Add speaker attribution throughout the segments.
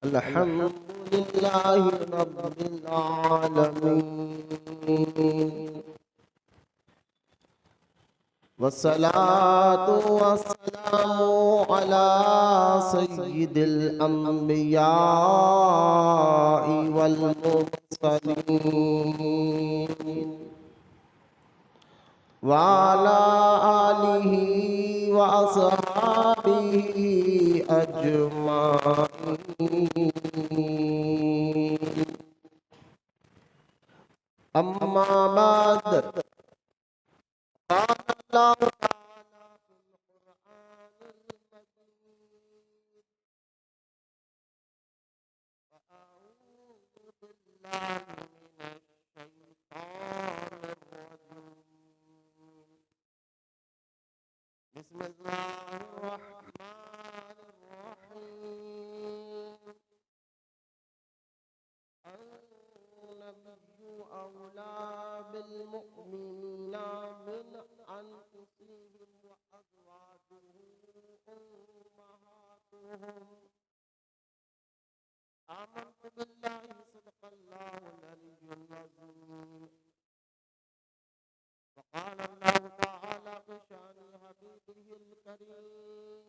Speaker 1: अल्हम्दुलिल्लाहि रब्बिल आलमीन वस्सलातु वस्सलामु अला सय्यिदिल अंबिया'i वल मुरसलीन व अला आलिहि व अस्हाबिहि अजमाइन। अम्मा बाद अल्लाह ताला फिल कुरआनिल मजीद व अऊज़ु बिल्लाहि मिनश शैतानिर रजीम। बिस्मिल्लाहिर रहमानिर रहीम। अन्नबिय्यु औला बिल मुमिनीना मिन अनफुसिहिम व अज़वाजुहु उम्महातुहुम। आमन्तु बिल्लाहि सदक़ल्लाहुल अलिय्युल अज़ीम। वक़ाल अल्लाहु तआला बिशानि हबीबिहिल करीम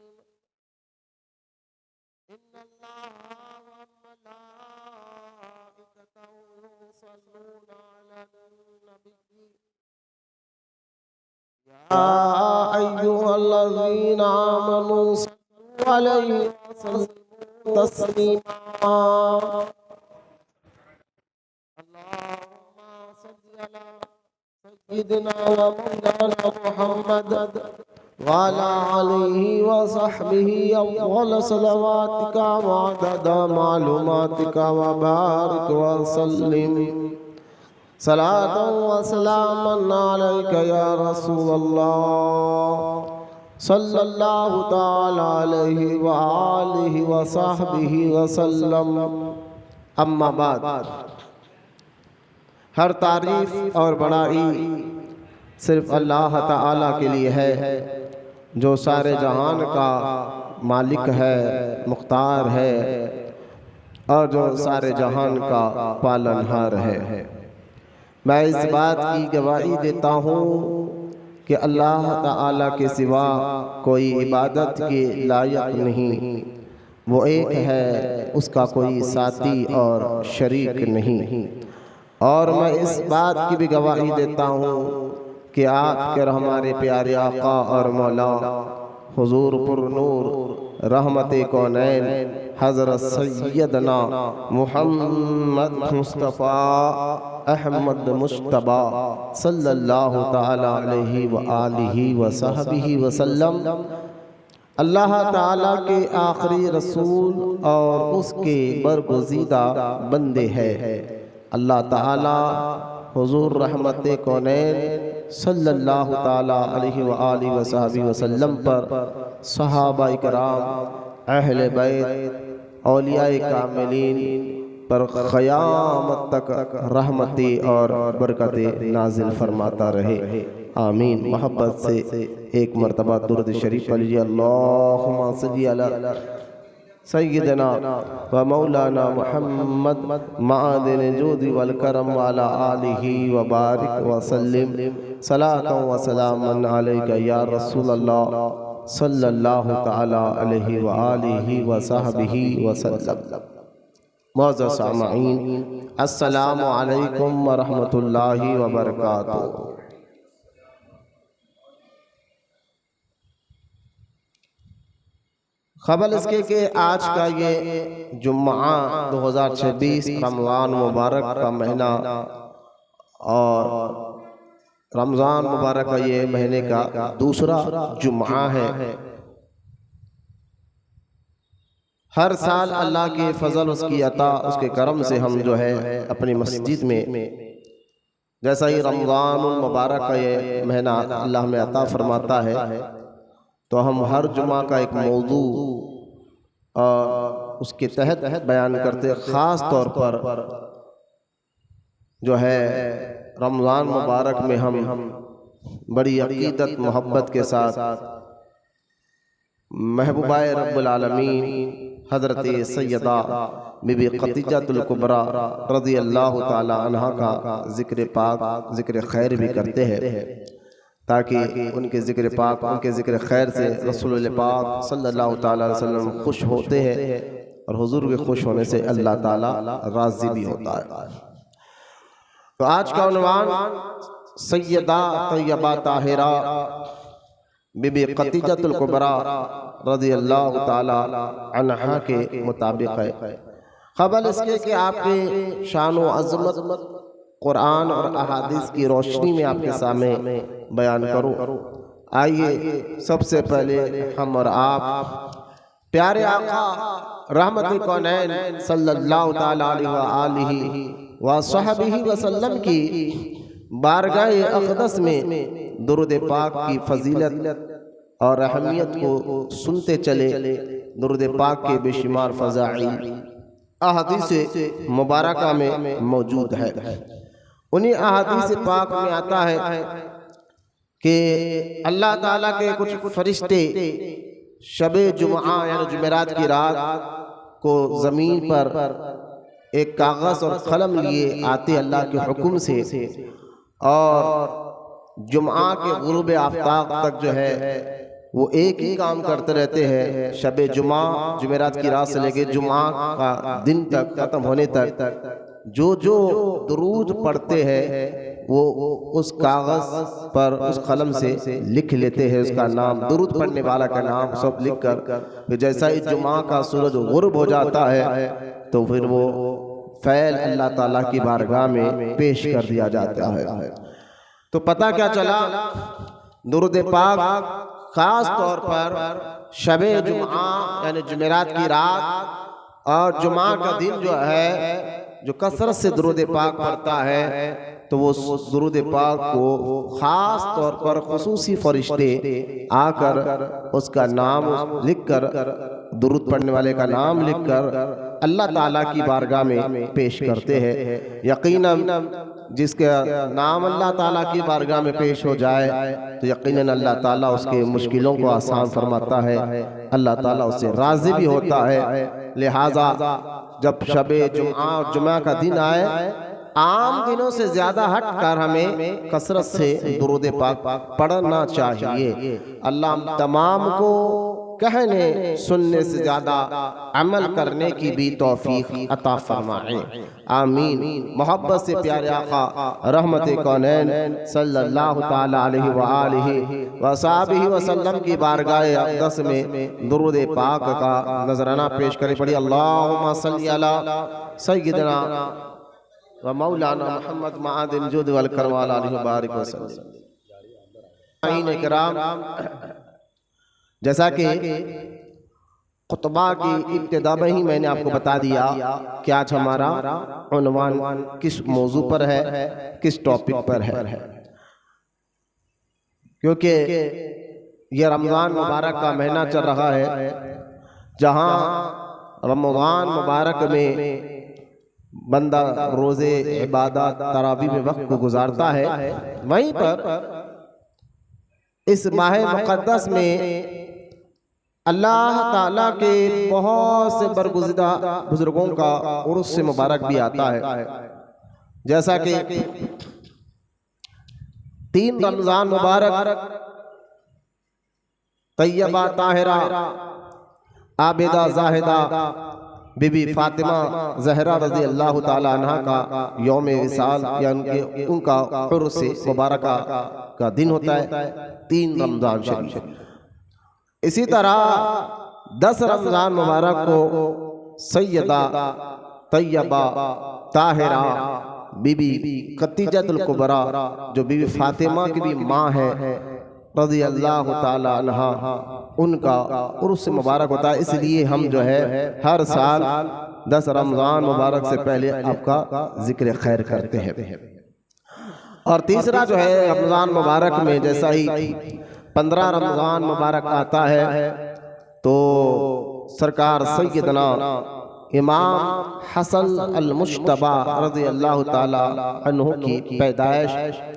Speaker 1: इन्नल्लाहा व मलाइकतहु युसल्लूना अलन नबिय्यि या अय्युहल्लज़ीना आमनू सल्लू अलैहि व सल्लिमू तस्लीमा। अल्लाहुम्मा सल्लि अला सय्यिदिना व मौलाना मुहम्मद व अला आलिहि व सहबिहि अव्वल सलवातिका व अदद मालूमातिका व बारिक व सल्लिम सलातन व सलामन अलैका या रसूलल्लाह सल्लल्लाहु तआला अलैहि व आलिहि व सहबिहि व सल्लम। अम्मा बाद, हर तारीफ और बड़ाई सिर्फ अल्लाह ताला के लिए है जो सारे जहान का मालिक है, मुख्तार है और जो सारे जहान का पालनहार है। मैं इस बात की गवाही देता हूँ कि अल्लाह ताला के सिवा कोई इबादत के लायक नहीं, वो एक है, उसका कोई साथी और शरीक नहीं। और मैं इस बात की भी गवाही देता हूँ कि आपके हमारे प्यारे आका और मौला हुजूर पुरनूर रहमत कौनैन हज़रत सैयदना मुहम्मद मुस्तफ़ा अहमद मुश्तबा सल्लल्लाहु ताला अलैहि व आलिहि व सहबिहि व सल्लम अल्लाह ताला के आखिरी रसूल और उसके बरगुज़ीदा बंदे हैं। अल्लाह ताला हुजूर रहमत कौनैन सल्लल्लाहु ताला अलैहि व आलिहि व सहाबिहि वसल्लम पर, सहाबा इकराम, अहले बैत, औलियाए कामिलीन पर क़यामत तक रहमती और बरकतें नाजिल फरमाता रहे। आमीन। मोहब्बत से एक मरतबा दुरूद शरीफ पढ़िए। अल्लाहुम्मा सल्ली अला सय्यदना व मौलाना मुहम्मद मादिन जूदी वल करम वाला आलिहि व बारिक व सल्लिम सलातन व सलामन अलैका या रसूलल्लाह सल्लल्लाहु ताला अलैहि व आलिहि व सहबिहि व सल्लम। मुअज़्ज़ज़ सामईन, अस्सलामु अलैकुम व रहमतुल्लाहि व बरकातुहू। खबर इसके कि आज का ये जुम्मा 2026 रमज़ान मुबारक का महीना और रमज़ान मुबारक का ये महीने का दूसरा जुम्मा है। हर साल अल्लाह की फजल, उसकी अता, उसके करम से हम जो है अपनी मस्जिद में, जैसा ही रमज़ान मुबारक का ये महीना अल्लाह में अता फरमाता है, तो हम हर जुमा का एक मौजू उसके तहत बयान करते। ख़ास तौर पर जो है रमज़ान मुबारक में हम बड़ी अक़ीदत मोहब्बत के साथ महबूबाए रब्बुल आलमीन हज़रत सैयदा बीबी खदीजतुल कुबरा रज़ी अल्लाह ताला अन्हा का ज़िक्र पाक ज़िक्र खैर भी करते हैं, ताकि उनके ज़िक्र पाक उनके ज़िक्र खैर से रसूल पाक सल्लल्लाहु ताला अलैहि वसल्लम खुश होते हैं और हुजूर के खुश होने से अल्लाह ताला राज़ी भी होता है। तो आज का उन्वान सैयदा तैयबा ताहिरा बीबी खदीजतुल कुबरा रज़ी अल्लाह ताला अन्हा के मुताबिक है। ख़बर इसके कि आपके शान व अज़मत कुरान और अहादीस की रोशनी में आपके सामने बयान करूं। आइए सबसे पहले हम और आप प्यारे आका रहमतुल कौनैन सल्लल्लाहु ताला अलैहि व सहबिही वसल्लम की बारगाह अक़दस में दुरूद पाक की फजीलत और अहमियत को सुनते चले। दुरूद पाक के बेशुमार फ़ज़ाइल अहादीस मुबारका में मौजूद है। उन्हीं अहादीस पाक में आता है कि अल्लाह ताला के कुछ फरिश्ते शबे जुमा यानी जुमेरात की रात को ज़मीन पर एक कागज़ और कलम लिए आते अल्लाह के हुक्म से, और जुमा के गुरूब आफ्ताब तक जो है वो एक ही काम करते रहते हैं। शबे जुमा जुमेरात की रात से लेके जुमा का दिन तक ख़त्म होने तक जो जो दुरूद पढ़ते हैं वो उस कागज़ पर उस कलम से लिख लेते हैं उसका नाम, दुरूद पढ़ने वाला का नाम सब लिख कर। फिर जैसा ही जुमा का सूरज गुरूब हो जाता है तो फिर वो फ़ैल अल्लाह ताला की बारगाह में पेश कर दिया जाता है। तो पता क्या चला, दुरूद पाक खास तौर पर शबे जुमा यानी जुमेरात की रात और जुमा का दिन जो है जो कसरत से दुरूद पाक पढ़ता है तो वो दुरूद पाक को खास तौर पर खुसूसी फरिश्ते आकर उसका नाम लिखकर, दुरूद पढ़ने वाले का नाम लिखकर अल्लाह ताला की बारगाह में पेश करते हैं। यकीनन जिसका नाम अल्लाह ताला की बारगाह में पेश हो जाए तो यकीनन अल्लाह ताला उसके मुश्किलों को आसान फरमाता है, अल्लाह ताला उससे राज़ी भी होता है। लिहाजा जब शबे जुमा का दिन आए, आम दिनों से ज़्यादा हट कर हमें कसरत से दुरूद पाक पढ़ना चाहिए। अल्लाह तमाम को कहने सुनने से ज़्यादा अमल करने की भी तौफीक अता फरमाए, आमीन। मोहब्बत से प्यारे आका रहमत कौनैन सल्लल्लाहु ताला अलैहि व आलिहि व सहाबिही वसल्लम की बारगाह अक़दस में दुरूद पाक का नजराना पेश करे। पढ़ी अल्लाहुम्मा सल्ली अला सय्यिदना व मौलाना मुहम्मद मआदिन जुद वल करम अलैहि बारिक वसल्लम। जैसा कि खुतबा की इब्तिदा में ही मैंने आपको बता दिया कि आज हमारा उन्वान किस मौजू पर है, किस टॉपिक पर है, क्योंकि यह रमज़ान मुबारक का महीना चल रहा है। जहाँ रमज़ान मुबारक में बंदा रोज़े इबादत तरावी में वक्त को गुजारता है, वहीं पर इस माह मुक़द्दस में अल्लाह ताला के बहुत से बरगुज़िदा बुजुर्गों का उर्स से मुबारक भी आता है। जैसा कि 3 रमज़ान मुबारक तैयबा ताहिरा आबिदा जाहिदा बीबी फातिमा ज़हरा रज़ी अल्लाह ताला अन्हा का यौम विसाल या उनका उर्स मुबारक का दिन होता है 3 रमज़ान शरीफ। इसी तरह 10 रमज़ान मुबारक को सैयदा तैयबा ताहिरा बीबी खदीजतुल कुबरा जो बीबी फातिमा की भी माँ है रज़ी अल्लाह ताला अन्हा, उनका उर्स मुबारक होता है। इसलिए हम जो है हर साल 10 रमज़ान मुबारक से पहले आपका जिक्र खैर करते हैं। और तीसरा जो है रमज़ान मुबारक में जैसा ही 15 रमज़ान मुबारक आता है तो सरकार सैयदना इमाम हसन अल मुश्तबा रज़ी अल्लाह ताला अन्हु की पैदाइश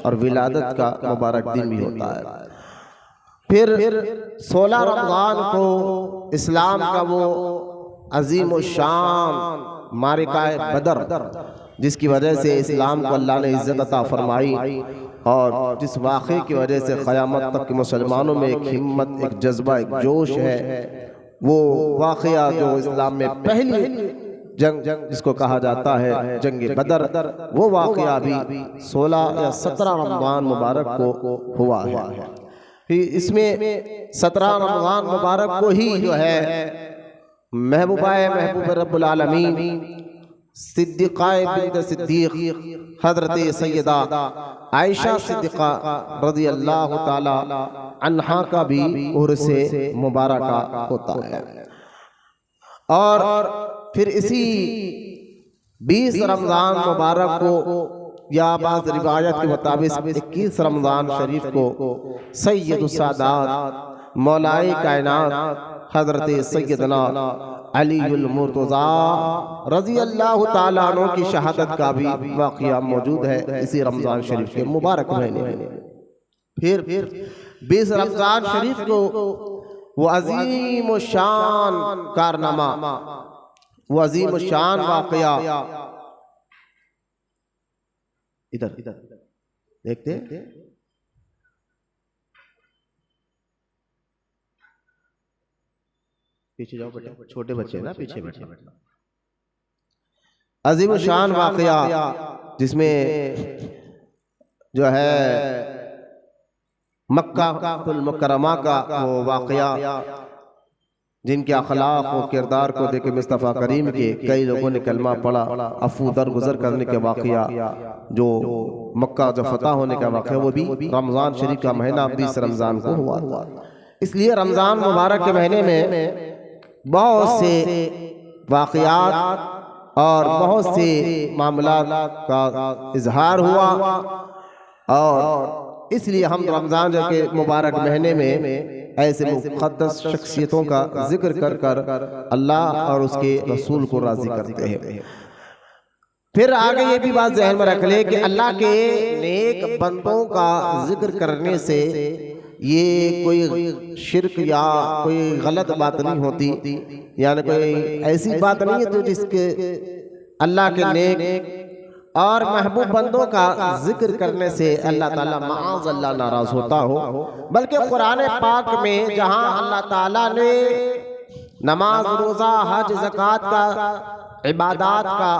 Speaker 1: और विलादत का मुबारक दिन भी होता है। फिर 16 रमज़ान को इस्लाम का वो अजीम शान मारिकाए बदर, जिसकी वजह से इस्लाम को अल्लाह ने इज़्ज़त अता फरमाई और जिस वाक़े की वजह से क़यामत तक के मुसलमानों में एक हिम्मत, एक जज्बा, एक जोश है, वो वाक़या जो इस्लाम में पहली जंग जिसको कहा जाता है जंग बदर, वो वाक़या भी 16 या 17 रमज़ान मुबारक को हुआ है। इसमें 17 रमज़ान मुबारक को ही जो है महबूबाए महबूब रब्बुल आलमीन सिद्दीक़ाए बिन्त सिद्दीक़ हज़रत सैयदा आयशा सिद्दीक़ा रज़ी अल्लाह ताला अन्हा का भी उर्से मुबारका होता है। और फिर इसी 20 रमज़ान मुबारक को या बाज़ रिवायत के मुताबिक 21 रमज़ान शरीफ को सैयदुस सादात मौलाए कायनात हज़रत सैयदना अलीउल मुर्तज़ा रज़ी अल्लाह ताला अन्हु की शहादत का भी वाक़या मौजूद है इसी रमज़ान शरीफ के मुबारक महीने में। फिर 20 रमज़ान शरीफ को वो अजीम शान कारनामा, वो अजीम शान वाक़या, इधर देखते पीछे जाओ बेटा, छोटे बच्चे ना पीछे बैठे। अजीम शान वाक़या जिसमें जो है मक्का मुकर्रमा का वो वाक़या, जिनके अखलाक और किरदार को देखे मुस्तफ़ा करीम के कई लोगों ने कलमा पढ़ा, अफू दरगुजर करने के वाक़या, जो मक्का जो फतह होने का वाक़या, वो भी रमज़ान शरीफ का महीना 20 रमज़ान को हुआ था। इसलिए रमज़ान मुबारक के महीने में बहुत से वाक़यात और बहुत से मामलात का इजहार हुआ और इसलिए हम रमज़ान के मुबारक महीने में ऐसे मुक़द्दस शख्सियतों का जिक्र कर कर अल्लाह और उसके रसूल को राज़ी करते हैं। फिर आगे ये भी बात ज़हन में रख ले कि अल्लाह के नेक बंदों का जिक्र करने से ये कोई शिर्क या कोई गलत बात नहीं होती, यानी कोई ऐसी बात नहीं है तो जिसके अल्लाह के नेक और महबूब बंदों का जिक्र करने से अल्लाह ताला माज़ अल्लाह नाराज होता हो। बल्कि कुरान पाक में जहां अल्लाह ताला ने नमाज, रोज़ा, हज, ज़कात का, इबादत का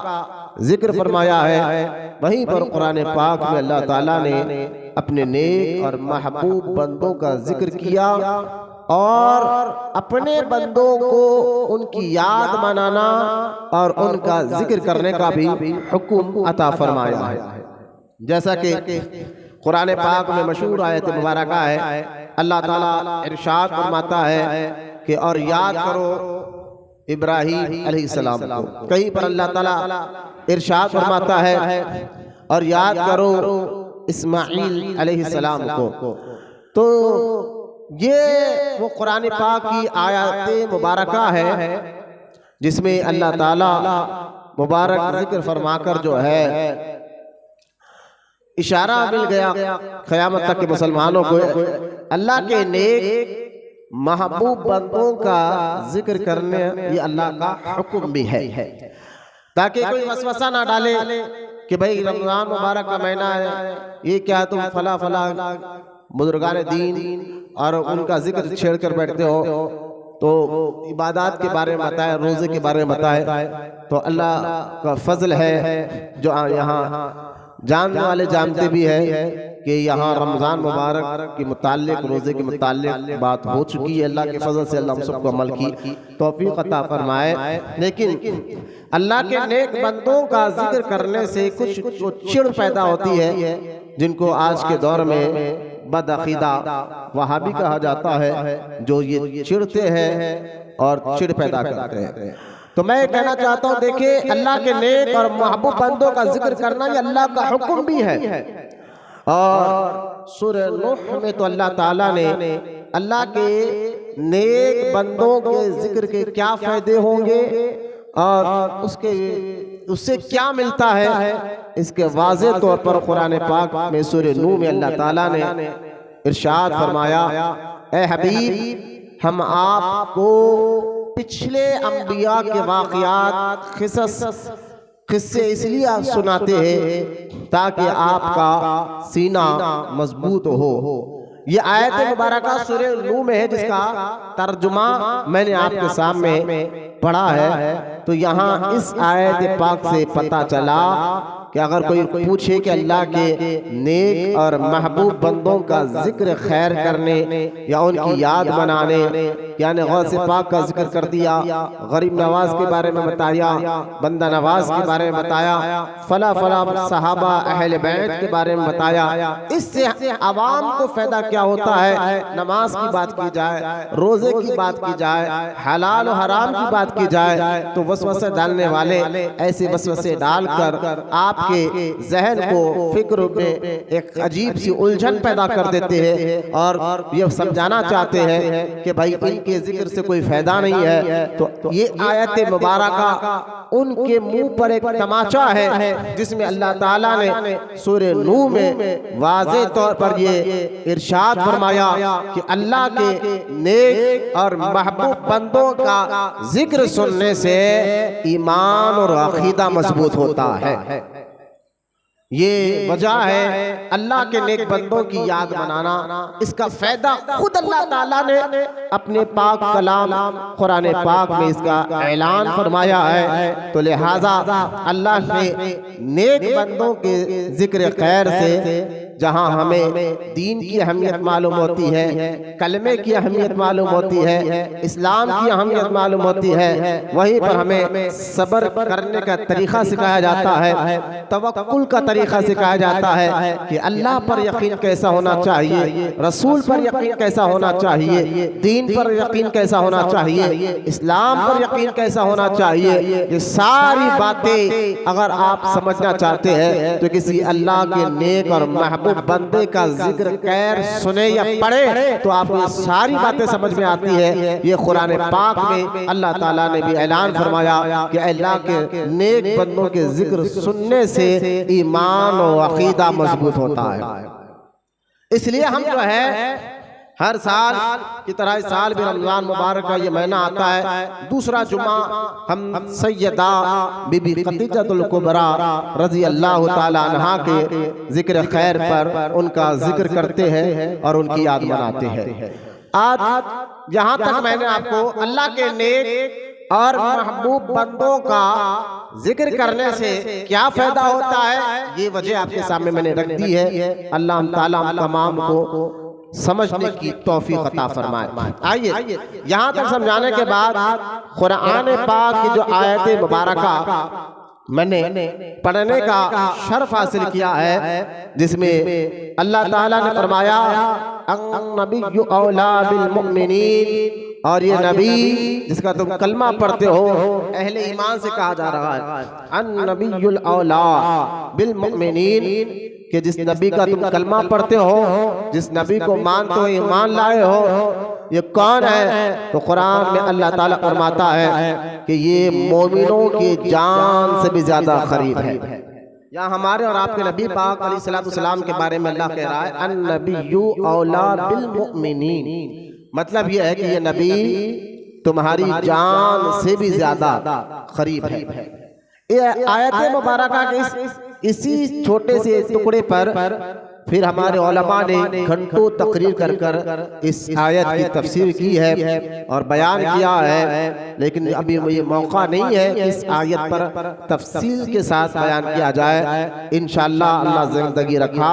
Speaker 1: जिक्र फरमाया है, वहीं पर कुरान पाक में अल्लाह ताला ने अपने नेक और महबूब बंदों का जिक्र किया और अपने बंदों को उनकी याद मनाना और उनका जिक्र करने का भी हुक्म अता फरमाया है। जैसा कि कुरान पाक में मशहूर आयत मुबारका है, अल्लाह ताला इरशाद फरमाता है कि और याद करो इब्राहीम अलैहिस्सलाम को। कहीं पर अल्लाह ताला इरशाद फरमाता है और याद करो इस्माईल अलैहिस्सलाम को। तो ये वो कुरान पाक की आयत मुबारका है जिसमें अल्लाह ताला मुबारक जिक्र फरमाकर जो है इशारा मिल गया क़यामत तक के मुसलमानों को अल्लाह के नेक महबूब बंदों का जिक्र करने, ये अल्लाह का हुक्म भी है, ताकि कोई वसवसा ना डाले कि भाई रमज़ान मुबारक का महीना है, ये क्या तुम फला फला बुजुर्गान दीन और उनका जिक्र छेड़ कर बैठते हो। तो इबादत के बारे में बताए, रोज़े के बारे में बताए, तो अल्लाह का फजल है जो यहाँ जानने वाले जानते भी हैं कि यहाँ रमज़ान मुबारक के मुताल्लिक, रोज़े के मुताल्लिक बात हो चुकी है। अल्लाह के फजल से अल्लाह हम सबको अमल की तौफीक अता फरमाए। लेकिन अल्लाह के नेक बंदों का जिक्र करने से कुछ जो चिड़ पैदा होती है, जिनको आज के दौर में बदअक़ीदा वहाबी कहा जाता है, जो ये चिढ़ते हैं और चिड़ पैदा करते हैं। तो मैं कहना चाहता हूँ, देखिए अल्लाह के नेक और महबूब बंदों का जिक्र करना ये अल्लाह का हुक्म भी है। और सूरह नूह में तो अल्लाह ताला ने अल्लाह के नेक बंदों के जिक्र के क्या फायदे होंगे और उससे क्या मिलता है, इसके वाज़ेह तौर पर कुरान पाक में सूरह नूह में अल्लाह ताला ने इरशाद फरमाया, ए हबीब हम आपको पिछले अंबिया के वाक़यात किस्से इसलिए आप सुनाते हैं ताकि आपका सीना मजबूत हो। ये आयत मुबारक सूरह नूह में है, जिसका तर्जुमा मैंने आपके सामने पढ़ा है। तो यहाँ इस आयत पाक से पता चला कि अगर कोई पूछे कि अल्लाह के नेक और महबूब बंदों का जिक्र खैर करने या उनकी याद बनाने, यानी गौसे पाक का जिक्र कर दिया, गरीब नवाज के बारे में बताया, बंदा नवाज के बारे में बताया, फला फला सहाबा अहले बैत के बारे में बताया, इससे आवाम को फायदा क्या होता है। नमाज की बात की जाए, रोजे की बात की जाए, हलाल और हराम की बात की जाए, तो वसवसे डालने वाले ऐसे वसवसे डालकर आपके जहन को फिक्र में एक अजीब सी उलझन पैदा कर देते हैं और ये समझाना चाहते हैं कि भाई इनके जिक्र से कोई फायदा नहीं है। तो ये आयत मुबारक उनके मुंह पर एक तमाचा है, जिसमें अल्लाह ताला ने सूरह नूह में वाज़ेह तौर पर ये इरशाद फरमाया कि अल्लाह के नेक और महबूब बंदों का जिक्र सुनने से ईमान और अकीदा मजबूत होता है। ये वजह है अल्लाह के नेक बंदों की याद बनाना। इसका फायदा खुद अल्लाह ताला ने अपने पाक कलाम कुरान पाक में इसका ऐलान फरमाया है। तो लिहाजा अल्लाह ने नेक बंदों के जिक्र खैर से जहाँ हमें दीन की अहमियत मालूम होती है, कलमे की अहमियत मालूम होती है, इस्लाम की अहमियत मालूम होती है, वहीं पर हमें सब्र करने का तरीका सिखाया जाता है, तवक्कुल का तरीका सिखाया जाता है कि अल्लाह पर यकीन कैसा होना चाहिए, रसूल पर यकीन कैसा होना चाहिए, दीन पर यकीन कैसा होना चाहिए, इस्लाम पर यकीन कैसा होना चाहिए। ये सारी बातें अगर आप समझना चाहते हैं तो किसी अल्लाह के नेक और महबूब बंदे का जिक्र खैर सुने या पढ़े तो आपको ये सारी बातें समझ में आती है। ये कुरान पाक में अल्लाह ताला ने भी ऐलान फरमाया कि अल्लाह के नेक बंदों के जिक्र सुनने से ईमान और अकीदा मजबूत होता है। इसलिए हम जो है हर साल की तरह इस साल भी रमजान मुबारक का ये महीना आता है, दूसरा जुमा हम सैयदा बीबी खदीजतुल कुबरा रज़ी अल्लाह ताला अन्हा के जिक्र खैर पर उनका जिक्र करते हैं और उनकी याद मनाते हैं। आज जहाँ तक मैंने आपको अल्लाह के नेक और महबूब बंदों का जिक्र करने से क्या फायदा होता है, ये वजह आपके सामने मैंने रख दी है। अल्लाह ताला हम तमाम को समझने की तौफीक अता फरमाए। आइए यहाँ तक समझाने के बाद कुरान पाक की जो आयत मुबारका मैंने पढ़ने का शर्फ हासिल किया है, जिसमें अल्लाह ताला ने फरमाया अन्नबिय्यु औला बिल मुमिनीन, और ये नबी जिसका तुम कलमा पढ़ते हो अहले ईमान से कहा जा रहा है, अन्नबियुल औला बिल मुमिनीन, कि जिस नबी का तुम कलमा पढ़ते हो, जिस नबी को मानते हो, ईमान लाए हो, ये कौन है? तो कुरान में अल्लाह ताला फरमाता है कि ये मोमिनों की जान से भी ज्यादा करीब है। यहाँ हमारे और आपके नबी पाक अलैहिस्सलाम के बारे में अल्लाह कह रहा है अन्नबिय्यु औला बिल मुमिनीन, मतलब ये है कि ये नबी तुम्हारी जान से भी ज्यादा करीब है। ये आयत मुबारका के इसी छोटे से टुकड़े पर फिर हमारे उलमा ने घंटों तकरीर कर कर इस आयत की तफसीर की है और बयान किया है, लेकिन अभी ये मौका नहीं है कि इस आयत पर तफसील के साथ बयान किया जाए। इंशाअल्लाह अल्लाह जिंदगी रखा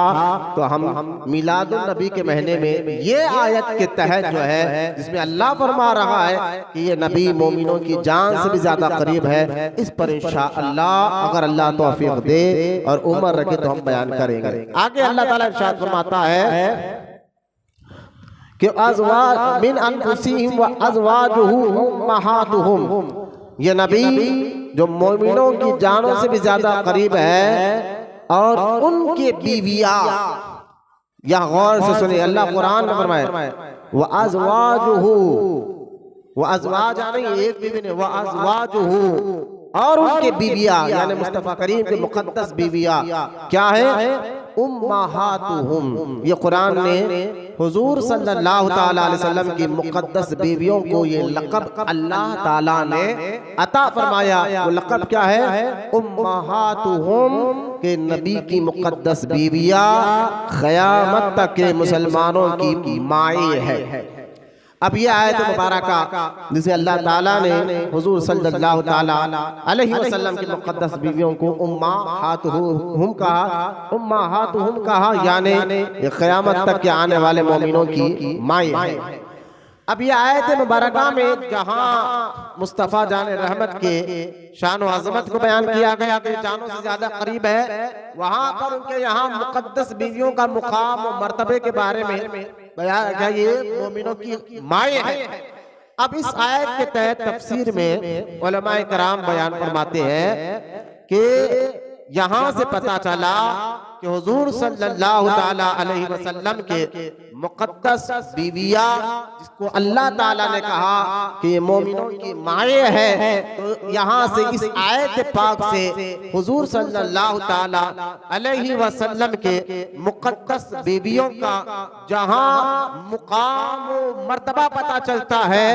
Speaker 1: तो हम मिलादुन नबी के महीने में ये आयत के तहत जो है, जिसमें अल्लाह फरमा रहा है कि ये नबी मोमिनों की जान से भी ज्यादा करीब है, इस पर इंशाअल्लाह अगर अल्लाह तौफीक दे और उम्र रखे तो हम बयान करेंगे। आगे अल्लाह इरशाद फरमाता है कि अज़वाज मिन अनफुसिहिम व अज़वाजुहु उम्महातुहुम, ये नबी जो मोमिनों की जानों से भी ज्यादा करीब है और उनके बीवियां, यह गौर से सुनिए, अल्लाह कुरान में फरमाए व अज़वाजुहु, व अज़वाज नहीं एक बीवी ने, व अज़वाजुहु, और उनके बीवियां यानी मुस्तफा करीम के मुकद्दस बीवियां क्या है? उम्महातुहुम। ये कुरान ने हुजूर सल्लल्लाहु ताला अलैहि वसल्लम की मुक़द्दस बीवियों को ये लक़ब अल्लाह ताला ने अता फरमाया। वो लक़ब क्या है? उम्महातुहुम, के नबी की मुक़द्दस बीवियाँ क़यामत तक के मुसलमानों की माएँ है। अब ये आयत मुबारका जिसे अल्लाह ताला ने हुजूर सल्लल्लाहु ताला अलैहि वसल्लम की मुक़द्दस बीवियों को उम्महातुहुम कहा, यानी क़यामत तक के आने वाले मोमिनों की माएँ हैं। अब ये आयत मुबारका में जहाँ मुस्तफ़ा जाने रहमत के शान व अज़मत को बयान किया गया कि जानों से ज्यादा करीब है, वहाँ पर उनके यहाँ मुक़द्दस बीवियों का मुकाम और मर्तबे के बारे में बयान किया, ये मोमिनों की माएँ हैं। अब इस आयत के तहत तफसीर में उलमाए कराम बयान फरमाते हैं कि यहाँ से पता चला कि हुजूर सल्लल्लाहु ताला अलैहि वसल्लम के मुक़द्दस बीवियाँ जिसको अल्लाह ताला ने कहा कि ये मोमिनों की माएँ हैं, तो यहाँ से इस आयत पाक से हुजूर सल्लल्लाहु ताला अलैहि वसल्लम के मुक़द्दस बीवियों का जहाँ मुकाम मर्तबा पता चलता है,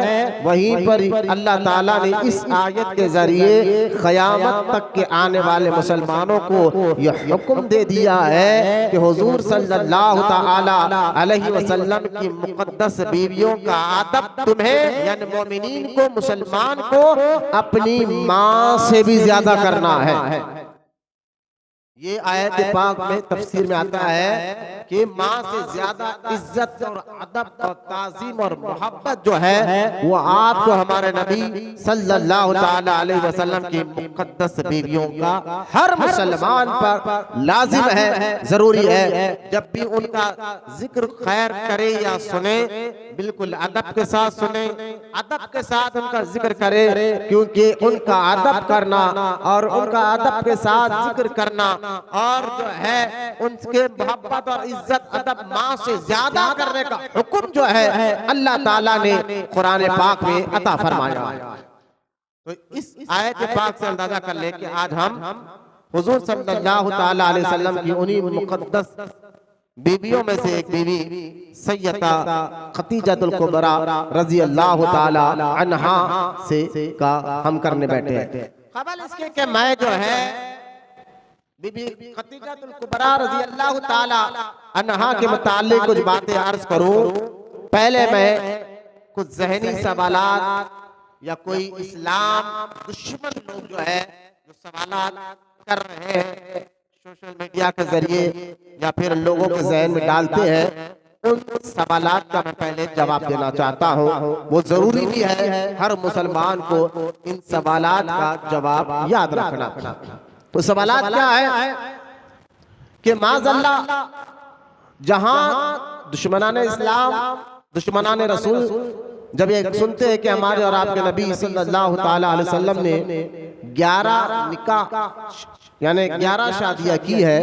Speaker 1: वहीं पर अल्लाह ताला ने इस आयत के जरिए क़यामत तक के आने वाले मुसलमानों को यह हुक्म दे दिया है कि हुजूर सल्लल्लाहु ताला अलैहि वसल्लम की मुक़द्दस बीवियों का अदब तुम्हें यानी मोमिनीन को, मुसलमान को अपनी माँ से भी ज्यादा करना है। ये आयत पाक में तफसीर में आता है कि माँ से ज्यादा इज्जत और अदब और ताज़ीम और मोहब्बत जो है वो आपको हमारे नबी सल्लल्लाहु ताला अलैहि वसल्लम की मुक़द्दस बीवियों का हर मुसलमान पर लाजिम है, जरूरी है। जब भी उनका जिक्र खैर करे या सुने, बिल्कुल अदब के साथ सुने, अदब के साथ उनका जिक्र करे, क्योंकि उनका अदब करना और उनका अदब के साथ जिक्र करना और जो है उनके मोहब्बत और इज्जत अदब माँ से ज्यादा करने का हुक्म जो है अल्लाह ताला ने कुरान पाक में अता फरमाया। तो इस आयत पाक से अंदाजा कर ले कि आज हम हुजूर सल्लल्लाहु ताला अलैहि वसल्लम की उन्हीं मुक़द्दस बीवियों में से एक बीवी सैयदा खतीजतुल कुबरा रज़ी अल्लाह ताला अन्हा से का हम करने बैठे हैं। खबर इसके कि मैं जो है बीबी खतीजतुल कुबरा रज़ी अल्लाह ताला अन्हा के मुताल्लिक कुछ बातें अर्ज करूं। पहले मैं कुछ ज़हनी सवालात या कोई इस्लाम दुश्मन लोग जो है जो सवालात कर रहे हैं सोशल मीडिया के जरिए या फिर लोगों के जहन में डालते हैं, उन सवालात का मैं पहले जवाब देना चाहता हूँ। वो जरूरी भी है हर मुसलमान को इन सवालात का जवाब याद रखना। तो सवालात क्या है कि माज़अल्लाह जहां दुश्मनाने इस्लाम, दुश्मनाने रसूल जब ये सुनते हैं कि हमारे और आपके नबी सल्लल्लाहु ताला अलैहि वसल्लम ने 11 निकाह यानी 11 शादियां की है,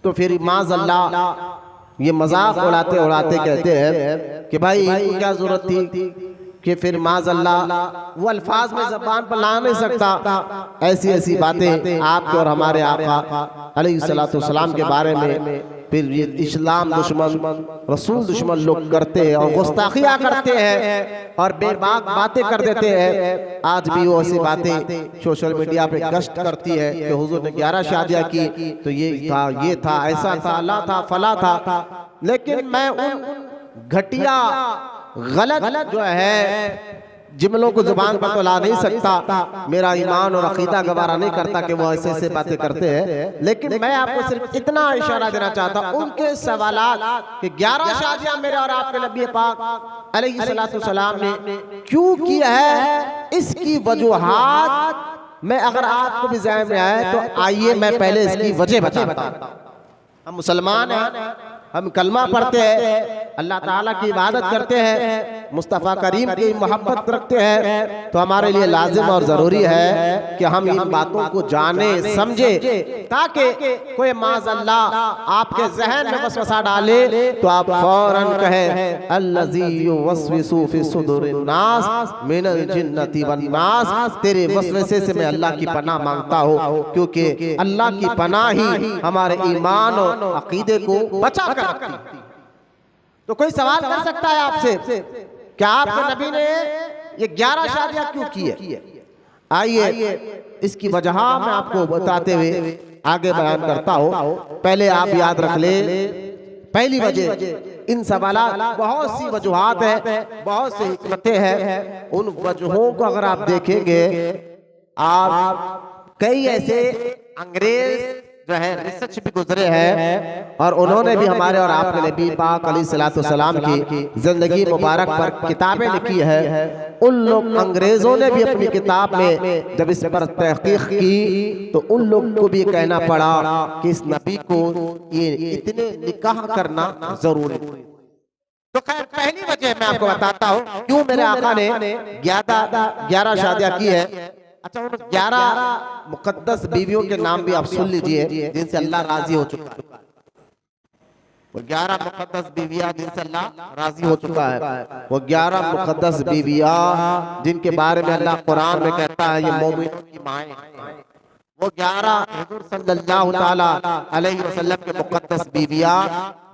Speaker 1: तो फिर माज़अल्लाह ये मजाक उड़ाते उड़ाते कहते हैं कि भाई इनको क्या जरूरत थी कि फिर माज़अल्लाह वो अल्फाज में ज़बान पर ला नहीं सकता, ऐसी ऐसी बातें आपके और हमारे आका अलैहिस्सलातु वस्सलाम के बारे में फिर ये इस्लाम दुश्मन रसूल दुश्मन लोग करते हैं और गुस्ताखिया करते हैं और बेबाक बातें कर देते हैं। आज भी वो ऐसी बातें सोशल मीडिया पे गश्त करती है कि हुजूर ने 11 शादियां की, तो ये था ऐसा था अल्लाह था फला था। लेकिन मैं उन घटिया गलत जो है जुमलों को जुबान पर तो ला नहीं सकता, मेरा ईमान और अकीदा गवारा नहीं करता कि वो ऐसे ऐसे बातें करते हैं। लेकिन मैं आपको सिर्फ इतना इशारा देना चाहता हूं उनके सवालात कि 11 शादियां मेरे और आपके नबी पाक अलैहिस्सलातु वस्सलाम ने क्यों की है, इसकी वजूहात मैं अगर आपको भी ज़हन में आए तो आइए मैं पहले इसकी वजह बताता हूं। हम मुसलमान हैं, हम कलमा पढ़ते हैं, अल्लाह ताला की इबादत करते हैं, मुस्तफ़ा करीम की मोहब्बत रखते हैं, तो हमारे लिए लाजिम और ज़रूरी है कि हम इन बातों को जाने समझे, ताकि कोई माज़अल्लाह आपके ज़हन में वसवसा डाले तो आप फौरन कहें अल्लज़ी युवस्विसु फी सुदूरिन नास मिनल जिन्नति वन नास, तेरे वसवसे से मैं अल्लाह की पनाह मांगता हूँ, क्योंकि अल्लाह की पनाह ही हमारे ईमान और अकीदे को बचा कर रखती है। तो कोई सवाल कर सकता है आपसे, क्या आपके नबी ने ये 11 शादियां क्यों की है? आइए इसकी वजह मैं आपको बताते हुए आगे बयान करता हूँ। पहले आप याद रख ले, पहली वजह, इन सवालात बहुत सी वजूहात है, बहुत सी हिकमतें हैं। उन वजहों को अगर आप देखेंगे, आप कई ऐसे अंग्रेज जो है रिसर्च भी गुजरे हैं और उन्होंने भी हमारे और आपके नबी पाक अलैहिस्सलाम की जिंदगी मुबारक पर किताबें लिखी है। उन लोग अंग्रेजों ने भी अपनी किताब में जब इस पर तहकीक की तो उन लोग को भी कहना पड़ा कि इस नबी को ये इतने निकाह करना जरूरी। तो खैर पहली वजह मैं आपको बताता हूँ क्यों मेरे आका ने 11 शादियां की है। अच्छा, उन 11 मुकद्दस बीवियों के नाम भी आप सुन लीजिए जिनसे अल्लाह राजी हो चुका है। वो 11 मुकद्दस बीवियां जिनसे अल्लाह राजी हो चुका है, वो 11 मुकद्दस बीवियां जिनके बारे में अल्लाह कुरान में कहता है ये मोमिनों की माएं। वो 11 हुजूर सल्लल्लाहु ताला अलैहि वसल्लम के मुकद्दस बीवियां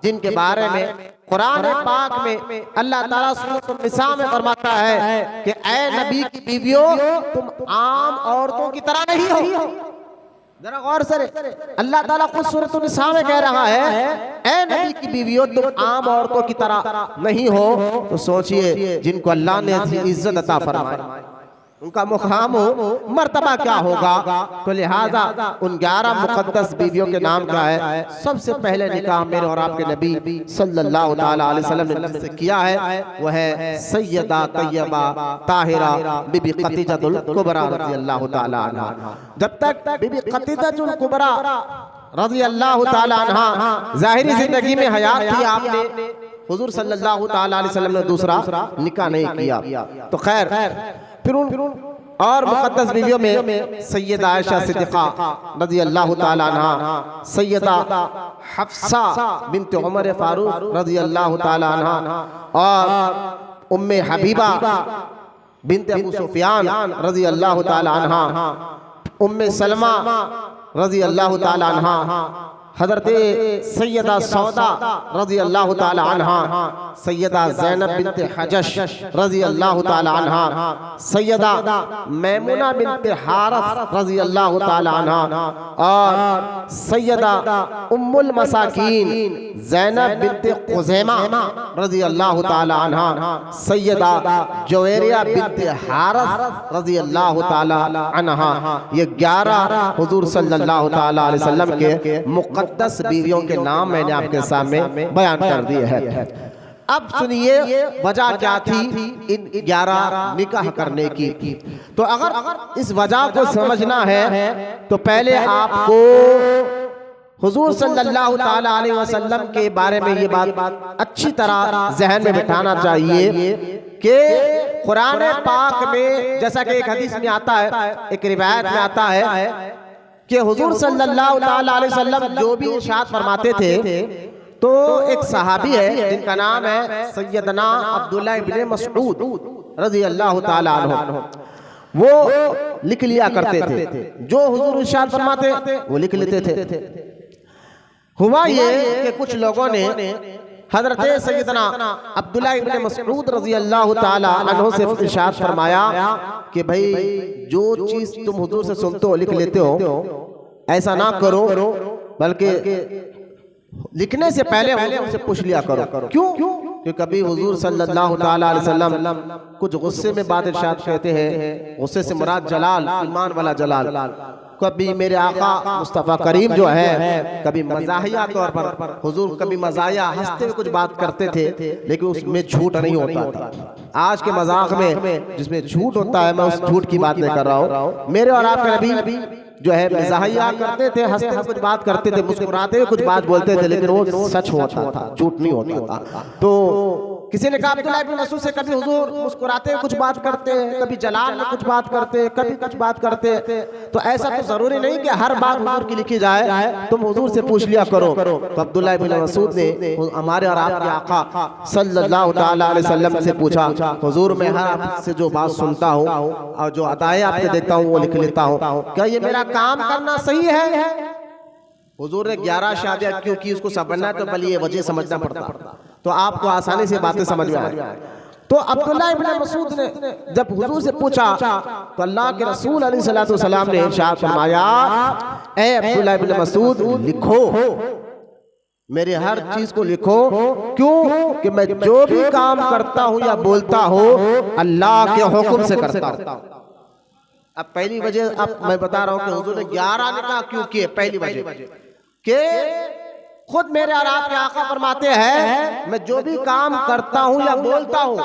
Speaker 1: जिनके बारे में कुरान पाक में अल्लाह ताला सूरह निसा में फरमाता है कि ऐ नबी की बीवियों, तुम आम औरतों की तरह नहीं हो। जरा गौर से, अल्लाह ताला खुद सूरह निसा में कह रहा है ऐ नबी की बीवियों, तुम आम औरतों की तरह नहीं हो। तो सोचिए जिनको अल्लाह ने इज्जत अता फरमाई, उनका मुकाम मर्तबा क्या होगा। तो लिहाजा उन 11 मुकद्दस बीवियों के नाम क्या है। सबसे पहले निकाह मेरे और आपके नबी सल्लल्लाहु ताला अलैहि वसल्लम ने जिससे किया है वो है सैयदा तैयबा ताहिरा बीबी खदीजतुल कुबरा रज़ियल्लाहु ताला अन्हा। जब तक बीबी खदीजतुल कुबरा रज़ियल्लाहु ताला अन्हा ज़ाहिरी जिंदगी में हयात थी, आपने हुजूर सल्लल्लाहु ताला अलैहि वसल्लम ने दूसरा निकाह नहीं किया। तो खैर फिर उन और मुकद्दस बीवियों में सैयदा आयशा सिद्दीक़ा रज़ियल्लाहु ताला अन्हा, सैयदा हफ्सा बिन्त उमर फारूक रज़ियल्लाहु ताला अन्हा और उम्मे हबीबा बिन्त अबू सुफियान रज़ियल्लाहु ताला अन्हा, उम्मे सलमा रज़ियल्लाहु ताला अन्हा, हज़रत सैयदा सौदा रज़ियल्लाहु ताला अन्हा, सैयदा ज़ैनब बिन्त हजश रज़ियल्लाहु ताला अन्हा, सैयदा मैमुना बिन्त हारिस रज़ियल्लाहु ताला अन्हा और सैयदा उम्मुल मसाकीन ज़ैनब बिन्त खुज़ैमा रज़ियल्लाहु ताला अन्हा, सैयदा जुवैरिया बिन्त हारिस रज़ियल्लाहु ताला अन्हा। ये 11 हुजूर सल्लल्लाहु ताला अलैहि वसल्लम के मुकद्दस बीवियों के नाम मैंने आपके सामने बयान कर दिए हैं। अब सुनिए वजह क्या थी इन 11 निकाह करने की। तो अगर इस वजह को समझना है तो पहले आपको हुजूर सल्लल्लाहु ताला अलैहि वसल्लम के बारे में ये बात अच्छी तरह जहन में बिठाना चाहिए कि कुरान पाक में जैसा कि एक हदीस में आता है, एक रिवायत में आता है कि हुजूर सल्लल्लाहु ताला अलैहि वसल्लम जो भी इरशाद फरमाते थे, तो एक सहाबी है जिनका नाम है सैयदना अब्दुल्लाह इब्न मसऊद रज़ियल्लाहु ताला अन्हु, वो लिख लिया करते थे, जो हुजूर इरशाद फरमाते वो लिख लेते थे। हुआ ये कि कुछ लोगों ने हज़रत सैयदना अब्दुल्लाह इब्न मसऊद रज़ियल्लाहु ताला अन्हु से इरशाद फरमाया कि भाई जो चीज़ तुम हुजूर से सुनते हो लिख लेते हो, ऐसा ना करो, बल्कि लिखने से पहले हुजूर से पूछ लिया करो। क्यों? कि कभी हुजूर सल्लल्लाहु ताला अलैहि वसल्लम कुछ गुस्से में बात इरशाद कहते हैं, गुस्से से मुराद जलाल, ईमान वाला जलाल। कभी मेरे आका मुस्तफ़ा करीम जो है कभी मज़ाहिया तौर पर हुजूर कभी मज़ाहिया हंसते हुए कुछ बात करते थे, लेकिन उसमें झूठ नहीं होता था। आज के मजाक में जिसमें झूठ होता है, मैं उस झूठ की बात नहीं कर रहा हूँ। मेरे और आपके नबी जो है मज़ाहिया करते थे, हंसते हुए कुछ बात करते थे, मुस्कुराते हुए कुछ बात बोलते थे, लेकिन वो सच होता था, झूठ नहीं होता था। तो किसी ने कहा अब्दुल्लाह इब्न मसूद से, कभी हुजूर मुस्कुराते हुए कुछ बात करते हैं, कभी जलाल में कुछ बात करते हैं, कभी कुछ बात करते हैं, तो ऐसा तो जरूरी नहीं कि हर बात हुजूर की लिखी जाए, तुम हुजूर से पूछ लिया करो। तो अब्दुल्लाह इब्न मसूद ने हमारे और आपके आका सल्लल्लाहु तआला अलैहि वसल्लम से पूछा, हुजूर मैं हर आपसे जो बात सुनता हूँ और जो अदाएं आपसे देता हूँ वो लिख लेता हूँ, क्या ये मेरा काम करना सही है? हुजूर ने 11 शादियां क्यों की उसको समझना है तो पहले ये वजह समझना पड़ता, तो आपको आसानी से बातें समझ में आए। तो अब्दुल्लाह इब्न मसूद ने जब हुजूर से पूछा तो अल्लाह के रसूल अलैहिस्सलातु वस्सलाम ने इरशाद फरमाया, ए अब्दुल्लाह इब्न मसूद लिखो, मेरे हर चीज को लिखो। क्यों? कि मैं जो भी काम करता हूं या बोलता हूं अल्लाह के हुक्म से करता हूं। अब पहली वजह अब मैं बता रहा हूं कि हुजूर ने 11 निकाह क्यों किए। पहली वजह कि खुद मेरे और आपके आका फरमाते हैं, मैं जो भी काम करता हूं या बोलता हूं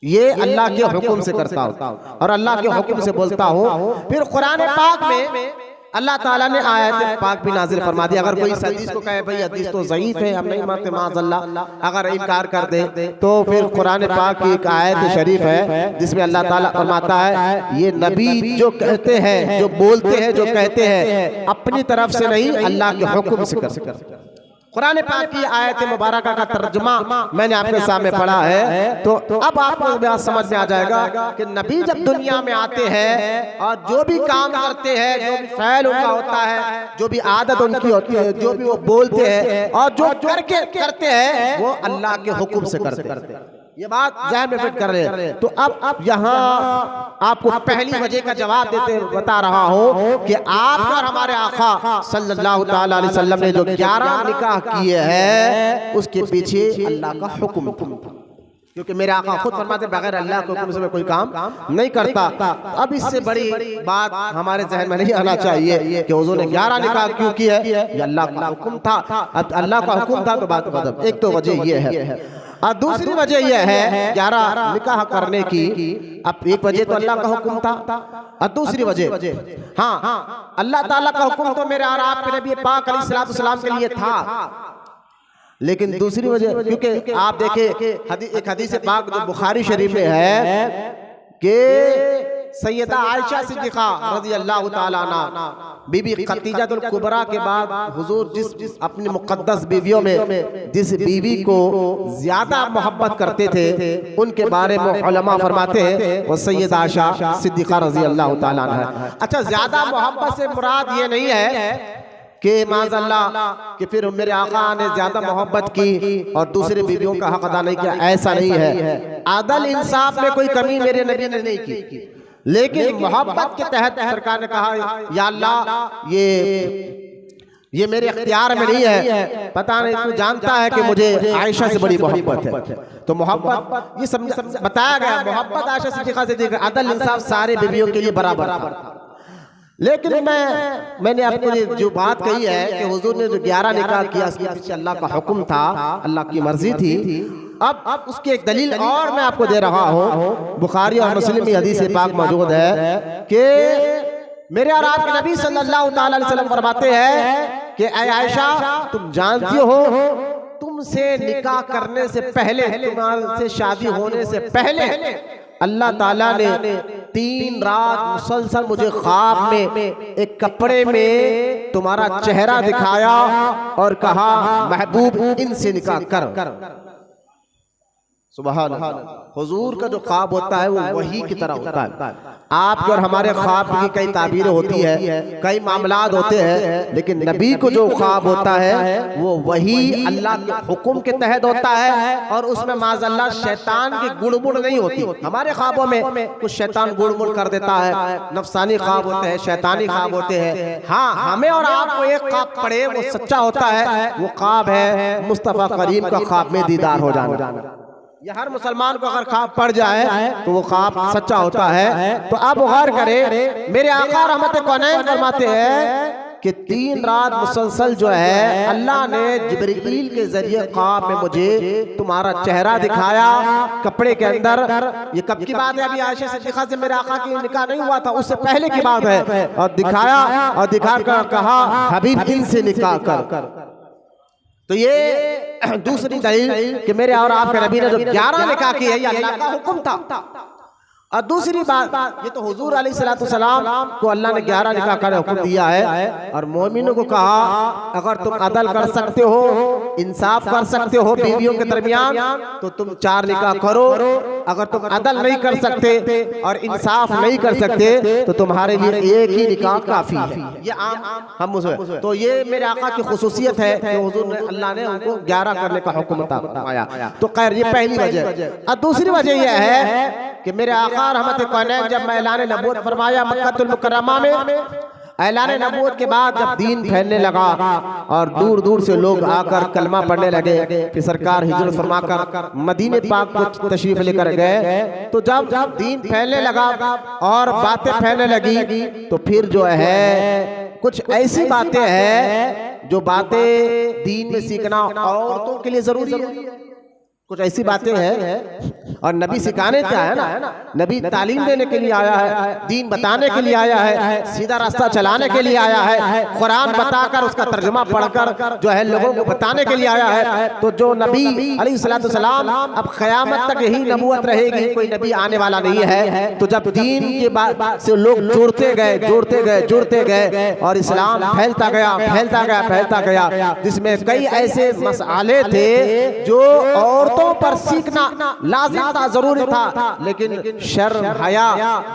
Speaker 1: ये अल्लाह के हुक्म से करता हूं और अल्लाह के हुक्म से बोलता हूं। फिर कुरान पाक में अल्लाह ताला ने आयत पाक भी नाजिल फरमा दी। अगर कोई इस हदीस को कहे भाई हदीस तो ज़ईफ है, हम नहीं मानते, माज़अल्लाह, अगर इनकार कर दे तो फिर कुरान पाक की एक आयत शरीफ है जिसमें अल्लाह ताला फरमाता है, ये नबी जो कहते हैं, जो बोलते हैं, जो कहते हैं अपनी तरफ से नहीं अल्लाह के हुक्म से कर। कुरान पाक की आयत मुबारका का तर्जुमा मैंने आपके सामने पढ़ा है, तो अब आपको बात समझ में आ जाएगा कि नबी जब दुनिया में आते हैं और जो भी काम करते हैं, जो भी फ़ैल उनका होता है, जो भी आदत उनकी होती है, जो भी वो बोलते हैं और जो करके करते हैं वो अल्लाह के हुक्म से करते हैं। ये बात ज़हन में फिट कर रहे। तो अब यहाँ आपको पहली वजह का जवाब देते बता रहा हूँ कि आप और हमारे आका सल्लल्लाहु तआला अलैहि वसल्लम ने जो 11 निकाह किए हैं उसके पीछे अल्लाह का हुक्म, क्योंकि मेरे आका खुद फरमाते बगैर अल्लाह के हुक्म से मैं कोई काम नहीं करता। अब इससे बड़ी बात हमारे जहन में नहीं आना चाहिए कि हुजूर ने 11 निकाह क्यों किए है, ये अल्लाह का हुक्म था। अब अल्लाह का हुक्म था तो बात मतलब एक तो वजह ये है और दूसरी वजह यह है 11 निकाह करने की। अब एक वजह तो अल्लाह का हुक्म था और दूसरी वजह हाँ अल्लाह ताला का हुक्म तो मेरे और आपके नबी पाक अलैहिस्सलातु वस्सलाम के लिए था, लेकिन दूसरी वजह क्योंकि आप देखें एक हदीस पाक जो बुखारी शरीफ में है कि सैयदा आयशा सिद्दीक़ा रज़ियल्लाहु ताला अन्हा बीबी खतीजातुल कुबरा के बाद हुजूर जिस अपनी मुक़द्दस बीवियों में जिस बीवी को ज्यादा मोहब्बत करते थे उनके बारे में उलमा फरमाते हैं वो सैयदा आयशा सिद्दीक़ा रज़ियल्लाहु ताला अन्हा। अच्छा, ज्यादा मोहब्बत से मुराद ये नहीं है कि माज़अल्लाह कि फिर मेरे आका ने ज्यादा मोहब्बत की और दूसरे बीवियों का हक अदा नहीं किया, ऐसा नहीं है। आदल इंसाफ में कोई कमी मेरे नबी ने नहीं की, लेकिन मोहब्बत के तहत सरकार ने कहा या अल्लाह ये मेरे इख्तियार में नहीं है, पता नहीं तू जानता है कि मुझे आयशा से बड़ी मोहब्बत है। तो मोहब्बत ये बताया गया, मोहब्बत आयशा सिद्दीक़ा से देखा, अदल इंसाफ सारे बीवियों के लिए बराबर था। लेकिन मैंने आपको जो बात कही है कि हुजूर ने जो 11 निकाह किया उसके पीछे अल्लाह का हुक्म था, अल्लाह की मर्जी थी। अब उसकी एक दलील और मैं आपको दे रहा हूँ, बुखारी और मुस्लिम में हदीस पाक मौजूद है कि मेरे और आपके नबी सल्लल्लाहु तआला अलैहि वसल्लम फरमाते हैं कि ऐ आयशा तुम जानती हो तुमसे निकाह करने से पहले, तुम्हारे शादी होने से पहले अल्लाह ताला ने 3 रात मुसलसल मुझे ख्वाब में एक कपड़े में तुम्हारा चेहरा दिखाया और कहा महबूब इनसे निकाह कर। सुभान अल्लाह। हुजूर का जो ख्वाब होता है वो वही की तरह होता है। आपके और हमारे ख्वाब की कई ताबीरें होती है, कई मामलात होते हैं, लेकिन नबी को जो ख्वाब होता है वो वही अल्लाह के हुक्म के तहत होता है और उसमें माज़अल्लाह शैतान की गुड़मुड़ नहीं होती। हमारे ख्वाबों में कुछ शैतान गुड़मुड़ कर देता है, नफसानी ख्वाब होते हैं, शैतानी ख्वाब होते हैं। हाँ, हमें और आपको एक ख्वाब पड़े वो सच्चा होता है, वो ख्वाब है मुस्तफ़ा करीम का ख्वाब में दीदार हो जाना। यह हर मुसलमान को अगर ख्वाब पड़ जाए तो वो ख्वाब सच्चा होता है। तो अब गौर करें, मेरे आका रहमत कौनैन फरमाते हैं कि 3 रात मुसलसल जो है अल्लाह ने जिब्रील के जरिए ख्वाब में मुझे तुम्हारा चेहरा दिखाया कपड़े के अंदर। ये कब की बात है? अभी आयशा सिद्दीक़ा से मेरे आका की निकाह नहीं हुआ था, उससे पहले की बात है। और दिखाया और दिखा कर कहा हबीब इनसे निकाह कर। तो ये दूसरी दलील कि मेरे और आपके नबी ने जो 11 निकाह किए ये अल्लाह का हुक्म था। और दूसरी बात, ये तो हुजूर अलैहिस्सलाम को अल्लाह ने 11 निकाह का हुक्म दिया है और मोमिनों को कहा अगर तुम अदल कर सकते हो, इंसाफ कर सकते हो बीवियों के दरमियान तो तुम 4 निकाह करो। अगर तुम अदल नहीं कर सकते और इंसाफ नहीं कर सकते तो तुम्हारे लिए एक ही निकाह काफी है। ये आम हम तो ये मेरे आका की खुसूसियत है कि हुजूर ने अल्लाह ने उनको 11 करने का हुक्म बताया। तो खैर ये पहली वजह। और दूसरी वजह यह है कि मेरे आका रहमत कौनैन जब ऐलान नबूवत फरमाया मक्कातुल मुकर्रमा में, ऐलान नबूवत के बाद जब दीन फैलने लगा और दूर दूर से लोग आकर कलमा पढ़ने लगे, फिर सरकार हिजरत फरमाकर मदीने पाक को तशरीफ लेकर गए। तो जब दीन फैलने लगा और बातें फैलने लगी तो फिर जो है कुछ ऐसी बातें हैं जो बातें दीन में सीखना औरतों के लिए जरूरी है। कुछ ऐसी बातें हैं और नबी सिखाने क्या है ना, नबी तालीम देने के लिए आया है, दीन बताने के लिए आया है, सीधा रास्ता चलाने के लिए आया है, कुरान बताकर उसका तर्जुमा पढ़कर जो है लोगों को बताने के लिए आया है। तो जो नबी अलैहिस्सलाम अब क़यामत तक यही नबूवत रहेगी, कोई नबी आने वाला नहीं है। तो जब दीन के बाद से लोग जुड़ते गए और इस्लाम फैलता गया, जिसमें कई ऐसे मसले थे जो औरतों पर सीखना लाजिम था, जरूरी था, लेकिन शर्म हया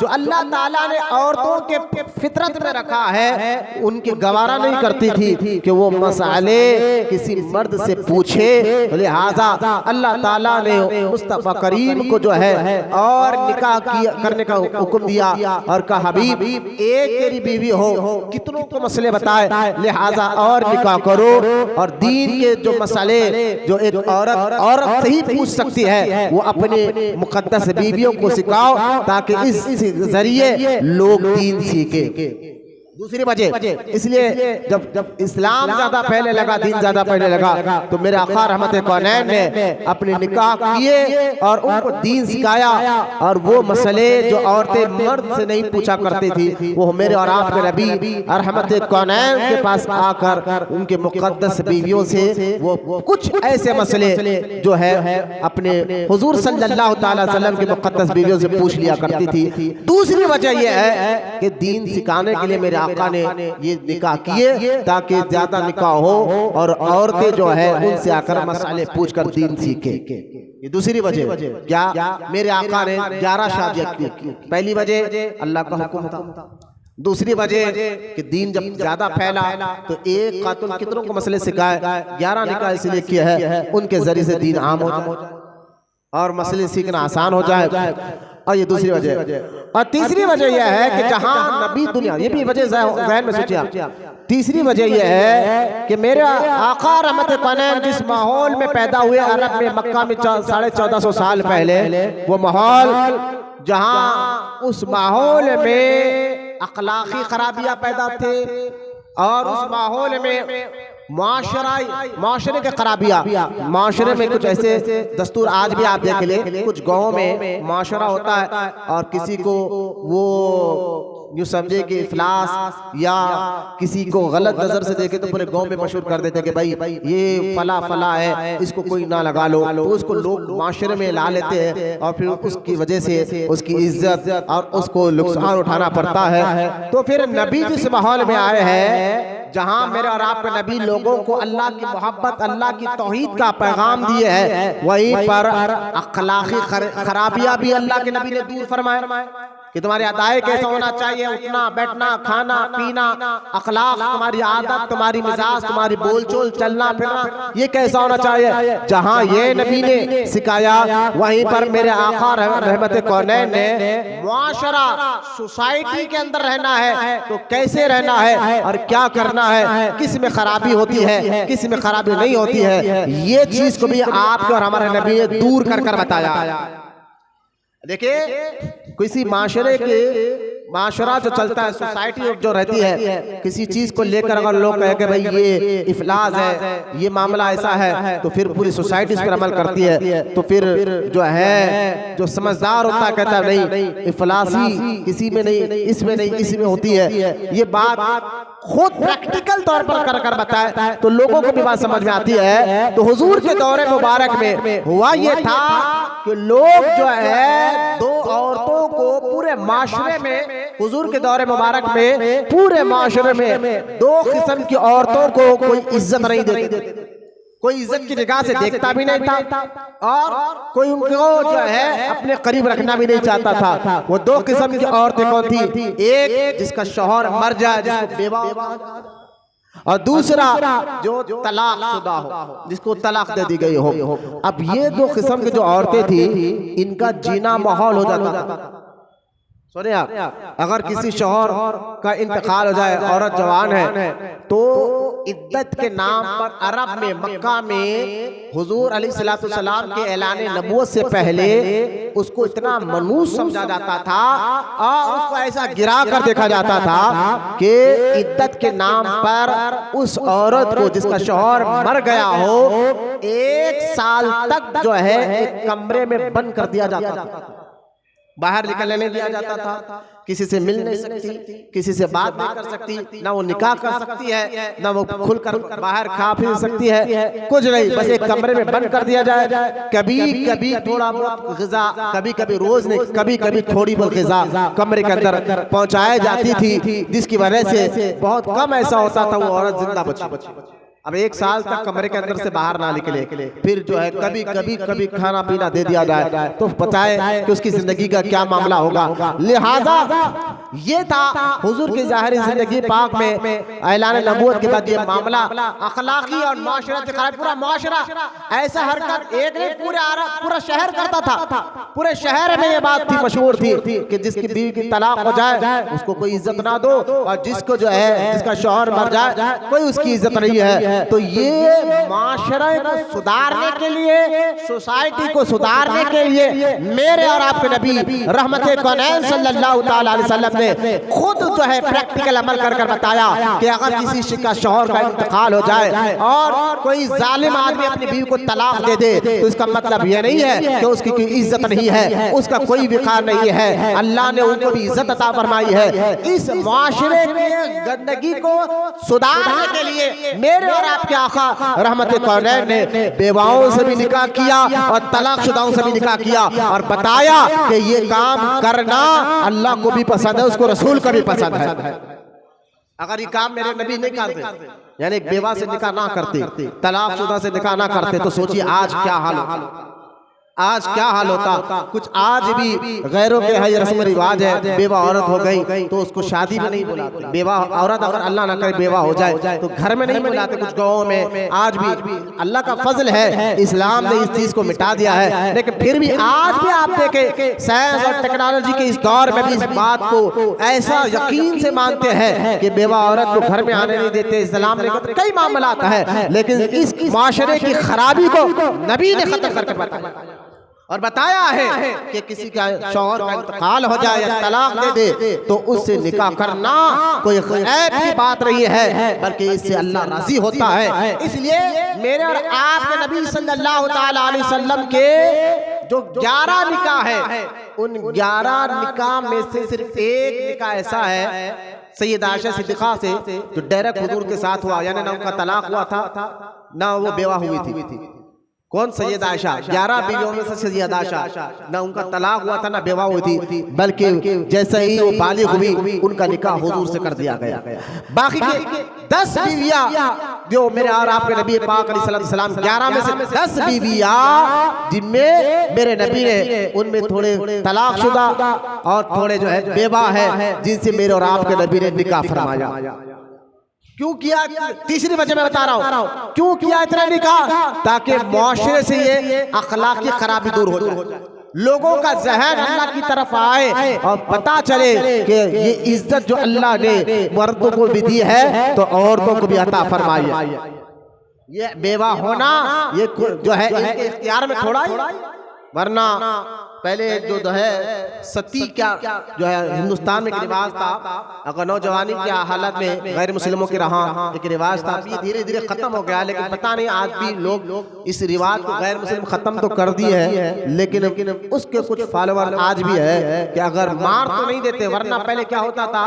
Speaker 1: जो अल्लाह ताला ने औरतों के फितरत में रखा है उनकी गवारा नहीं करती थी कि वो मसले किसी मर्द से पूछे। लिहाजा अल्लाह ताला ने मुस्तफा करीम को जो है और निकाह करने का हुक्म दिया और कहा हबीब एक तेरी बीवी हो, कितनों को मसले बताए, लिहाजा और निकाह करो। और दीन के जो मसले जो एक औरत से ही पूछ सकती है वो अपने मुकद्दस बीवियों को सिखाओ ताकि इस जरिए लोग दीन सीखे। दूसरी वजह इसलिए जब इस्लाम ज्यादा फैलने लगा, दीन ज्यादा फैलने लगा, तो मेरे आका रहमत कौनैन ने अपने निकाह किए और उनको दीन सिखाया। और वो मसले जो औरतें मर्द से नहीं पूछा करती थी वो मेरे और आपके नबी रहमत कौनैन के पास आकर उनके मुकद्दस बीवियों से वो कुछ ऐसे मसले जो है अपने हुजूर सल्लल्लाहु अलैहि वसल्लम के मुकद्दस बीवियों से पूछ लिया करती थी। दूसरी वजह यह है कि दीन सिखाने के लिए मेरे आका ने ये निकाह किए ताकि ज्यादा निकाह हो और औरतें जो है उनसे आकर मसाले पूछकर दीन सीखे। ये दूसरी वजह। क्या मेरे आका ने 11 शादियां की। पहली वजह अल्लाह का हुक्म था। दूसरी वजह कि दीन जब ज्यादा फैला तो एक खातून कितनों को मसले सिखाए, 11 निकाह इसलिए किया है उनके जरिए से दीन आम हो जाए और मसले सीखना आसान हो जाए। और ये दूसरी वजह। और तीसरी वजह यह है कि जहां नबी दुनिया, ये भी वजह ज़हन में सोचिए आप। तीसरी वजह यह है कि मेरे आका रहमत कौनैन जिस माहौल में पैदा हुए अरब में, मक्का में 1450 साल पहले, वो माहौल जहां उस माहौल में अखलाकी खराबियां पैदा थे और उस माहौल में माशरे के खराबियाँ, माशरे में कुछ ऐसे दस्तूर आज भी आप देख ले, कुछ गाँव में माशरा होता है और किसी को वो यूँ समझे कि इफलास या किसी को गलत नजर से देखे तो पूरे गांव में मशहूर कर देते कि भाई ये फला फला है, इसको कोई ना लगा लो। तो उसको लोग माशरे में ला लेते हैं और फिर उसकी वजह से उसकी इज्जत और उसको नुकसान उठाना पड़ता है। तो फिर नबी जिस माहौल में आए हैं जहां मेरे और आपके नबी लोगों को अल्लाह की मोहब्बत, अल्लाह की तौहीद का पैगाम दिए है, वहीं पर अखलाकी खराबियां भी अल्लाह के नबी ने दूर फरमाए कि तुम्हारी अदाएं कैसा होना चाहिए, उठना बैठना खाना पीना, अखलाक, तुम्हारी आदत, तुम्हारी मिजाज, तुम्हारी बोलचोल, चलना फिरना, ये कैसा होना चाहिए। जहां ये नबी ने सिखाया वहीं पर मेरे आका रहमत कौनैन ने मुआशरा, सोसाइटी के अंदर रहना है तो कैसे रहना है और क्या करना है, किस में खराबी होती है किस में खराबी नहीं होती है, ये चीज को भी आपके और हमारे नबी ने दूर कर कर बताया। देखिए किसी माशरे के माशरा जो चलता है, सोसाइटी जो रहती है, किसी चीज को लेकर अगर लोग कहे कि भाई ये इफलास है, ये मामला ऐसा है, तो फिर पूरी सोसाइटी इस पर अमल करती है। तो फिर जो है जो समझदार होता है कहता है नहीं, इफलासी किसी में नहीं, इसमें नहीं, इसी में होती है। ये बात खुद प्रैक्टिकल तौर पर कर कर बताए तो लोगों को भी बात समझ में आती है। तो हुजूर के दौरे मुबारक में हुआ ये था कि लोग जो है दो औरतों को पूरे माशरे में, हुजूर के दौरे मुबारक में पूरे माशरे में दो किस्म की औरतों को कोई इज्जत नहीं देती, कोई इज्जत की निगाह से देखता भी नहीं था और कोई उनको जो है अपने करीब रखना भी नहीं चाहता था। वो दो किस्म की औरतें कौन थी? एक जिसका शौहर मर जाए, जिसको बेवा, और दूसरा जो तलाकशुदा हो, जिसको तलाक दे दी गई हो। अब ये दो किस्म की जो औरतें थी, इनका जीना माहौल हो जाता था। सुनिए आप, अगर किसी शौहर का इंतकाल हो जाए, औरत जवान है, तो इद्दत के नाम पर अरब में, मक्का में हुजूर अलैहिस्सलाम के ऐलान नबूवत से पहले उसको इतना मनूस समझा जाता था और उसको ऐसा गिरा कर देखा जाता था कि इद्दत के नाम पर उस औरत को जिसका शौहर मर गया हो 1 साल तक जो है एक कमरे में बंद कर दिया जाता था, बाहर निकलने नहीं दिया जाता था, किसी से मिल नहीं सकती, किसी से बात नहीं कर सकती, ना वो निकाह कर सकती है, ना वो खुलकर बाहर खा पी सकती है, कुछ नहीं, बस एक कमरे में बंद कर दिया जाए। कभी कभी थोड़ा बहुत ग़िज़ा, कभी कभी रोज नहीं, कभी कभी थोड़ी बहुत ग़िज़ा कमरे के अंदर पहुंचाई जाती थी, जिसकी वजह से बहुत कम ऐसा होता था वो औरत जिंदा बची। अब 1 साल तक कमरे के अंदर से बाहर ना निकले, फिर जो है कभी कभी कभी खाना पीना दे दिया जाए तो बताए कि उसकी जिंदगी का क्या मामला होगा। लिहाजा ये था हुजूर की ज़ाहिरी जिंदगी पाक में ऐलान नबूवत के बाद ये मामला अखलाकी और माशरत खराब, पूरा माशरा ऐसा हरकत एक नहीं पूरा शहर करता था। पूरे शहर में ये बात थी, मशहूर थी कि जिसकी बीवी की तलाक हो जाए उसको कोई इज्जत ना दो, और जिसको जो है जिसका शौहर मर जाए कोई उसकी इज्जत नहीं है। तो ये माशरे को सुधारने के लिए, सोसाइटी को सुधारने के लिए मेरे और आपके नबी रहमत कौनैन सल्लल्लाहु तआला अलैहि वसल्लम ने खुद जो है प्रैक्टिकल अमल कर कर बताया कि अगर किसी का शौहर का इंतकाल हो जाए और कोई जालिम आदमी अपनी बीवी को तलाक दे दे तो इसका मतलब ये नहीं है कि उसकी कोई इज्जत नहीं है, उसका कोई विकार नहीं है। अल्लाह ने उनको भी इज्जत अता फरमाई है। इस माशरे की गंदगी को सुधारने के लिए मेरे और आपके आका रहमत कौनैन ने बेवाओं से भी निकाह किया और तलाकशुदाओं से भी निकाह किया और बताया कि ये काम करना अल्लाह को भी पसंद है, उसको रसूल को भी पसंद है। अगर ये काम मेरे नबी नहीं करते, यानी एक बेवा से निकाह ना करते, तलाकशुदा से निकाह ना करते, तो सोचिए आज क्या हाल होता, आज क्या हाल होता। कुछ आज भी गैरों के है रस्म रिवाज है, बेवा औरत हो गई तो उसको शादी में नहीं बुलाते। बेवा औरत अगर अल्लाह ना करे बेवा हो जाए तो घर में नहीं बुलाते। कुछ गाँवों में आज भी अल्लाह का फजल है, इस्लाम ने इस चीज को मिटा दिया है, लेकिन फिर भी आज भी आप देखें साइंस और टेक्नोलॉजी के इस दौर में भी इस बात को ऐसा यकीन से मानते हैं कि बेवा औरत को घर में आने नहीं देते। इस्लाम ने कई मामला आता है, लेकिन इस माशरे की खराबी को नबी ने खत्म करके बताया और बताया है कि किसी का शौहर का इंतकाल हो जाए या तलाक दे दे तो उससे निकाह करना कोई ऐब की बात नहीं है, बल्कि इससे अल्लाह राजी होता है। इसलिए मेरे और आपके नबी सल्लल्लाहु तआला अलैहि वसल्लम के जो 11 निकाह है, उन 11 निकाह में से सिर्फ एक निकाह ऐसा है सैयदा आयशा सिद्दीक़ा से जो डायरेक्ट हुजूर के साथ हुआ, यानी ना उनका तलाक हुआ था ना वो बेवा हुई थी। कौन? सैयदा आयशा। 11 बीवियों में से सैयदा आयशा, ना उनका तलाक हुआ था ना बेवा हुई थी, बल्कि जैसे ही वो बालिग हुई उनका निकाह हुजूर से कर दिया गया। बाकी के 10 बीवियां जो मेरे और आपके नबी पाक अलैहिस्सलाम 11 में से 10 बीवियां जिनमें मेरे नबी ने उनमें थोड़े तलाकशुदा और थोड़े जो है बेवा है, जिनसे मेरे और आपके नबी ने निकाह फरमाया। क्यों किया? तीसरी वजह मैं बता रहा हूं क्यों किया इतना निकाह, ताकि मुआशरे से ये अखलाकी खराबी दूर हो जाए, लोगों का ज़हन अल्लाह की तरफ आए और पता चले कि ये इज्जत जो अल्लाह ने मर्दों को भी दी है तो औरतों को भी अता फरमाई है। ये बेवा होना ये जो है इनके इख्तियार में थोड़ा ही, वरना पहले जो है सती क्या जो है हिंदुस्तान में एक रिवाज था, अगर नौजवानी की हालत में गैर मुस्लिमों के रहा एक रिवाज था, ये धीरे धीरे खत्म हो गया। लेकिन पता नहीं आज भी लोग इस रिवाज को गैर मुस्लिम खत्म तो कर दिए हैं, लेकिन उसके कुछ फॉलोअर आज भी है कि अगर मार तो नहीं देते, वरना पहले क्या होता था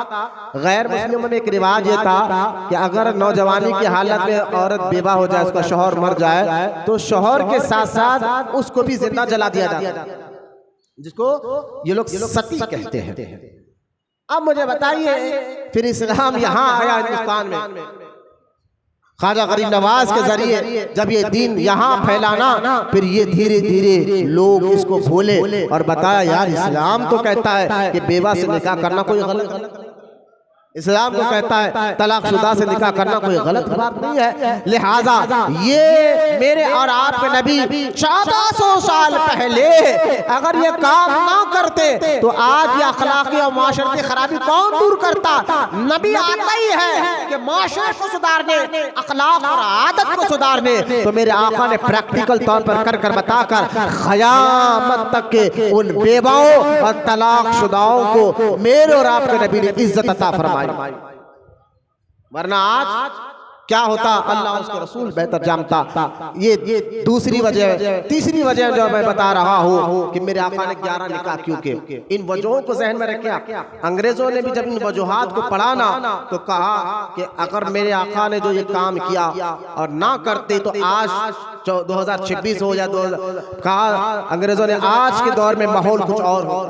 Speaker 1: गैर मुस्लिमों में एक रिवाज ये था कि अगर नौजवानी की हालत में औरत बेवा हो जाए, उसका शौहर मर जाए, तो शौहर के साथ साथ उसको भी जिंदा जला दिया जाता, जिसको ये लोग सती कहते हैं। अब मुझे बताइए फिर इस्लाम यहाँ आया हिंदुस्तान में, ख्वाजा गरीब नवाज के जरिए जब ये दीन यहाँ फैलाना, फिर ये धीरे धीरे लोग इसको भूले और बताया यार इस्लाम तो कहता है कि बेवा से निकाह करना कोई गलत नहीं, इस्लाम को कहता है तलाकशुदा से निकाह करना कोई गलत बात नहीं है। लिहाजा ये मेरे और आपके नबी 1400 साल पहले अगर ये काम ना करते तो आज ये अखलाकी और माशरती खराबी कौन दूर करता? नबी आता ही है कि माशरे को सुधारने, अखलाक और आदत को सुधारने। तो मेरे आका ने प्रैक्टिकल तौर पर कर कर बताकर क़यामत तक के उन बेवाओं और तलाकशुदाओं को मेरे और आपके नबी ने इज्जत अता फरमाई। वरना आज क्या होता अल्लाह उसके रसूल बेहतर जानता। ये दूसरी वजह। तीसरी वजह जो मैं बता रहा हूँ कि मेरे आका ने 11 निकाह क्यों किए, इन वजहों को जहन में रखे। अंग्रेजों ने भी जब इन वजूहात को पढ़ा ना तो कहा कि अगर मेरे आका ने जो ये काम किया और ना करते तो आज 2026 हो या कहा अंग्रेजों ने आज के दौर में माहौल कुछ और हो,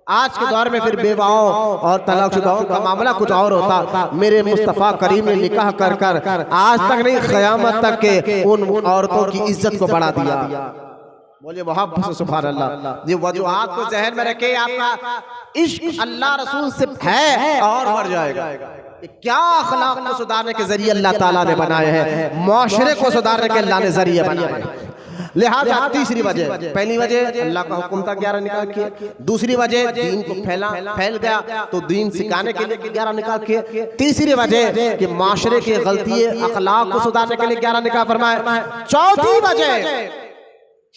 Speaker 1: आज के दौर में फिर बेवाओं और तलाकशुदाओं का मामला कुछ और होता। मेरे मुस्तफ़ा करीम ने निकाह कर कर आज तक नहीं क़यामत तक के उन औरतों की इज्जत को बढ़ा दिया। बोलिए मोहब्बत से सुभान अल्लाह। ये वजूहात को जहन में रखे, आपका इश्क अल्लाह रसूल से है और बढ़ जाएगा। क्या अखलाक को सुधारने के जरिए अल्लाह ताला ने बनाए हैं, मुआशरे को सुधारने के अल्लाह ने जरिए बनाए हैं। लिहाजा तीसरी वजह, पहली वजह अल्लाह का हुक्म था 11 निकाह किए, दूसरी वजह दीन को फैल गया तो दीन सिखाने के लिए 11 निकाह किए, तीसरी वजह कि माशरे की गलती अखलाक को सुधारने के लिए 11 निकाह फरमाए, चौथी वजह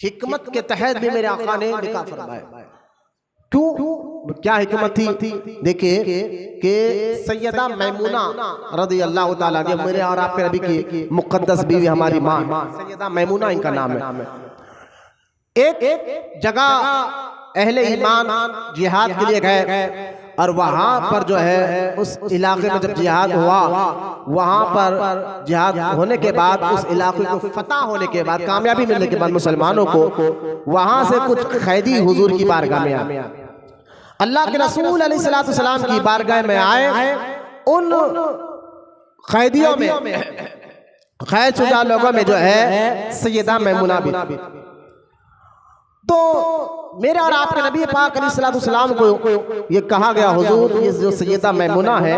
Speaker 1: हिकमत के तहत भी मेरे आका ने निकाह फरमाया। क्यों, क्या हिकमत थी? देखिए कि सैयदा मैमूना रज़ी अल्लाह ताला अन्हा, मेरे और आपके नबी की मुक़द्दस बीवी हमारी माँ सैयदा मैमूना इनका नाम है। एक जगह अहले ईमान जिहाद के लिए गए और वहाँ पर जो है उस इलाके में जब जिहाद हुआ, वहाँ पर जिहाद होने के बाद उस इलाके को फतह होने के बाद, कामयाबी मिलने के बाद मुसलमानों को वहाँ से कुछ कैदी हुजूर की बारगाह में आए, अल्लाह के रसूल अलैहिस्सलाम की बारगाह में आए। उन कैदियों में कैद शुदा लोगों में जो है सैयदा मैमूना भी। तो मेरे और आपके नबी पाक अलैहिस्सलाम को ये कहा गया हुजूर ये जो सैयदा मैमूना है,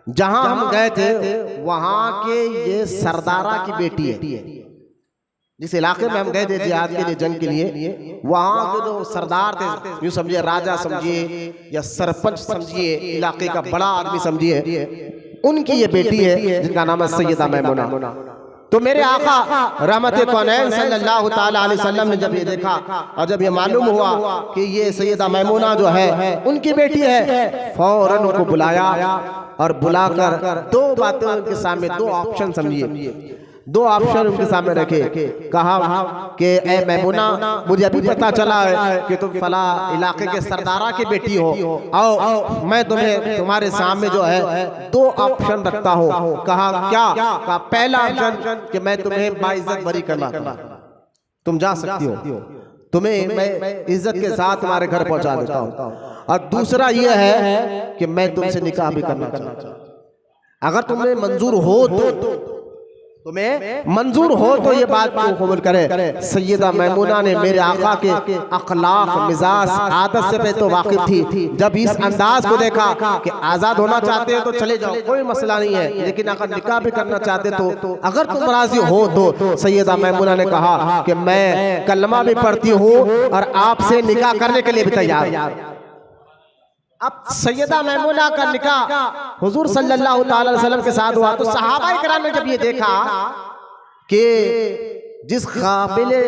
Speaker 1: जहां हम गए थे वहां के ये सरदारा की बेटी है। जिस इलाके में हम गए थे जिहाद के लिए, जंग के लिए, वहां के जो सरदार थे, यूं समझिए राजा समझिए या सरपंच समझिए, इलाके का बड़ा आदमी समझिए, उनकी ये बेटी है जिनका नाम है सैयदा मैमूना। तो मेरे आका रहमत कौनैन सल्लल्लाहु ताला अलैहि वसल्लम ने जब ये देखा और जब ये मालूम हुआ कि ये सैयदा मैमूना जो है उनकी बेटी है, फौरन उनको बुलाया और बुलाकर दो बातें उनके सामने, दो ऑप्शन समझिए, दो ऑप्शन उनके सामने रखे। कहा कि ए मैमूना, मुझे अभी पता चला है कि तुम फला इलाके के सरदारा की बेटी हो, आओ मैं तुम्हें तुम्हारे सामने जो है दो ऑप्शन रखता हूँ। कहा क्या? कहा पहला ऑप्शन कि मैं तुम्हें बाइज्जत बरी करना, तुम जा सकती हो, तुम्हें मैं इज्जत के साथ तुम्हारे घर पहुंचा देता हूँ, और दूसरा यह है कि मैं तुमसे निकाह भी करना चाहता हूँ। अगर तुम्हें मंजूर हो तो तुम्हें मंजूर हो तो ये बात को कबूल करे। सैयदा मैमूना ने मेरे आका के अखलाक, मिजाज, आदत से तो वाकिफ थी। जब इस अंदाज को देखा कि आजाद होना चाहते हो तो चले जाओ, कोई मसला नहीं है, लेकिन अगर निकाह भी करना चाहते तो अगर तुम राजी हो तो सैयदा मैमूना ने कहा कि मैं कलमा भी पढ़ती हूँ और आपसे निकाह करने के लिए भी तैयार। अब सैयदा मैमूना का निकाह हुजूर सल्लल्लाहु अलैहि वसल्लम के साथ हुआ तो सहाबा इकराम ने जब ये देखा कि जिस काबिले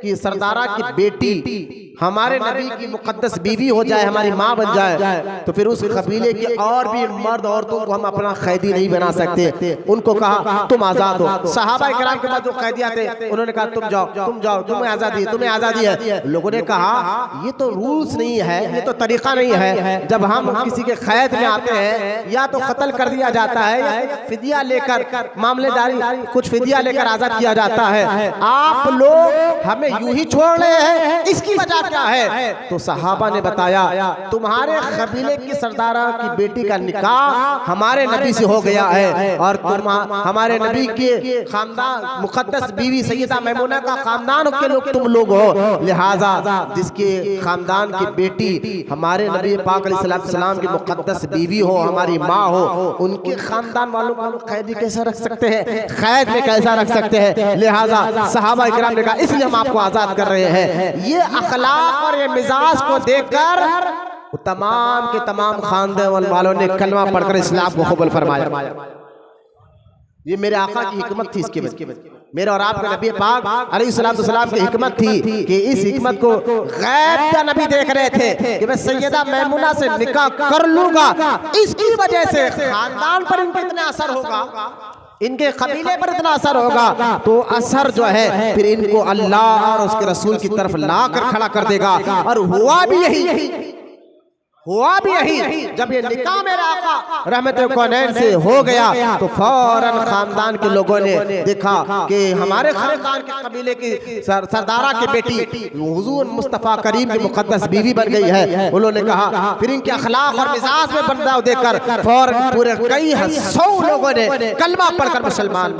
Speaker 1: की सरदारा की बेटी हमारे नबी की मुकद्दस बीवी हो जाए, हमारी माँ बन जाए, तो फिर उस कबीले की और भी मर्द औरतों को हम अपना कैदी नहीं बना सकते। उनको कहा तुम आजाद हो। सहाबा किराम के पास जो कैदियां थे उन्होंने कहा तुम जाओ, तुम्हें आजादी है। लोगों ने कहा ये तो रूल्स नहीं है, ये तो तरीका नहीं है। जब हम किसी के कैद में आते हैं या तो कत्ल कर दिया जाता है या फिदिया लेकर मामलेदारी कुछ फिदिया लेकर आजाद किया जाता है। आप लोग हमें यूं ही छोड़ रहे हैं, इसकी वजह क्या है? तो सहाबा ने बताया तुम्हारे कबीले की सरदारा की बेटी का निकाह हमारे नबी से हो गया है और तुम हमारे नबी के खानदान मुकद्दस बीवी सैयदा मैमूना का खानदान के लोग तुम लोग हो। लिहाजा जिसके खानदान की बेटी हमारे नबी पाक अलैहिस्सलाम की मुकद्दस बीवी हो, हमारी माँ हो, उनके खानदान वालों को कैदी कैसे रख सकते हैं, कैद में कैसा रख सकते हैं? लिहाजा सहाबा इकराम ने कहा इसलिए हम आपको आजाद कर रहे हैं। ये अखलाक और ये मिजाज को देखकर तमाम के तमाम खानदान वालों ने कलमा पढ़कर इस्लाम को कबूल फरमाया। ये मेरे आका की हिकमत थी। इसके वजह मेरे और आपके नबी पाक अलैहिस्सलाम की हिकमत थी कि इस हिकमत को गैब का नबी देख रहे थे कि मैं सैयदा मैमूना से निकाह कर लूंगा। इसकी वजह से खानदान पर इनका इतना असर होगा, इनके कबीले पर इतना असर होगा, तो असर जो है फिर इनको अल्लाह और उसके रसूल की तरफ ला कर खड़ा कर देगा। और हुआ भी यही। जब ये निकाह मेरा आका रहमत कौनैन से हो गया तो फौरन खानदान के लोगों ने देखा कि हमारे खानदान के कबीले की सरदारा की बेटी हुजूर मुस्तफ़ा करीम की मुकद्दस बीवी बन गई है। उन्होंने कहा, फिर इनके अखलाक और मिजाज में बदलाव देकर फौरन पूरे कई 100 लोगों ने कलमा पढ़कर मुसलमान।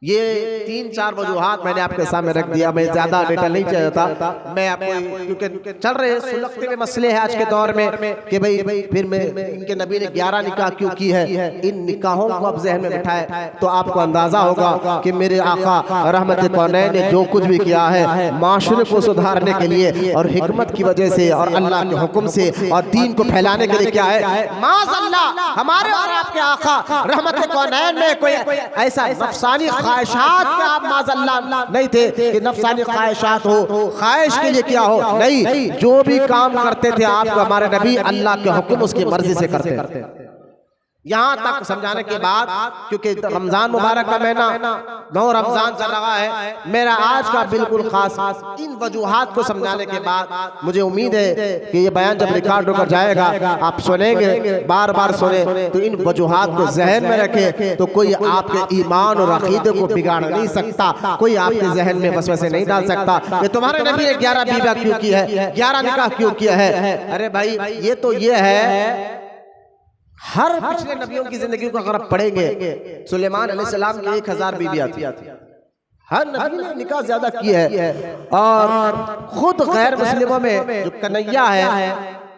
Speaker 1: ये 3-4 वजूहात मैंने आपके सामने रख दिया। मैं ज्यादा डिटेल नहीं चाहता, मैं आपको क्योंकि चल रहे सुलगते हुए मसले हैं आज के दौर में कि भाई फिर मैं इनके नबी ने 11 निकाह क्यों की है। इन निकाहों को आप जहन में बिठाए तो आपको अंदाजा होगा कि मेरे आका रहमत कौनैन ने जो कुछ भी किया है माशरे को सुधारने के लिए और हिकमत की वजह से और अल्लाह के हुक्म से और दीन को फैलाने के लिए क्या है। माज़अल्लाह हमारे और आपके आका रहमत कौनैन में कोई ऐसा नफसानी ख्वाहिशात के आप माज़अल्लाह नहीं थे कि नफसानी ख्वाहिशात हो, ख्वाहिश के लिए क्या हो, नहीं, जो भी काम करते थे आप हमारे नबी अल्लाह के हुक्म उसकी मर्जी से करते थे। यहाँ तक समझाने के बाद, क्योंकि रमजान मुबारक का महीना 9 रमजान चल रहा है, मेरा आज का बिल्कुल खास इन वजूहात को समझाने के बाद मुझे उम्मीद है कि ये बयान जब रिकॉर्ड होकर जाएगा आप सुनेंगे, बार बार सुने, तो इन वजूहात को जहन में रखें तो कोई आपके ईमान और अकीदे को बिगाड़ नहीं सकता, कोई आपके जहन में वसवसे नहीं डाल सकता कि तुम्हारे नबी ने 11 बीवियां क्यों की है, 11 निकाह क्यों किया है। अरे भाई ये तो ये है, हर पिछले नबियों की जिंदगी को अगर आप पढ़ेंगे, सुलेमान अलैहिस्सलाम की 1000 बीवियां थी, हर नबी ने निकाह ज्यादा की है। और खुद गैर मुस्लिमों में जो कन्हैया है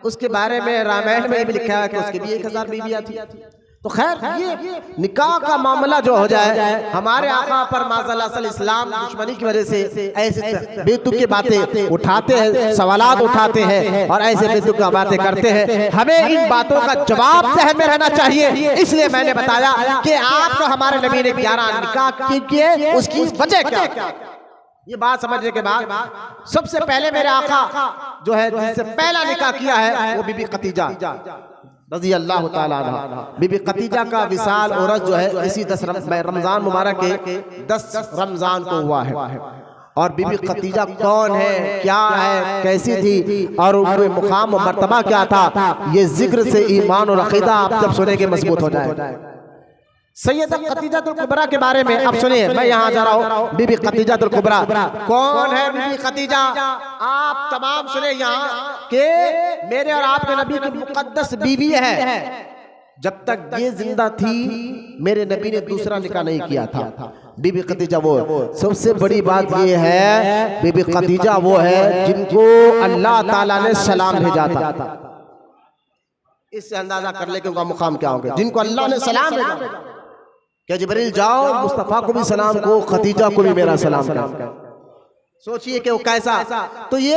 Speaker 1: उसके बारे में रामायण में भी लिखा है कि उसकी भी 1000 बीवियां थी। तो खैर ये निकाह का मामला जो हो जाए, हमारे आका पर माज़अल्लाह इस्लाम दुश्मनी की वजह से ऐसे बेतुक की बातें उठाते हैं, सवालात उठाते हैं और ऐसे बेतुक की बातें करते हैं। हमें इन बातों का जवाब जहन में रहना चाहिए। इसलिए मैंने बताया कि आपको हमारे नबी ने 11 निकाह किए, उसकी वजह क्या। ये बात समझने के बाद सबसे पहले मेरे आका जो है जिससे पहला निकाह किया है वो बीबी खदीजा रज़ी अल्लाह ताला अन्हा। बीबी खदीजा का विसाल औरत जो है इसी 10 रमजान मुबारक के 10 रमजान को हुआ है। और बीबी खदीजा कौन है, क्या है, कैसी थी और उनके मुकाम और मर्तबा क्या था, ये जिक्र से ईमान और अकीदा आप जब सुनेंगे मजबूत हो जाए। सैयदा खदीजातुल कुबरा के बारे में अब सुनिए, मैं यहाँ जा रहा हूँ। बीबी खदीजातुल कुबरा कौन है? बीबी खदीजा आप तमाम सुने यहाँ के मेरे और आपके नबी की मुकद्दस बीवी है। जब तक ये जिंदा थी मेरे नबी ने दूसरा निकाह नहीं किया था। बीबी खदीजा वो सबसे बड़ी बात ये है, बीबी खदीजा वो है जिनको अल्लाह ताला ने सलाम भेजा था। इससे अंदाजा कर ले कि उनका मुकाम क्या होगा। जिनको अल्लाह ने सलाम भेजा, क्या जिब्रील जाओ मुस्तफ़ा को भी सलाम को, खदीजा को भी मेरा सलाम करो। सोचिए कि वो कैसा। तो ये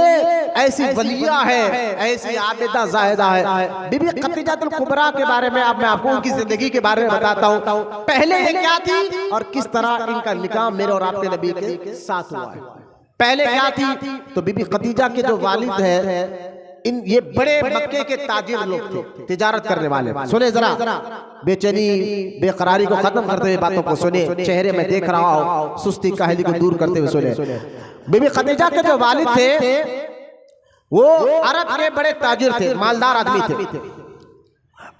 Speaker 1: ऐसी वलिया है, ऐसी आबिदा जाहिदा है। बीबी खदीजातुल कुबरा के बारे में अब मैं आपको उनकी जिंदगी के बारे में बताता हूँ। पहले ये क्या थी और किस तरह इनका निकाह मेरे और आपके नबी के साथ हुआ है। पहले क्या थी? तो बीबी खदीजा के जो वालिद है, इन ये बड़े मक्के के ताजिर लोग थे, तिजारत करने वाले। सुने जरा, बेचैनी बेकरारी को खत्म करते हुए बातों को सुने, चेहरे में देख रहा हो, सुस्ती काहली को दूर करते हुए सुने। बीबी खदीजा के जो वालिद थे वो अरब के बड़े ताजिर थे, मालदार आदमी थे,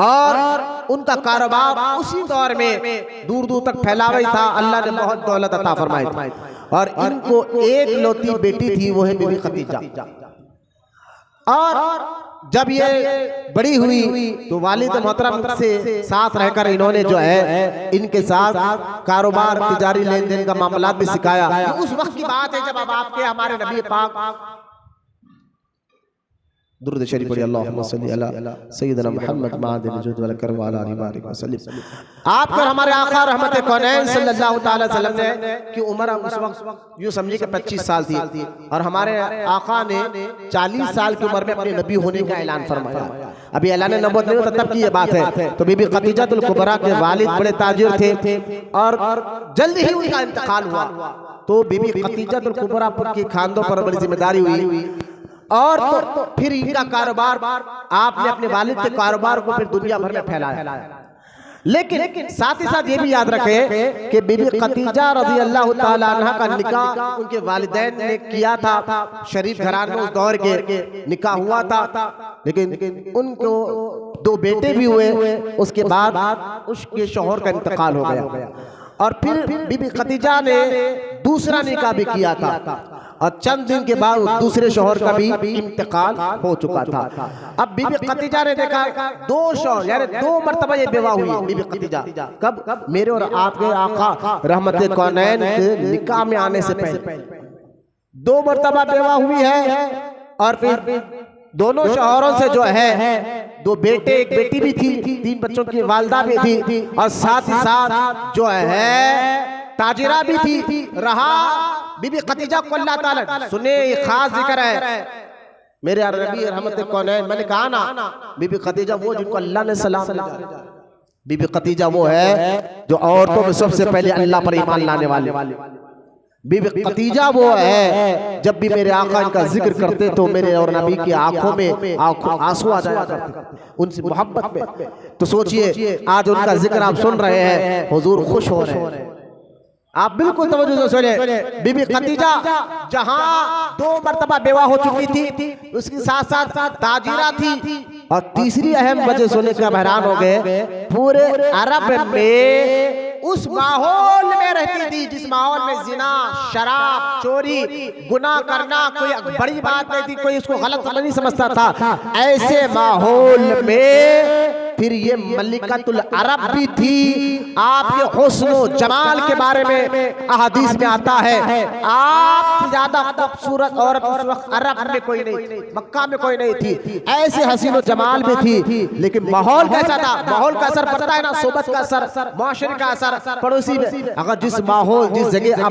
Speaker 1: और उनका कारोबार उसी दौर में दूर दूर तक फैला हुआ था। अल्लाह ने बहुत दौलत अता फरमाई थी, और इनको एक लौती बेटी थी, वो है बीबी खदीजा। और जब ये बड़ी हुई तो वालिद मोहतरम से साथ रहकर इन्होंने जो है इनके साथ कारोबार, तिजारी लेन देन का मामला भी सिखाया। उस वक्त की बात है जब अब आपके हमारे नबी पाक दुरूद शरीफ पढ़िए, अल्लाहुम्मा सल्ली अला सय्यिदना मुहम्मद मादिल जुद वल करम व अला आलिहि व सल्लम। आपके हमारे आका रहमत कौनैन सल्लल्लाहु तआला अलैहि वसल्लम ने की उम्र उस वक्त यूं समझिए कि 25 साल थी, और हमारे आका ने 40 साल की उम्र में अपने नबी होने का ऐलान फरमाया। अभी ऐलान नबूवत नहीं होता तब की ये बात है। तो बीबी खदीजातुल कुबरा के वालिद बड़े ताजिर थे, और जल्दी ही उनका इंतकाल हुआ। तो बीबी खदीजातुल कुबरा के खानदों पर बड़ी जिम्मेदारी हुई, और तो फिर इनका कारोबार, आपने अपने वालिद के कारोबार को फिर दुनिया भर में फैलाया। लेकिन साथ ही साथ ये भी याद रखें कि बीबी खदीजा रज़ी अल्लाह ताला अन्हा का निकाह उनके वालिदैन ने किया था। शरीफ घराने उस दौर के निकाह हुआ था, लेकिन उनको 2 बेटे भी हुए। उसके बाद उसके शौहर का इंतकाल हो गया, और फिर बीबी खदीजा ने दूसरा निकाह भी किया था, और चंद दिन के बाद दूसरे शौहर का भी इंतकाल हो चुका था। अब बीबी खदीजा ने देखा 2 शौहर, यानी 2 मर्तबा ये बेवा हुई बीबी खदीजा। कब? मेरे और आपके आका रहमत कौनैन के निकाह में आने से पहले 2 मर्तबा बेवा हुई है, और फिर दोनों शौहरों से जो है 2 बेटे, 1 बेटी भी थी, 3 बच्चों की वालिदा भी थी, और साथ ही साथ जो है ताजिरा भी थी। रहा बीबी खदीजा को अल्लाह ताला, सुने ये खास जिक्र है मेरे नबी रहमत कौनैन। मैंने कहा ना, बीबी खदीजा वो जिनको अल्लाह ने सलाम दिया। बीबी खदीजा वो है जो औरतों में सबसे पहले अल्लाह पर ईमान लाने वाले। बीबी खदीजा वो है, जब भी मेरे आका इनका जिक्र करते तो मेरे और नबी की आंखों में आंसू आ जाया करते उनसे मोहब्बत में। तो सोचिए आज उनका जिक्र आप सुन रहे हैं, हुजूर खुश हो रहे हैं। आप बिल्कुल तवज्जो से सुने। बीबी खदीजा जहां 2 मर्तबा बेवा हो चुकी थी, उसके साथ साथ ताजिरा थी, और तीसरी अहम वजह सुने के हैरान हो गए, पूरे अरब में उस माहौल में रहती थी जिस माहौल में जिना, शराब, चोरी, गुनाह करना कोई बड़ी बात नहीं थी, कोई इसको गलत नहीं समझता था। ऐसे माहौल में फिर ये मलिकतुल अरब भी थी। आपके हुस्न जमाल के बारे में अहादीस में आता है, आपसे ज्यादा खूबसूरत औरत उस वक्त अरब में कोई नहीं थी, मक्का में कोई नहीं थी। ऐसे हसीन जमाल भी थी, लेकिन माहौल कैसा था? माहौल का असर पड़ता है ना, सोबत का असर, मुआशरे का असर, पड़ोसी में। अगर जिस माहौल, जिस जगह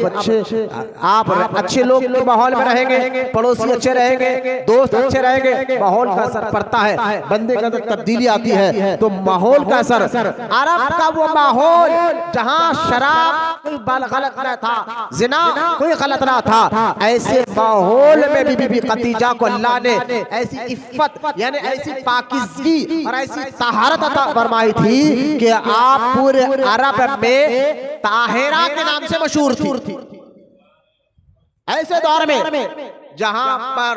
Speaker 1: आप अच्छे लोग के माहौल में रहेंगे, पड़ोसी अच्छे रहेंगे, दोस्त अच्छे रहेंगे, माहौल का असर पड़ता है, बंदे के अंदर तब्दीली आती है। तो माहौल का असर, अरब का वो माहौल जहां शराब कोई गलत न था, जिना कोई गलत ना था, ऐसे माहौल में भी बीबी खदीजा को अल्लाह ने ऐसी इफ्फत यानी ऐसी पाकीज़गी और ऐसी तहारत अता फरमाई थी कि आप पूरे अरब में ताहिरा के नाम से मशहूर थी। ऐसे दौर में जहां पर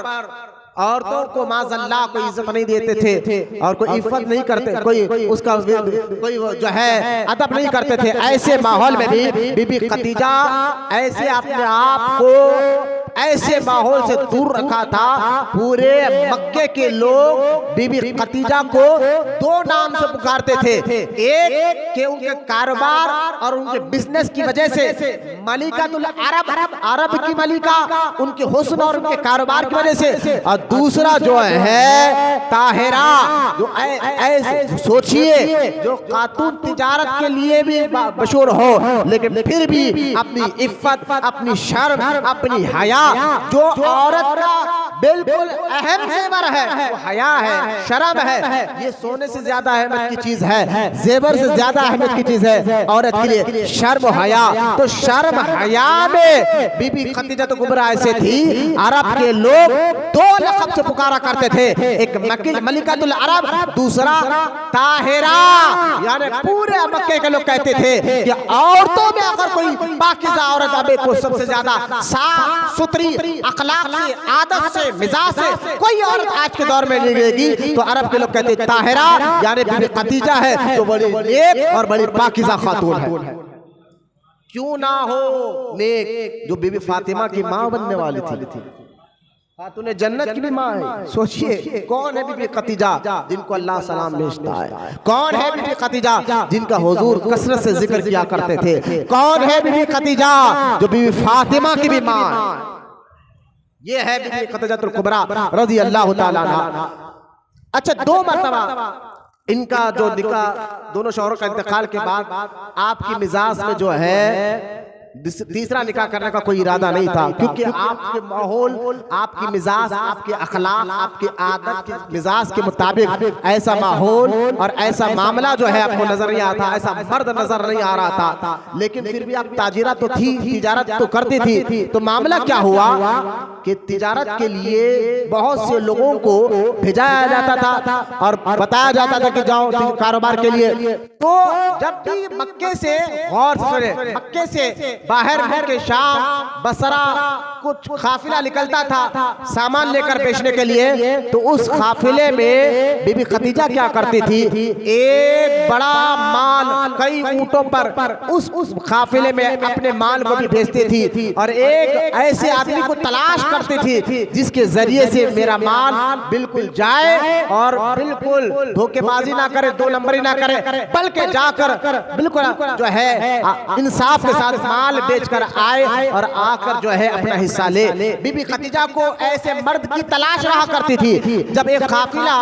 Speaker 1: औरतों को माज़अल्लाह कोई इज्जत नहीं देते थे, और कोई इफ्फत नहीं करते, कोई उसका कोई जो है अदब नहीं करते थे, ऐसे माहौल में भी बीबी खदीजा ऐसे अपने आप को ऐसे माहौल से दूर रखा था। पूरे मक्के के लोग बीबी खदीजा को 2 नाम से पुकारते थे। एक के उनके कारोबार और उनके बिजनेस की वजह से मलिकातुल अरब, अरब की मलिका, उनके हुस्न और उनके कारोबार की वजह से, और दूसरा जो है ताहिरा, जो ऐसे सोचिए जो खातून तिजारत के लिए भी मशहूर हो लेकिन फिर भी अपनी इफ्फत, अपनी शर्म, अपनी हया, जो औरत का बिल्कुल अहम जेवर है वो हया है, शर्म है। ये सोने से ज्यादा अहमियत की चीज है, जेवर से ज्यादा अहमियत की चीज है औरत के लिए शर्म हया। तो शर्म हया में बीबी खदीजा तो कुबरा ऐसे थी, अरब के लोग दो लक़ब से पुकारा करते थे, एक मलिकातुल अरब, दूसरा ताहिरा। यानी पूरे मक्के के लोग कहते थे कि औरतों में अगर कोई पाकीज़ा औरत अबे को सबसे ज्यादा साफ सुथरी अखलाक से, आदत से, मिजाज से कोई औरत आज के दौर में नहीं मिलेगी, तो अरब के लोग कहते हैं ताहिरा, यानी बीबी खदीजा है तो बड़ी नेक और बड़ी पाकीज़ा खातून है। क्यों ना हो नेक, जो बीबी फातिमा की माँ बनने वाली थी, खातून जन्नत की भी माँ है। सोचिए कौन है बीबी खदीजा जिनको अल्लाह सलाम भेजता है, कौन है बीबी खदीजा जिनका हुजूर कसरत से जिक्र किया करते थे, कौन है बीबी खदीजा जो बीबी फातिमा की भी माँ है। ये है बीबी खदीजातुल कुबरा रज़ी अल्लाह ताला अन्हा। अच्छा, दो मरतबा इनका जो निकाह, दोनों शौहरों का इंतकाल के बाद आपकी मिजाज में जो है तीसरा निकाह करने का कोई इरादा नहीं था, क्योंकि आपके माहौल, आपकी मिजाज, आपके अखलाक, आपके आदत के मिजाज के मुताबिक ऐसा माहौल और ऐसा मामला जो है आपको नजर नहीं आता, ऐसा मर्द नजर नहीं आ रहा था। लेकिन फिर भी आप ताजिरा तो थी, तिजारत तो करती थी, तो मामला क्या हुआ कि तिजारत के लिए बहुत से लोगों को भेजाया जाता था और बताया जाता था कि जाओ कारोबार के लिए। तो जब भी मक्के से, गौर से सुने, मक्के से बाहर के शाम, बसरा कुछ काफिला निकलता था सामान लेकर बेचने के लिए, तो उस काफिले में बीबी खदीजा क्या करती थी, एक बड़ा माल कई ऊंटों पर उस काफिले में अपने माल को भी भेजती थी, और एक ऐसे आदमी को तलाश करती थी जिसके जरिए से मेरा माल बिल्कुल जाए और बिल्कुल धोखेबाजी ना करे, दो नंबरी ना करे, बल्कि जाकर बिल्कुल जो है इंसाफ के साथ माल बेचकर आए और आकर जो है अपना हिस्सा ले। बीबी खदीजा को ऐसे मर्द की तलाश रहा करती थी। जब एक काफिला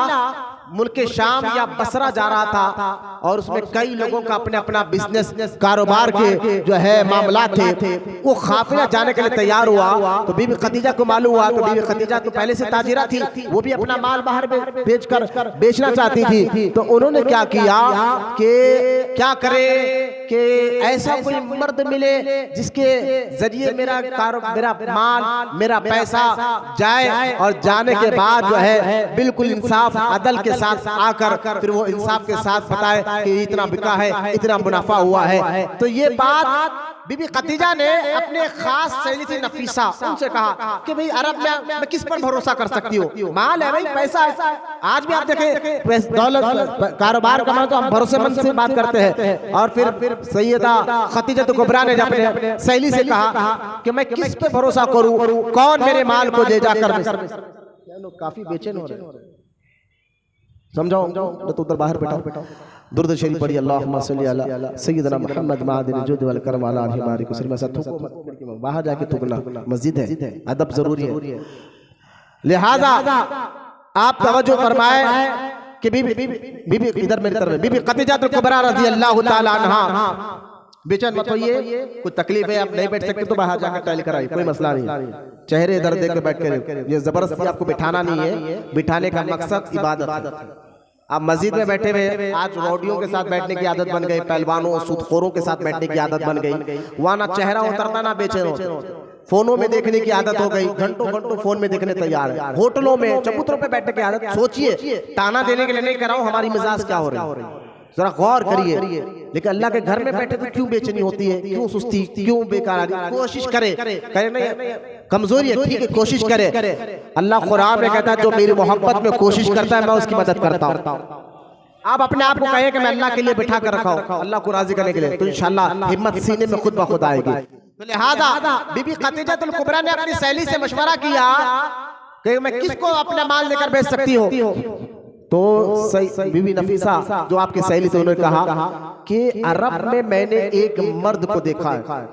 Speaker 1: मुल्क शाम या बसरा जा रहा था और उसमें कई लोगों का अपने अपना बिजनेस, कारोबार के जो है मामला थे, वो काफिला जाने के लिए तैयार हुआ तो बीबी खदीजा को मालूम हुआ, तो बीबी खदीजा तो पहले से ताजिरा थी, वो भी अपना माल बाहर बेचकर बेचना चाहती थी। तो उन्होंने क्या किया कि क्या करे कि ऐसा कोई मर्द मिले जिसके जरिए मेरा माल, मेरा पैसा जाए, और जाने के बाद जो है बिल्कुल इंसाफ अदल के साथ आकर फिर वो इंसाफ के साथ बताए कि इतना बिका है, इतना मुनाफा हुआ है। तो ये बात बीबी खदीजा ने अपने खास शैली से नफीसा उनसे कहा कि भाई अरब में मैं किस पर भरोसा कर सकती हूँ, माल है भाई, पैसा है। आज भी आप देखें दौलत कारोबार का मतलब तो हम भरोसेमंद से बात करते हैं। और फिर सैयदा खदीजा कुबरा ने अपने शैली से कहा कि मैं किस पे भरोसा करूँ, कौन मेरे माल को ले जाकर, काफी बेचैन हो रहे, समझाओ तो उधर बाहर बैठा दुरूद शरीफ पढ़िए, अल्लाहुम्मा सल्ली अला सय्यिदना मुहम्मद मादिन जुद वल करम अला हमारी कुसर में थूको मत, बाहर जाके थूकना, मस्जिद है, अदब जरूरी है। लिहाजा आप तवज्जो फरमाए कि बीबी इधर मेरी तरफ, बीबी खदीजा कुबरा रज़ी अल्लाह ताला अन्हा, बेचैन मत होइए, कुछ तकलीफ है, आप नहीं बैठ सकते तो बाहर जाकर टहल कर आइए, कोई मसला नहीं। चेहरे इधर देख के बैठ कर, ये जबरदस्ती आपको बिठाना नहीं है, बिठाने का मकसद इबादत है। आप मस्जिद में बैठे हुए, आज रौडियों के साथ बैठने की आदत बन गई, पहलवानों सूदखोरों के साथ बैठने की आदत बन गई, वहाँ ना चेहरा उतरता ना बेचैन होते, फोनों में देखने की आदत हो गई, घंटों घंटों फोन में देखने तैयार है, होटलों में चबूतरों पे बैठने की आदत। सोचिए, ताना देने के लिए नहीं कर रहा हूँ, हमारी मिजाज क्या हो रही है, जरा गौर करिए। लेकिन अल्लाह के घर में बैठे तो क्यों बेचैनी होती है, क्यों सुस्ती, क्यों बेकार? कोशिश करे नहीं, कमजोरी है, ठीक है, कोशिश करे। अल्लाह कुरान में कहता है जो मेरी मोहब्बत में कोशिश करता है मैं उसकी मदद करता हूँ। आप अपने आप को कहे कि मैं अल्लाह के लिए बिठा कर रखा हूँ अल्लाह को राजी करने के लिए, तो इंशाअल्लाह हिम्मत सीने में खुद ब खुद आएगी। तो लिहाजा बीबी खदीजा कुबरा ने अपनी सहेली से मशवरा किया कि मैं किसको अपना माल लेकर बेच सकती हूँ। तो बीबी नफीसा जो आपकी सहेली थी, उन्होंने कहा कि अरब में मैंने एक मर्द को देखा है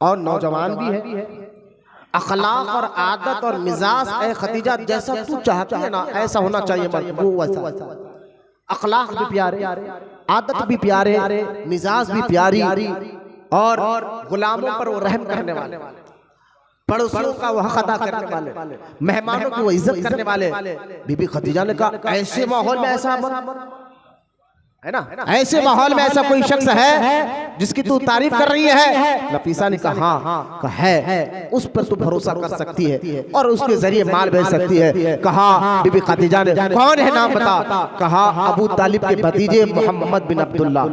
Speaker 1: और नौजवान भी है, अखलाक और आदत और मिजाज ए खदीजा जैसा तू चाहती है ना ऐसा होना चाहिए मर्द, वो वैसा, अखलाक भी प्यारे, आदत भी प्यारे, मिजाज भी प्यारी, और गुलामों पर वो रहम करने वाले, पड़ोसियों का वो हक अदा करने वाले, मेहमानों की वो इज्जत करने वाले। बीबी खदीजा ने कहा ऐसे माहौल में ऐसा है ना, ऐसे माहौल में ऐसा कोई शख्स है जिसकी तू तारीफ कर रही है? नफीसा ने कहा हाँ है, उस पर तू भरोसा कर सकती है और उसके जरिए माल भेज सकती है। कहा बीबी खदीजा ने कौन है, नाम बता? कहा अबू तालिब के भतीजे मोहम्मद बिन अब्दुल्ला।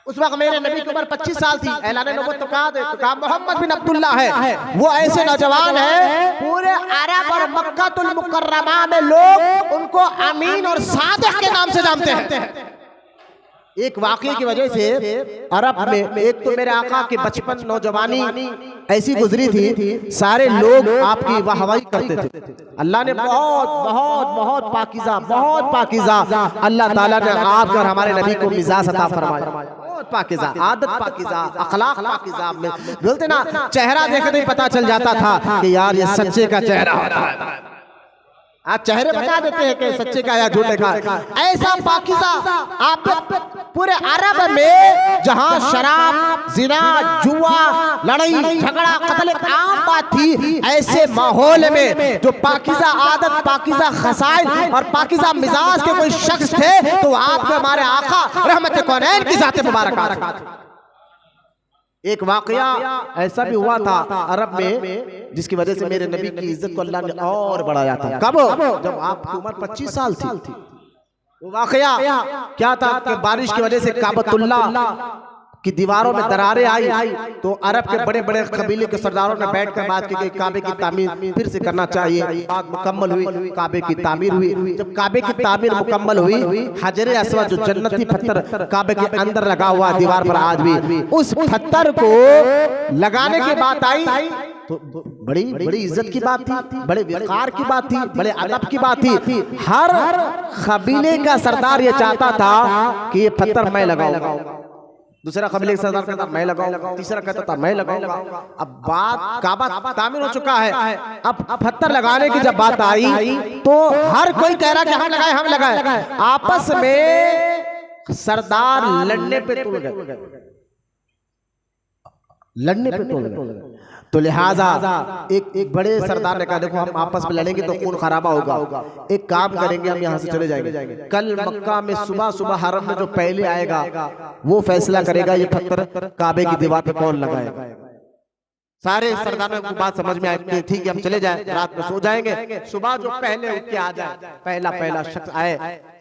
Speaker 1: उस वक्त मेरे नबी की उम्र 25 साल थी। ऐलान नबूवत तो कहा मोहम्मद बिन अब्दुल्ला है। वो ऐसे नौजवान है पूरे अरब और मक्कातुल मुकर्रमा में लोग उनको अमीन और सादिक के नाम से जानते हैं। एक वाकये की वजह से अरब में एक तो मेरे आका की बचपन नौजवानी ऐसी गुजरी थी, सारे लोग आपकी वाहवाही करते थे। अल्लाह ने बहुत बहुत बहुत पाकीज़ा, बहुत पाकीज़ा अल्लाह ताला ने आपको और हमारे नबी को मिजाज अता फरमाया, बहुत पाकीज़ा, आदत पाकीज़ा, अखलाक पाकीज़ा। में बोलते ना चेहरा देखते ही पता चल जाता था कि यार ये सच्चे का चेहरा होता है। आप चेहरे बता देते हैं कि सच्चे का या झूठे का। ऐसा पाकीज़ा आप पूरे अरब में जहां शराब, जिना, जुआ, लड़ाई झगड़ा, कत्ल आम बात थी, ऐसे माहौल में जो पाकीज़ा आदत, पाकीज़ा खसाइल और पाकीज़ा मिजाज के कोई शख्स थे तो आपके हमारे आका रहमत कौनैन की ज़ात मुबारक। एक वाकया ऐसा भी हुआ था अरब में जिसकी वजह से मेरे नबी की इज्जत को अल्लाह ने और बढ़ाया था। कब? जब आपकी उम्र 25 साल थी। वो वाकया क्या था कि बारिश की वजह से काबतुल्लाह की दीवारों में दरारें आई तो अरब के बड़े बड़े कबीले के सरदारों ने बैठकर बात की कि काबे की तामीर फिर से करना चाहिए। बात मुकम्मल हुई, काबे की तामीर हुई। जब काबे की तामीर मुकम्मल हुई, हजरे अस्वद जो जन्नती पत्थर काबे के अंदर लगा हुआ दीवार पर आज भी, उस पत्थर को लगाने की बात आई तो बड़ी बड़ी इज्जत की बात थी, बड़े वक़ार की बात थी, बड़े अदब की बात थी। हर कबीले का सरदार ये चाहता था कि ये पत्थर मैं लगाऊंगा, दूसरा कबीले का सरदार कहता मैं लगाऊंगा, तीसरा कहता था मैं लगाऊंगा। अब बात काबा तामीर हो चुका है, अब पत्थर लगाने की जब बात आई तो हर कोई कह रहा कि हम लगाए। आपस में सरदार लड़ने पे तुल गए, तो लिहाजा एक बड़े सरदार ने कहा देखो हम आपस में लड़ेंगे तो खून खराबा होगा, एक काम करेंगे हम यहाँ से चले जाएंगे। कल मक्का में सुबह सुबह हरम में जो पहले आएगा वो फैसला करेगा ये पत्थर काबे की दीवार पे कौन लगाएगा। सारे सरदारों को बात समझ में आई कि ठीक है हम चले जाएं, रात में सो जाएंगे, सुबह जो पहले उठ के आ जाए, पहला शख्स आए,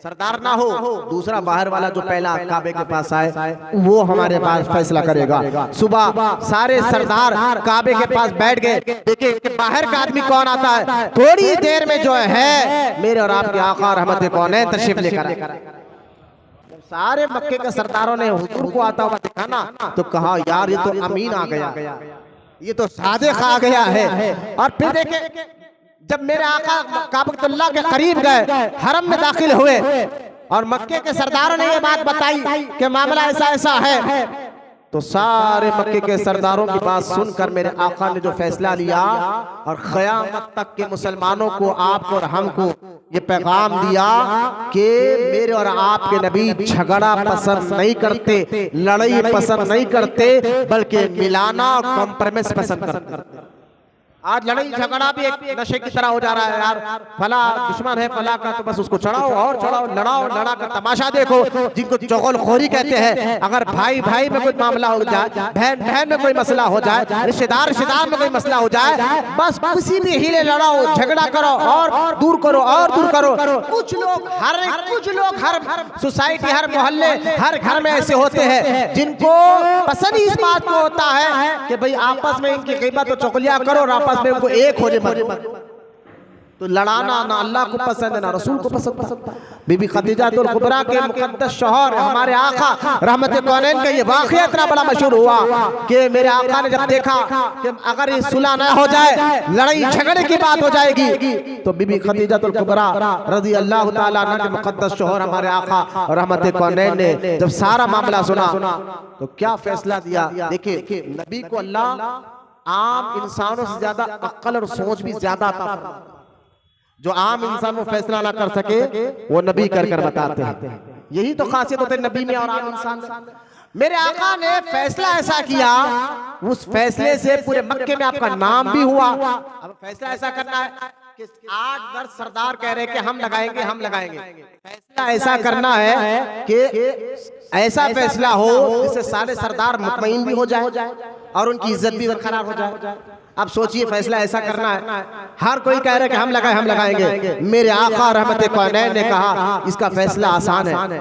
Speaker 1: सरदार ना हो दूसरा बाहर वाला जो पहला काबे के पास आए वो हमारे पास फैसला करेगा। सुबह सारे सरदार काबे के पास बैठ गए, देखिए कि बाहर का आदमी कौन आता है। थोड़ी देर में जो है मेरे और आपके आका रहमत कौनैन तशरीफ लेकर आए। सारे मक्के के सरदारों ने हुजूर को आता हुआ देखा ना तो कहा यार ये तो अमीन आ गया, ये तो सादिक आ गया है। और फिर देखे जब मेरे आका काबतुल्लाह के करीब गए, हरम में दाखिल हुए और मक्के के सरदारों ने ये बात बताई कि मामला ऐसा ऐसा है, तो सारे मक्के के सरदारों की बात सुनकर मेरे आका ने जो फैसला लिया और क़यामत तक के मुसलमानों को, आपको और हमको ये पैगाम दिया कि मेरे और आपके नबी झगड़ा पसंद नहीं करते, लड़ाई पसंद नहीं करते, बल्कि मिलाना और कॉम्प्रोमाइज पसंद करते। आज लड़ाई झगड़ा भी एक नशे की तरह हो जा रहा है। यार फला दुश्मन है फला का तो बस उसको चढ़ाओ और चढ़ाओ, लड़ाओ, लड़ा कर तमाशा देखो, जिनको चुगलखोरी कहते हैं। अगर भाई भाई में कोई मामला हो जाए, बहन बहन में कोई मसला हो जाए, रिश्तेदार रिश्तेदार में कोई मसला हो जाए, बस किसी भी हीले लड़ाओ, झगड़ा करो और दूर करो और दूर करो। कुछ लोग हर सोसाइटी, हर मोहल्ले, हर घर में ऐसे होते हैं जिनको पसंद ही इस बात को होता है कि भाई आपस में इनकी ग़ीबत और चुगलियां करो और आपस में उनको एक हो जाए। तो लड़ाना ना अल्लाह को पसंद है ना रसूल को पसंद। बीबी खदीजातुल कुबरा के मुकद्दस शौहर हमारे आका रहमत कौनैन का ये वाक़या इतना बड़ा मशहूर हुआ कि मेरे आका ने जब देखा कि अगर ये सुलह ना हो जाए, लड़ाई झगड़े की बात हो जाएगी, तो बीबी खदीजातुल कुबरा रज़ी अल्लाह ताला अन्हा के मुकद्दस शौहर हमारे आका रहमत कौनैन ने जब सारा मामला सुना तो क्या फैसला दिया। देखिए, नबी को अल्लाह आम इंसानों से ज्यादा अक्ल और सोच भी ज्यादा अता फरमाता है। जो आम इंसान वो फैसला ना कर सके वो नबी कर कर बताते हैं। यही तो खासियत होती है नबी में और आम इंसान में। मेरे आका ने फैसला ऐसा किया, उस फैसले से पूरे मक्के में आपका नाम भी हुआ। अब फैसला ऐसा करना है कि 8-10 सरदार कह रहे हैं कि हम लगाएंगे। फैसला ऐसा करना है कि ऐसा फैसला हो जिससे सारे सरदार मुतमईन भी हो जाए और उनकी इज्जत भी बरकरार हो जाए। अब सोचिए, फैसला ऐसा करना है, हर कोई कह रहा है कि हम लगाएंगे। मेरे आका रहमत कौनैन ने कहा इसका फैसला आसान है।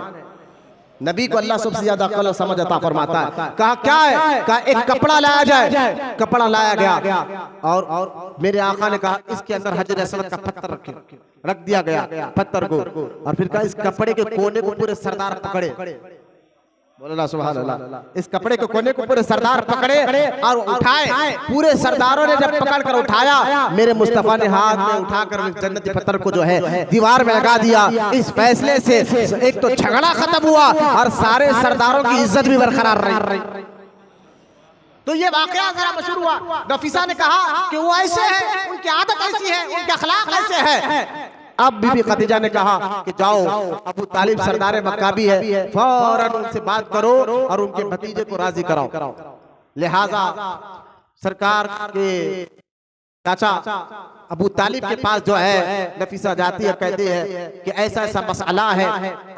Speaker 1: नबी को अल्लाह सबसे ज्यादा अक्ल और समझ अता फरमाता है। कहा क्या है? कहा एक कपड़ा लाया जाए। कपड़ा लाया गया और मेरे आका ने कहा इसके अंदर हजर असवद का पत्थर रख दिया गया पत्थर को, और फिर कहा इस कपड़े के कोने को पूरे सरदार पकड़े। बोला सुभान अल्लाह। इस कपड़े के कोने को पूरे सरदार पकड़े और उठाए। पूरे सरदारों ने जब पकड़ कर उठाया, मेरे मुस्तफा ने हाथ में उठाकर जन्नती पत्थर को जो है दीवार में लगा दिया। इस फैसले से एक तो झगड़ा खत्म हुआ और सारे सरदारों की इज्जत भी बरकरार रही। तो ये वाकया जरा मशहूर हुआ। नफीसा ने कहा कि वो ऐसे हैं, उनकी आदत ऐसी है, उनके अखलाक ऐसे है। अब बीबी खदीजा ने कहा कि जाओ, अबू तालिब सरदार मक्का भी है, फौरन उनसे बात करो और उनके भतीजे को राजी कराओ। लिहाजा सरकार के चाचा अबू तालिब के पास जो है नफीसा जाती है, कहती है कि ऐसा ऐसा मसला है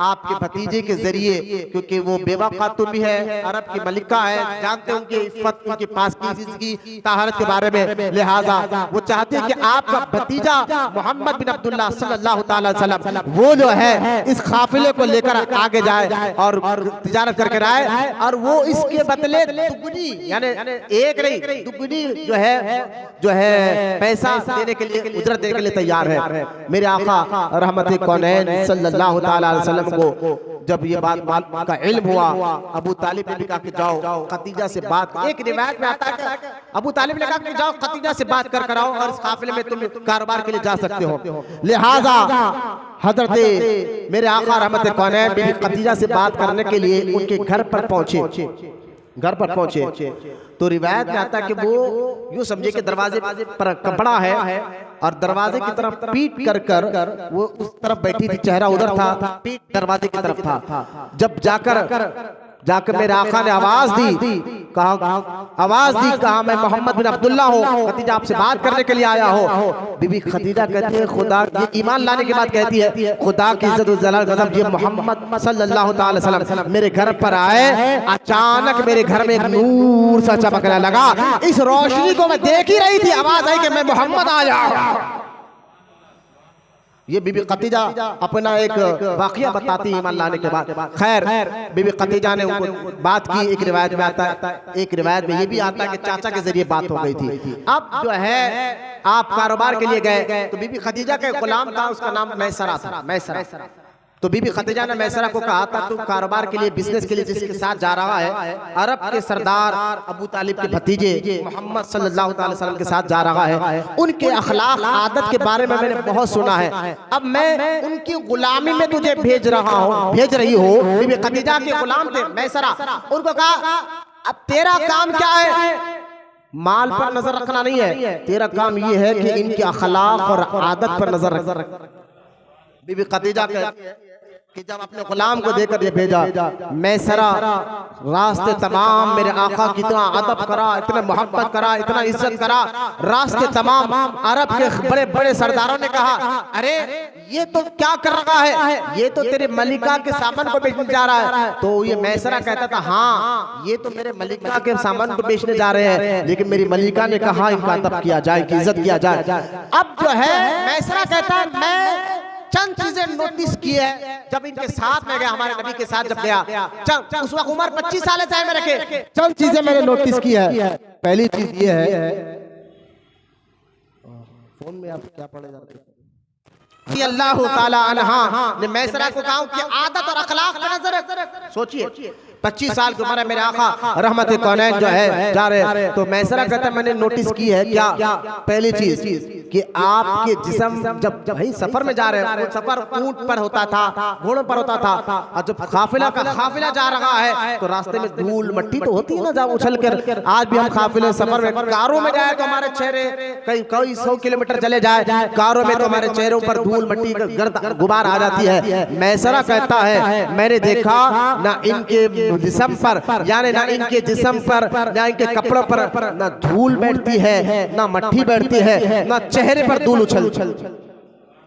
Speaker 1: आपके भतीजे के जरिए, क्योंकि वो बेवा खातून भी है, अरब की मलिका है, जानते हैं उनकी इफ़्फ़त, उनके पास की ताहरत के बारे में। लिहाजा वो चाहते हैं कि आपका भतीजा मोहम्मद बिन अब्दुल्लाह सल्लल्लाहु तआला अलैहि वसल्लम वो जो है इस काफिले को लेकर आगे जाए और तिजारत करके आए, और वो इसके बदले दुगनी यानी एक नहीं दुगनी जो है पैसा देने के लिए, उजरत देने के लिए तैयार है। मेरे आका रहमत कौनैन सल्लल्लाहु तआला अलैहि वसल्लम को जब ये बात का इल्म हुआ, अबू तालिब ने कहा कि जाओ खदीजा से बात। एक रिवायत में आता है कि अबू तालिब ने कहा कि जाओ खदीजा से बात कर आओ और इस काफिले में तुम कारोबार के लिए जा सकते हो। लिहाजा हजरत मेरे आका रहमत कौनैन बीबी खदीजा से बात करने के लिए उनके घर पर पहुंचे। तो रिवायत में आता है कि वो यूं समझे कि दरवाजे पर कपड़ा है और दरवाजे की तरफ पीठ कर वो उस तरफ बैठी थी, चेहरा उधर था, पीठ दरवाजे की तरफ था। जब जाकर मेरे आका ने आवाज दी, कहा मैं मोहम्मद बिन अब्दुल्ला हूँ, खदीजा आपसे बात करने के लिए आया हो। बीबी खदीजा कहती है खुदा, ये ईमान लाने के बाद कहती है खुदा की इज्जत और जलाल गजब, ये मोहम्मद सल्लल्लाहु अलैहि वसल्लम मेरे घर पर आए। अचानक मेरे घर में एक नूर सा चमकने लगा। इस रोशनी को मैं देख ही रही थी, आवाज आई कि मैं मोहम्मद आया। ये बीबी खदीजा अपना एक वाकया बताती है ईमान लाने के बाद। खैर, बीबी खदीजा ने उनको बात की। एक रिवायत में आता है, एक रिवायत में ये भी आता है कि चाचा के जरिए बात हो गई थी। अब जो है आप कारोबार के लिए गए तो बीबी खदीजा का गुलाम था, उसका नाम मैसरा था। तो बीबी खदीजा ने मैसरा को कहा था तुम कारोबार के लिए, बिजनेस के लिए जिसके साथ जा रहा है, अरब के सरदार अबू तालिब के भतीजे मोहम्मद सल्लल्लाहु अलैहि वसल्लम के साथ जा रहा है, उनके अखलाक आदत के बारे में मैंने बहुत सुना है। अब मैं उनकी गुलामी में तुझे भेज रही हो। बीबी खदीजा के गुलाम थे मैसरा। उनको कहा अब तेरा काम क्या है? माल पर नजर रखना नहीं है, तेरा काम ये है कि इनके अखलाक और आदत पर नजर रख। बीबी खदीजा कि जब अपने गुलाम को देकर ये भेजा, मैसरा रास्ते तमाम मेरे आका की इतना अदब करा, इतना मोहब्बत करा, इतना इज्जत करा, रास्ते तमाम अरब के बड़े बड़े सरदारों ने कहा अरे ये तो क्या कर रहा है, ये तो तेरे मलिका के सामान को बेचने जा रहा है। तो ये मैसरा कहता था हाँ ये तो मेरे मलिका के सामान को बेचने जा रहे हैं, लेकिन मेरी मलिका ने कहा इनका अदब किया जाए, इनकी इज्जत किया जाए। अब जो है मैसरा कहता है मैं चंद चीजें नोटिस की है जब इनके साथ में गया, हमारे नबी के साथ जब गया, उस वक्त उम्र 25 साल है में रखे, चंद चीजें मैंने नोटिस की है। पहली चीज ये है, फोन में आप क्या पढ़े जाते हैं? अल्लाह ताला अन्हा ने मैसरा को कहा कि आदत और अखलाक पर नजर। सोचिए 25 साल की उम्र है, मेरे आका रहमत कौनैन जो है जा रहे, तो मैसरा कहता है मैंने नोटिस की है क्या, पहली चीज कि आपके जिस्म जब भाई सफर में जा रहे हैं, सफर ऊंट पर होता था, घोड़ों पर होता था, और जब काफिला जा रहा है तो रास्ते में धूल मट्टी तो होती है ना, जब उछल कर। आज भी हम काफिले सफर में कारों में जाए तो हमारे चेहरे कई 100 किलोमीटर चले जाए, कारों में तो हमारे चेहरों पर धूल मट्टी गर्द गुबार आ जाती है। मैसरा कहता है मैंने देखा ना इनके जिस्म पर, यानी ना इनके जिस्म पर ना इनके कपड़ों पर ना धूल बैठती है ना मट्टी बैठती है ना चेहरे पर धूल उछल।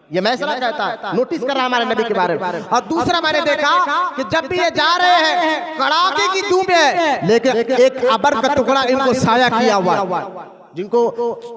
Speaker 1: ये मैसरा कहता है, नोटिस कर रहा हमारे नबी के बारे में। और दूसरा मैंने देखा कि जब भी ये जा रहे हैं कड़ाके की धूप है, लेकिन एक अबर का टुकड़ा इनको साया किया हुआ, जिनको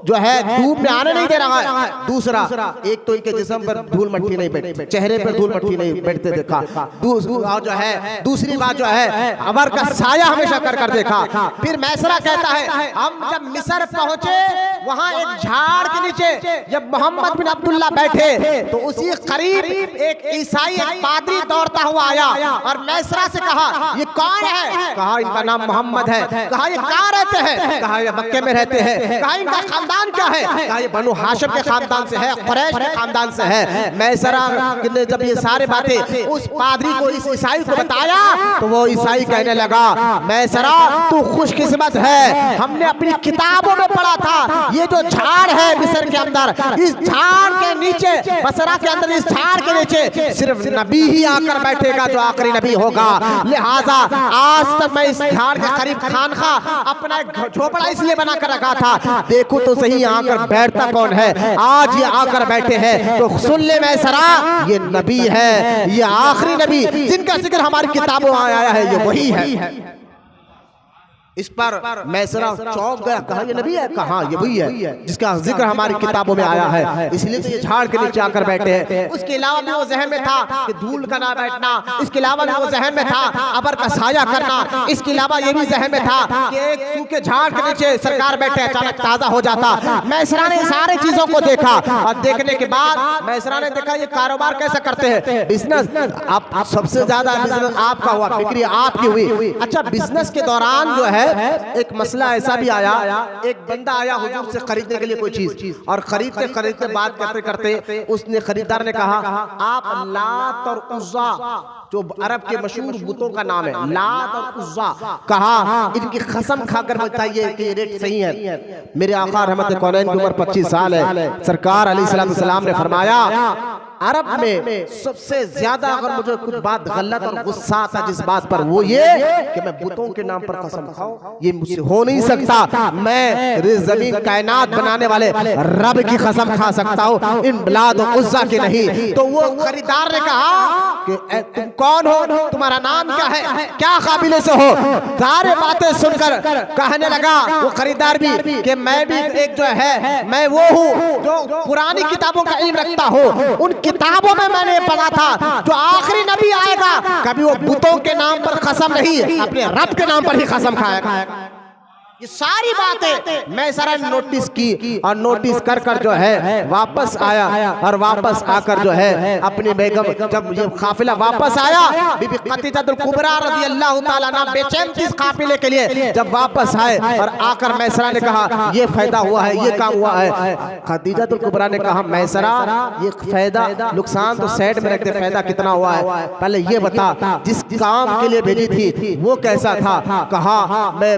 Speaker 1: जो है धूप में आने नहीं दे रहा है। दूसरा एक तो इनके जिस्म पर धूल मट्टी नहीं बैठती, चेहरे पर धूल मट्टी नहीं बैठते देखा। जो है दूसरी बात जो है अबर का साया हमेशा कर देखा। फिर मैसरा कहता है हम जब मिस्र पहुंचे वहां एक झाड़ के नीचे जब मोहम्मद बिन अब्दुल्ला बैठे तो उसी करीब एक ईसाई एक पादरी दौड़ता हुआ आया और मैसरा से कहा ये कौन है, कहा इनका नाम मोहम्मद है, कहा ये कहाँ रहते हैं, कहा ये मक्के में रहते हैं, कहा इनका खानदान क्या है, कहा ये बनु हाशिम के खानदान से है, कुरैश के खानदान से है। मैसरा ने जब ये सारे बातें उस पादरी को इस ईसाई को बताया तो वो ईसाई कहने लगा मैसरा तू खुशकिस्मत है, हमने अपनी किताबों में पढ़ा था ये जो झाड़ है मिस्र के अंदर, इस झाड़ के नीचे बसरा के अंदर इस झाड़ के नीचे सिर्फ नबी ही आकर बैठेगा जो आखिरी नबी होगा। लिहाजा आज तक मैं इस झाड़ के करीब खानखा अपना झोपड़ा इसलिए बना कर रखा था, देखो तो सही आकर बैठता कौन है। आज ये आकर बैठे हैं तो सुन ले मैसरा ये नबी है, ये आखिरी नबी जिनका जिक्र हमारी किताबों में आया है ये वही है। इस पर मैसरा चौंक गया, कहा ये नबी है, कहा ये वही है जिसका जिक्र हमारी किताबों में आया है, इसलिए तो ये झाड़ के नीचे आकर बैठे हैं। उसके अलावा भी वो जहन में था कि धूल का ना बैठना, इसके अलावा भी वो जहन में था अबर का साया करना, इसके अलावा ये भी जहन में था कि एक सूखे झाड़ के नीचे सरकार बैठे अचानक ताजा हो जाता। मैसरा ने सारी चीजों को देखा और देखने के बाद मैसरा ने देखा ये कारोबार कैसे करते हैं, बिजनेस आप सबसे ज्यादा बिजनेस आपका हुआ, बिक्री आपकी हुई। अच्छा बिजनेस के दौरान जो है एक मसला ऐसा भी आया, एक बंदा आया हुजूर से खरीदने के लिए कोई चीज और खरीदते बात करते करते उसने खरीदार ने कहा आप लात और उज़्ज़ा जो अरब के मशहूर बुतों का नाम है लात और उज़्ज़ा, कहा इनकी कसम खाकर बताइए कि ये रेट सही है। मेरे आका रहमत कौनैन की उम्र 25 साल है, सरकार अलैहिस्सलाम ने फरमाया अरब में सबसे ज्यादा अगर मुझे कुछ बात गलत और गुस्सा आता जिस बात पर वो ये कि मैं बुतों के नाम पर कसम खाऊं, ये मुझसे हो नहीं सकता। मैं जमीन कायनात बनाने वाले रब की कसम खा सकता हूं, इन लात और उज़्ज़ा की नहीं। तो वो खरीदार ने कहा कि तुम कौन हो, तुम्हारा नाम क्या है, क्या काबिले से हो। सारे बातें सुनकर कहने लगा वो खरीदार भी कि मैं भी एक जो है मैं वो हूँ जो पुरानी किताबों का इल्म रखता हूँ, उन किताबों में मैंने पढ़ा था जो आखिरी नबी आएगा कभी वो बुतों के नाम पर कसम नहीं अपने रब के नाम पर ही कसम खाएगा। ये सारी बातें मैसरा ने नोटिस की और नोटिस कर कर जो है वापस आया और वापस आकर जो है अपनी बेगम जब ये काफिला वापस आया बीबी खदीजातुल कुबरा रज़ियल्लाहु ताला अन्हा बेचैन थी इस काफिले के लिए। जब वापस आए और आकर मैसरा ने कहा ये फायदा हुआ है, ये काम हुआ है। खदीजातुल कुबरा ने कहा मैसरा ये फायदा नुकसान तो साइड में रखते, फायदा कितना हुआ है पहले ये बता, जिस काम के लिए भेजी थी वो कैसा था। कहा मैं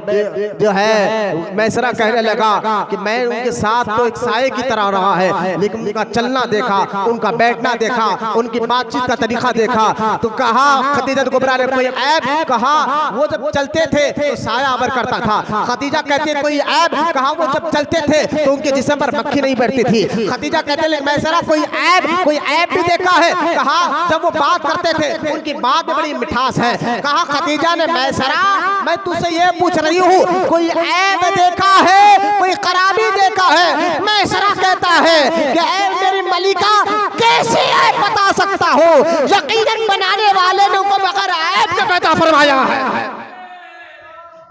Speaker 1: जो है मैसरा कहने लगा कि मैं उनके साथ तो एक साये की तरह रहा है, लेकिन उनका चलना देखा, उनका बैठना देखा, उनकी बातचीत का तरीका देखा। तो कहा खदीजा कुबरा ने कोई ऐब, कहा वो जब चलते थे तो साया अबर करता था। खदीजा कहती है कोई ऐब, कहा वो जब चलते थे तो उनके जिस्म पर मक्खी नहीं बैठती थी। खदीजा कहते मैसरा कोई ऐब भी देखा है, कहा जब वो बात करते थे उनकी बात में बड़ी मिठास है। कहा खदीजा ने मैसरा मैं तुझसे ये पूछ रही हूँ कोई ऐब देखा है, कोई खराबी देखा है। मैसरा कहता है कि ऐ मेरी मलिका कैसे ऐब बता सकता हो, यकीनन बनाने वाले ने उनको बगैर ऐब के पैदा फरमाया है,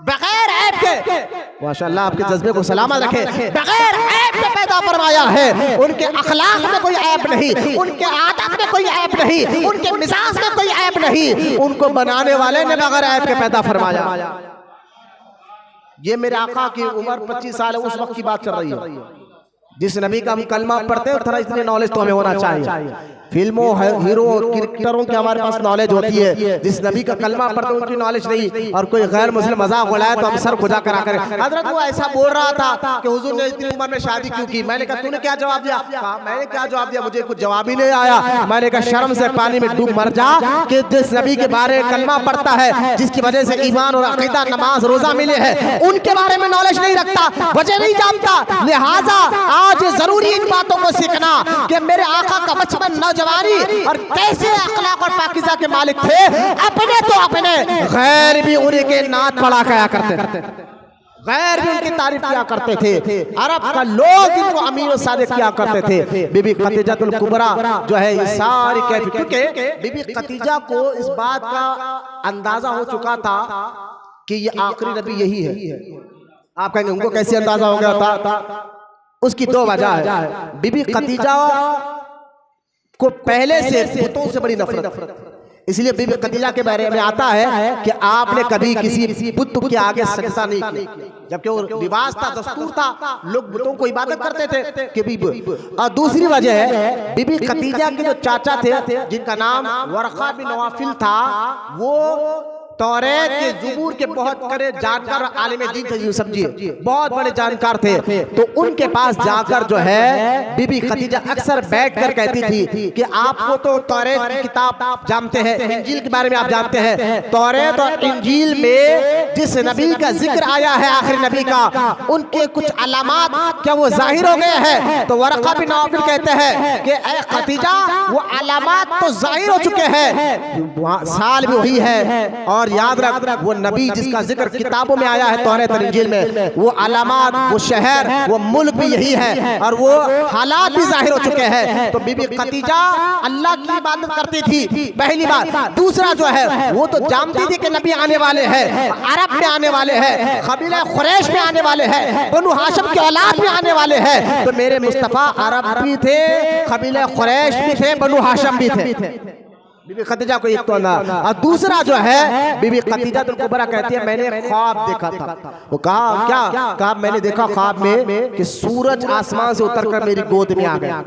Speaker 1: बगैर ऐब के माशाअल्लाह आपके जज्बे को सलामत रखे। बगैर ऐब के पैदा फरमाया है, उनके अखलाक में कोई ऐब नहीं, उनके आदत में कोई ऐब नहीं, उनके मिजाज में कोई ऐब नहीं, उनको बनाने वाले ने बगैर ऐब के पैदा फरमाया। ये मेरे आका की उम्र 25 साल है, उस वक्त की बात चल रही है। जिस नबी का हम कलमा पढ़ते हैं थोड़ा इतनी नॉलेज तो हमें होना चाहिए। फिल्मों हीरो क्रिकेटरों की हमारे पास नॉलेज होती है, जिस नबी का कलमा पढ़ते उनकी नॉलेज नहीं। और कोई गैर मुस्लिम मजाक उड़ाए तो हम सर खुदा करा करें। हजरत वो ऐसा बोल रहा था कि हुजूर ने इतनी उम्र में शादी क्यों की। मैंने कहा तूने क्या जवाब दिया? मैंने क्या जवाब दिया, मुझे कुछ जवाब ही नहीं आया। मैंने कहा शर्म से पानी में डूब मर जा कि जिस नबी के बारे में कलमा पढ़ता है, जिसकी वजह से ईमान और अकीदा नमाज रोजा मिले हैं, उनके बारे में नॉलेज नहीं रखता, वजह नहीं जानता। लिहाजा आज जरूरी इन बातों को सीखना कि मेरे आका का बचपन नौजवानी और कैसे अखलाक और पाकीज़ा के मालिक थे। अपने तो अपने, गैर भी उन्हीं के नात पढ़ा किया करते थे, गैर भी उनकी तारीफ किया करते थे। अरब का लोग इनको अमीर और सादिक किया करते थे। बीबी खतीजातुल कुबरा जो है ये सारी कैफियत, क्योंकि बीबी खतीजा को इस बात का अंदाजा हो चुका था कि ये आखिरी नबी यही है। आप कहेंगे उनको कैसे अंदाजा हो गया था? उसकी दो वजह है। बीबी खतीजा को पहले से बुतों से बड़ी नफरत, इसलिए बीबी खतीजा के बारे में आता है कि आपने कभी किसी बुत के आगे सजदा नहीं किया, जबकि वो रिवाज था, दस्तूर था, लोग बुतों को इबादत करते थे कि बीबी। और दूसरी वजह है बीबी खतीजा के जो चाचा थे जिनका नाम वरक़ा बिन नवाफिल था, वो तौरेत के ज़बूर के बहुत करे जानकार आलिम दीन थे, समझिए बहुत बड़े जानकार थे। तो उनके पास जाकर जो है बीबी खतीजा अक्सर बैठकर कहती थी कि आपको तो तौरेत की किताब जानते हैं, इंजील के बारे में आप जानते हैं, तौरेत और इंजील में जिस नबी का जिक्र आया है आखिरी नबी का, उनके कुछ अलामात क्या वो जाहिर हो गए हैं? तो वरक़ा बिन नवाफिल कहते हैं कि ए खतीजा वो अलामात तो जाहिर हो चुके हैं, साल भी वही है। और याद रख वो नबी जिसका जिक्र किताबों में आया है तौरात और इंजील में, वो अलामात, वो शहर, वो मुल्क भी यही है और वो हालात भी जाहिर हो चुके हैं। तो बीबी खतीजा अल्लाह की इबादत करती थी, पहली बात। दूसरा जो है वो तो जानती थी कि नबी आने वाले हैं, अरब में आने वाले हैं, कबीला कुरैश में आने वाले हैं, बनु हाशिम के औलाद में आने वाले हैं। तो मेरे मुस्तफा अरब भी थे, कबीला कुरैश भी थे, बनु हाशिम भी थे। बीबी खतीजा को एक तो ना, और दूसरा जो है बीबी खतीजा तुल कुबरा कहती है मैंने ख्वाब देखा था। वो कहा क्या? कहा मैंने देखा ख्वाब में कि सूरज आसमान से उतरकर मेरी गोद में आ गया।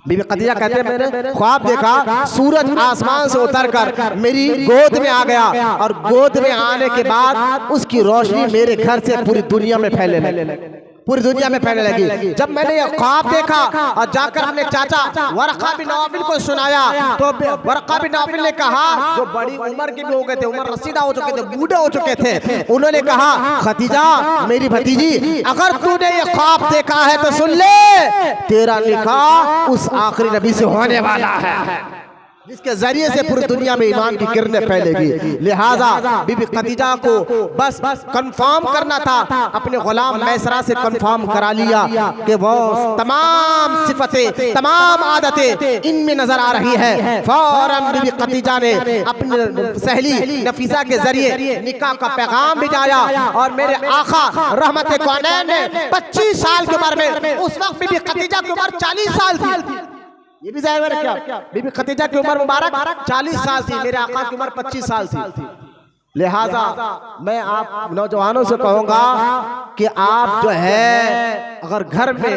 Speaker 1: बीबी खतीजा कहते हैं मैंने ख्वाब देखा सूरज आसमान से उतरकर मेरी गोद में आ गया, और गोद में आने के बाद उसकी रोशनी मेरे घर से पूरी दुनिया में फैलने लगी, पूरी दुनिया में फैलने लगी। जब मैंने ये ख्वाब देखा और जाकर अपने चाचा वरक़ा बिन नवाफिल को सुनाया, तो वरक़ा बिन नवाफिल ने कहा, जो बड़ी उम्र के भी हो गए थे, उम्र रसीदा हो चुके थे, बूढ़े हो चुके थे, उन्होंने कहा खतीजा मेरी भतीजी, अगर तूने ये ख्वाब देखा है तो सुन ले, तेरा निकाह उस आखिरी नबी से होने वाला है जिसके जरिए से पूरी दुनिया में ईमान की किरणें फैलेगी। लिहाजा बीबी खतीजा को बस कंफर्म करना था, अपने गुलाम मैसरा से कंफर्म करा लिया कि वो तमाम सिफतें, तमाम आदतें इनमें नजर आ रही है। फौरन बीबी खतीजा ने अपनी सहेली नफीसा के जरिए निकाह का पैगाम भिजाया, और मेरे आका रहमत कौनैन ने 25 साल की उम्र में, उस वक्त बीबी खतीजा की उम्र 40 साल थी, ये भी जाहिर है क्या? बीबी खतीजा की उम्र मुबारक 40 साल थी, मेरे आका की उम्र 25 साल थी। लिहाजा मैं आप नौजवानों से कहूंगा कि आप जो है अगर घर में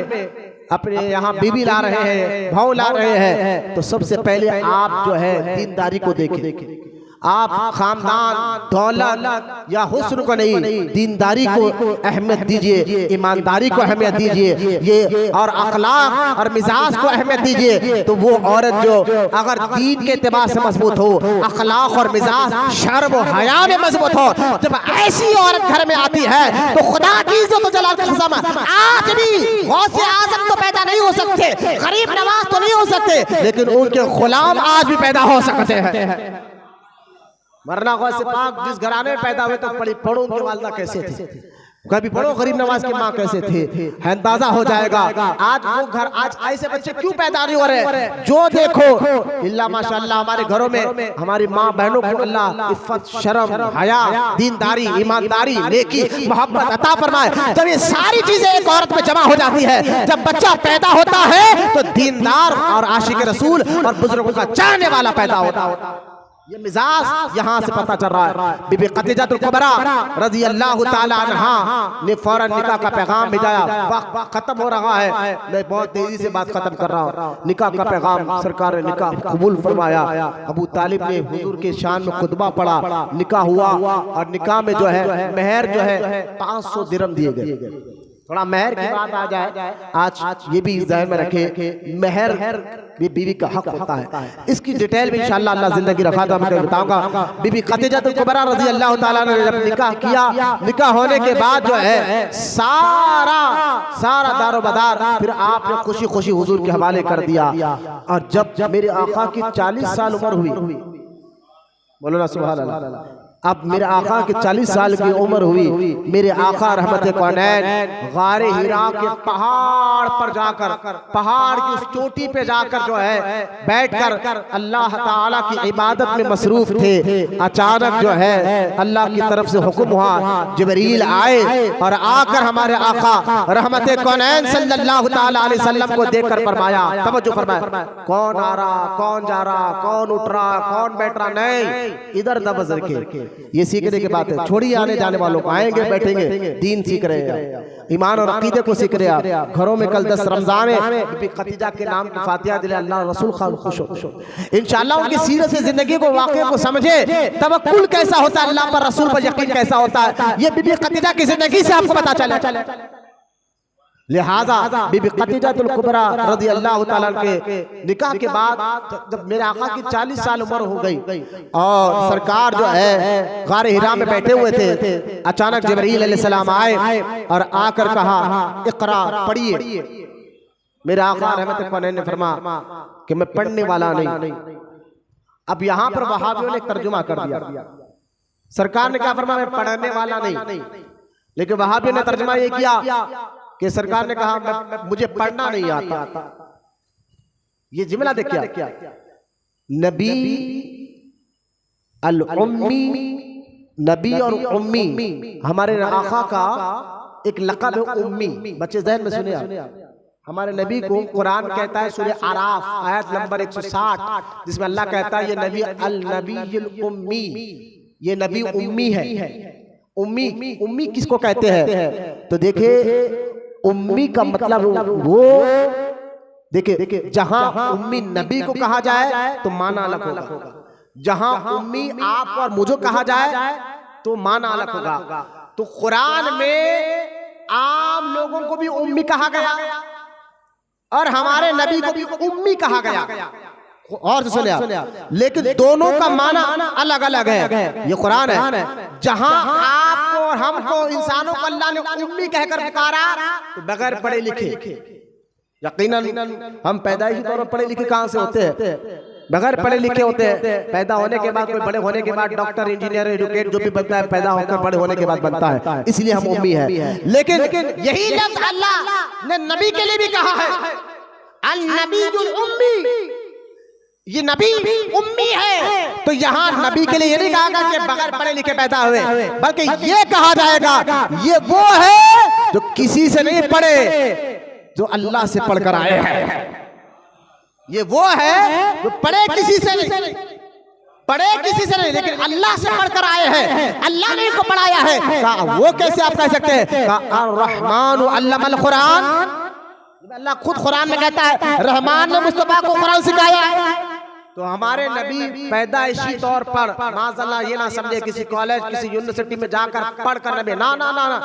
Speaker 1: अपने यहाँ बीबी ला रहे हैं, भाव ला रहे हैं, तो सबसे पहले आप जो है दीनदारी को देखें। आप खानदान, दौलत या हुस्न को नहीं, दीनदारी को अहमियत दीजिए, ईमानदारी को अहमियत दीजिए, ये और अखलाक और मिजाज को अहमियत दीजिए। तो वो औरत जो अगर दीन के एतबार से मजबूत हो, अखलाक और मिजाज, शर्म और हया में मजबूत हो, जब ऐसी औरत घर में आती है तो खुदा की इज्जत और जलाल की कसम, आज भी गौसे आज़म तो पैदा नहीं हो सकते, गरीब नवाज तो नहीं हो सकते, लेकिन उनके गुलाम आज भी पैदा हो सकते हैं। वरना गौसे पाक जिस घराने में पैदा हुए तो पढ़ो उनकी वालदा कैसे थी, कभी पढ़ो गरीब नवाज की माँ कैसे थे, अंदाजा हो जाएगा। आज वो घर, आज ऐसे बच्चे क्यों पैदा नहीं हो रहे? जो देखो इल्ला माशाअल्लाह हमारे घरों में हमारी माँ बहनों को अल्लाह इफ्फत, शर्म, हया, दीनदारी, ईमानदारी, नेकी, मोहब्बत अता फरमाए। जब ये सारी चीजें एक औरत में जमा हो जाती है, जब बच्चा पैदा होता है तो दीनदार और आशिक रसूल और बुजुर्गों का चाहने वाला पैदा होता है। ये मिजाज यहाँ से पता चल रहा है। बीबी खदीजतुल कुबरा रजी अल्लाह ताला अन्हा ने फौरन निकाह का पैगाम भिजाया। वक्त खत्म हो रहा है, मैं बहुत तेजी से बात खत्म कर रहा हूँ। निकाह का पैगाम, सरकार ने निकाह कबूल फरमाया। अबू तालिब ने हुजूर के शान में खुतबा पढ़ा, निकाह हुआ और निकाह में जो है मेहर जो है 500 दिरहम दिए गए। थोड़ा मेहर की बात आ जाए, आज ये भी ज़हन में रखे, मेहर भी बीवी का हक होता है। इसकी डिटेल में इंशाअल्लाह अल्लाह जिंदगी रखा तो मैं बताऊंगा। बीबी खदीजतुल कुबरा रज़ी अल्लाह ताला ने जब निकाह किया, निकाह होने के बाद जो है सारा दारोमदार फिर आपने खुशी खुशी हुजूर के हवाले कर दिया। और जब मेरे आका की 40 साल उम्र हुई, बोलो ना सुभान अल्लाह, अब मेरे आका के 40 साल की उम्र हुई, मेरे आका रहमत कौनैन गारे हिरा के पहाड़ पर जाकर, पहाड़ की उस चोटी पे जाकर जो है बैठकर अल्लाह ताला की इबादत में मसरूफ थे। अचानक जो है अल्लाह की तरफ से हुक्म हुआ, जिब्रील आए और आकर हमारे आका रहमत कौनैन सल्लल्लाहु ताला अलैहि वसल्लम को देखकर फरमाया, तवज्जो फरमाया, कौन आ रहा, कौन जा रहा, कौन उठ रहा, कौन बैठ रहा, नहीं, इधर नजर के। ये सीखने की बात है। छोड़िए आने जाने वालों को, आएंगे बैठेंगे, दीन सीख रहे हैं, ईमान और अकीदे को सीख रहे हैं। घरों में कल 10 रमजान है, बीबी खदीजा के नाम की फातिहा दिले, अल्लाह रसूल खान खुश हो। इंशाअल्लाह उनकी सीरत से जिंदगी को, वाक़े को समझे, तवक्कुल कैसा होता है, अल्लाह पर रसूल पर यकीन कैसा होता है, ये बीबी खदीजा की जिंदगी से आपको पता चले। लिहाजा बीबी खदीजतुल कुबरा रज़ी अल्लाह ताला के निकाह के बाद जब मेरे आका की 40 साल उम्र हो गई और सरकार जो है गारे हिरा में बैठे हुए थे, अचानक जिब्रील अलैहिस्सलाम आए और आकर कहा, इक़रा, पढ़िए। मेरे आका रहमत कौनैन ने फरमाया कि मैं पढ़ने वाला नहीं। अब यहाँ पर वहाबियों ने तर्जुमा कर दिया, सरकार ने क्या फरमाया, मैं पढ़ने वाला नहीं, लेकिन वहाबियों ने तर्जुमा ये किया कि सरकार ने कहा मुझे पढ़ना नहीं आता। ये जुमला देखिए, नबी अल उम्मी, नबी और उम्मी, हमारे आका का एक लक़ब है उम्मी। बच्चे ज़हन में सुनिए, हमारे नबी को कुरान कहता है सूरह आराफ आयत नंबर 160, जिसमें अल्लाह कहता है ये नबी अल नबीयुल उम्मी, ये नबी उम्मी है। उम्मी किसको कहते हैं? तो देखिए उम्मी का मतलब वो, देखिए जहां उम्मी नबी को कहा जाए तो माना अलग होगा, जहां उम्मी आप और मुझे कहा जाए तो माना अलग होगा। तो कुरान में आम लोगों को भी उम्मी कहा गया और हमारे नबी को भी उम्मी कहा गया। और से सुनिए, लेकिन दोनों का माना अलग अलग है। ये कुरान है, जहां आपको और हमको इंसानों को अल्लाह ने उम्मी कहकर पुकारा तो बगैर पढ़े लिखे, यकीनन हम पैदाइशी तौर पर पढ़े लिखे कहां से होते हैं? बगैर पढ़े लिखे होते हैं। पैदा होने के बाद, कोई बड़े होने के बाद डॉक्टर, इंजीनियर, एडुकेट जो भी बनता है पैदा होकर बड़े होने के बाद बनता है, इसलिए हम उम्मी है। लेकिन यही लफ्ज अल्लाह ने नबी के लिए भी कहा है, अल नबीयुल उम्मी, ये नबी उम्मी है। तो यहाँ नबी के लिए ये नहीं कहा गया कि बगैर पढ़े लिखे पैदा हुए, बल्कि ये कहा जाएगा ये वो है जो किसी से नहीं पढ़े, जो अल्लाह से पढ़कर आए हैं। ये वो है जो पढ़े किसी से नहीं, पढ़े किसी से नहीं, लेकिन अल्लाह से पढ़कर आए हैं, अल्लाह ने इनको पढ़ाया है। कहा वो कैसे आप कह सकते हैं? अर्रहमानु अल्लमल कुरान, अल्लाह खुद कुरान में कहता है रहमान ने मुस्तफा को कुरान सिखाया है। तो हमारे नबी पैदाइशी तौर पर माज़अल्लाह ये ना समझे किसी कॉलेज, किसी यूनिवर्सिटी में जाकर पढ़कर नबी, ना ना ना ना,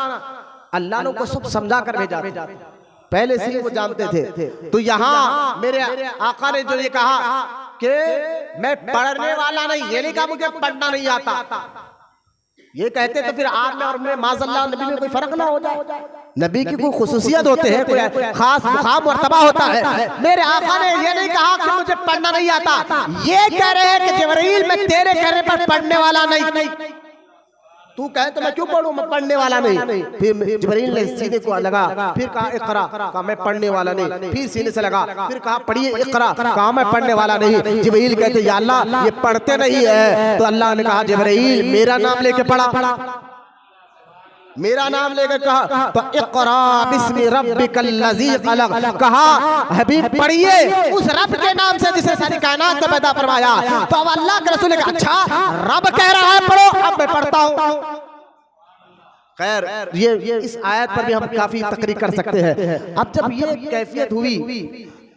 Speaker 1: अल्लाह ने उनको सब समझा कर भेजा, पहले से ही वो जानते थे। तो यहाँ मेरे आका ने जो ये कहा कि मैं पढ़ने वाला नहीं, ये नहीं कहा मुझे पढ़ना नहीं आता, ये कहते तो फिर आप में और मैं माज़अल्लाह नबी में कोई फर्क ना हो जाए। नबी की कोई खुसूसियत होते हैं, कोई खास मुकाम मर्तबा होता है। मेरे आका ने ये नहीं कहा कि मुझे पढ़ना नहीं आता, ये कह रहे हैं कि जिब्रील मैं तेरे कहने पर पढ़ने वाला नहीं। तू कहे तो मैं क्यों पढ़ूं, मैं पढ़ने वाला नहीं। फिर जिब्रील ने सीने को लगा, फिर कहा इक़रा, कहा मैं पढ़ने वाला नहीं। फिर सीने से लगा, फिर कहा पढ़िए इक़रा, कहा मैं पढ़ने वाला नहीं। जिब्रील कहते या अल्लाह ये पढ़ते नहीं है। तो अल्लाह ने कहा जिब्रील मेरा नाम लेके पढ़ा, मेरा नाम लेकर कहा तो इक़रा बिस्मि रब्बिकल्लज़ी ख़लक़, कहा हबीब पढ़िए उस रब के नाम से जिसने सारी कायनात को पैदा फरमाया। तो अब अल्लाह के रसूल ने कहा अच्छा रब कह रहा है पढ़ो, अब मैं पढ़ता हूं। खैर ये इस आयत पर भी हम काफी तकरीर कर सकते हैं। अब जब ये कैफियत हुई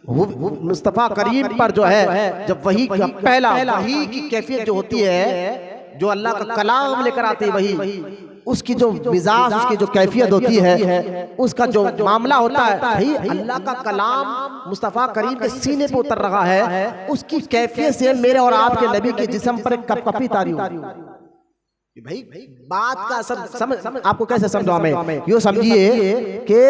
Speaker 1: मुस्तफ़ा करीम पर जो है, जब वही का पहला वही की कैफियत जो होती है, जो अल्लाह का कलाम लेकर आते हैं वही, उसकी जो मिजाज, उसकी जो कैफियत होती है, उसका जो मामला होता है, भाई अल्लाह का कलाम मुस्तफ़ा करीम के सीने पे उतर रहा है, उसकी कैफियत से मेरे और आपके नबी के जिस्म पर कपकपी तारी हो। भाई बात का समझ आपको कैसे समझाऊं मैं, यूं समझिए कि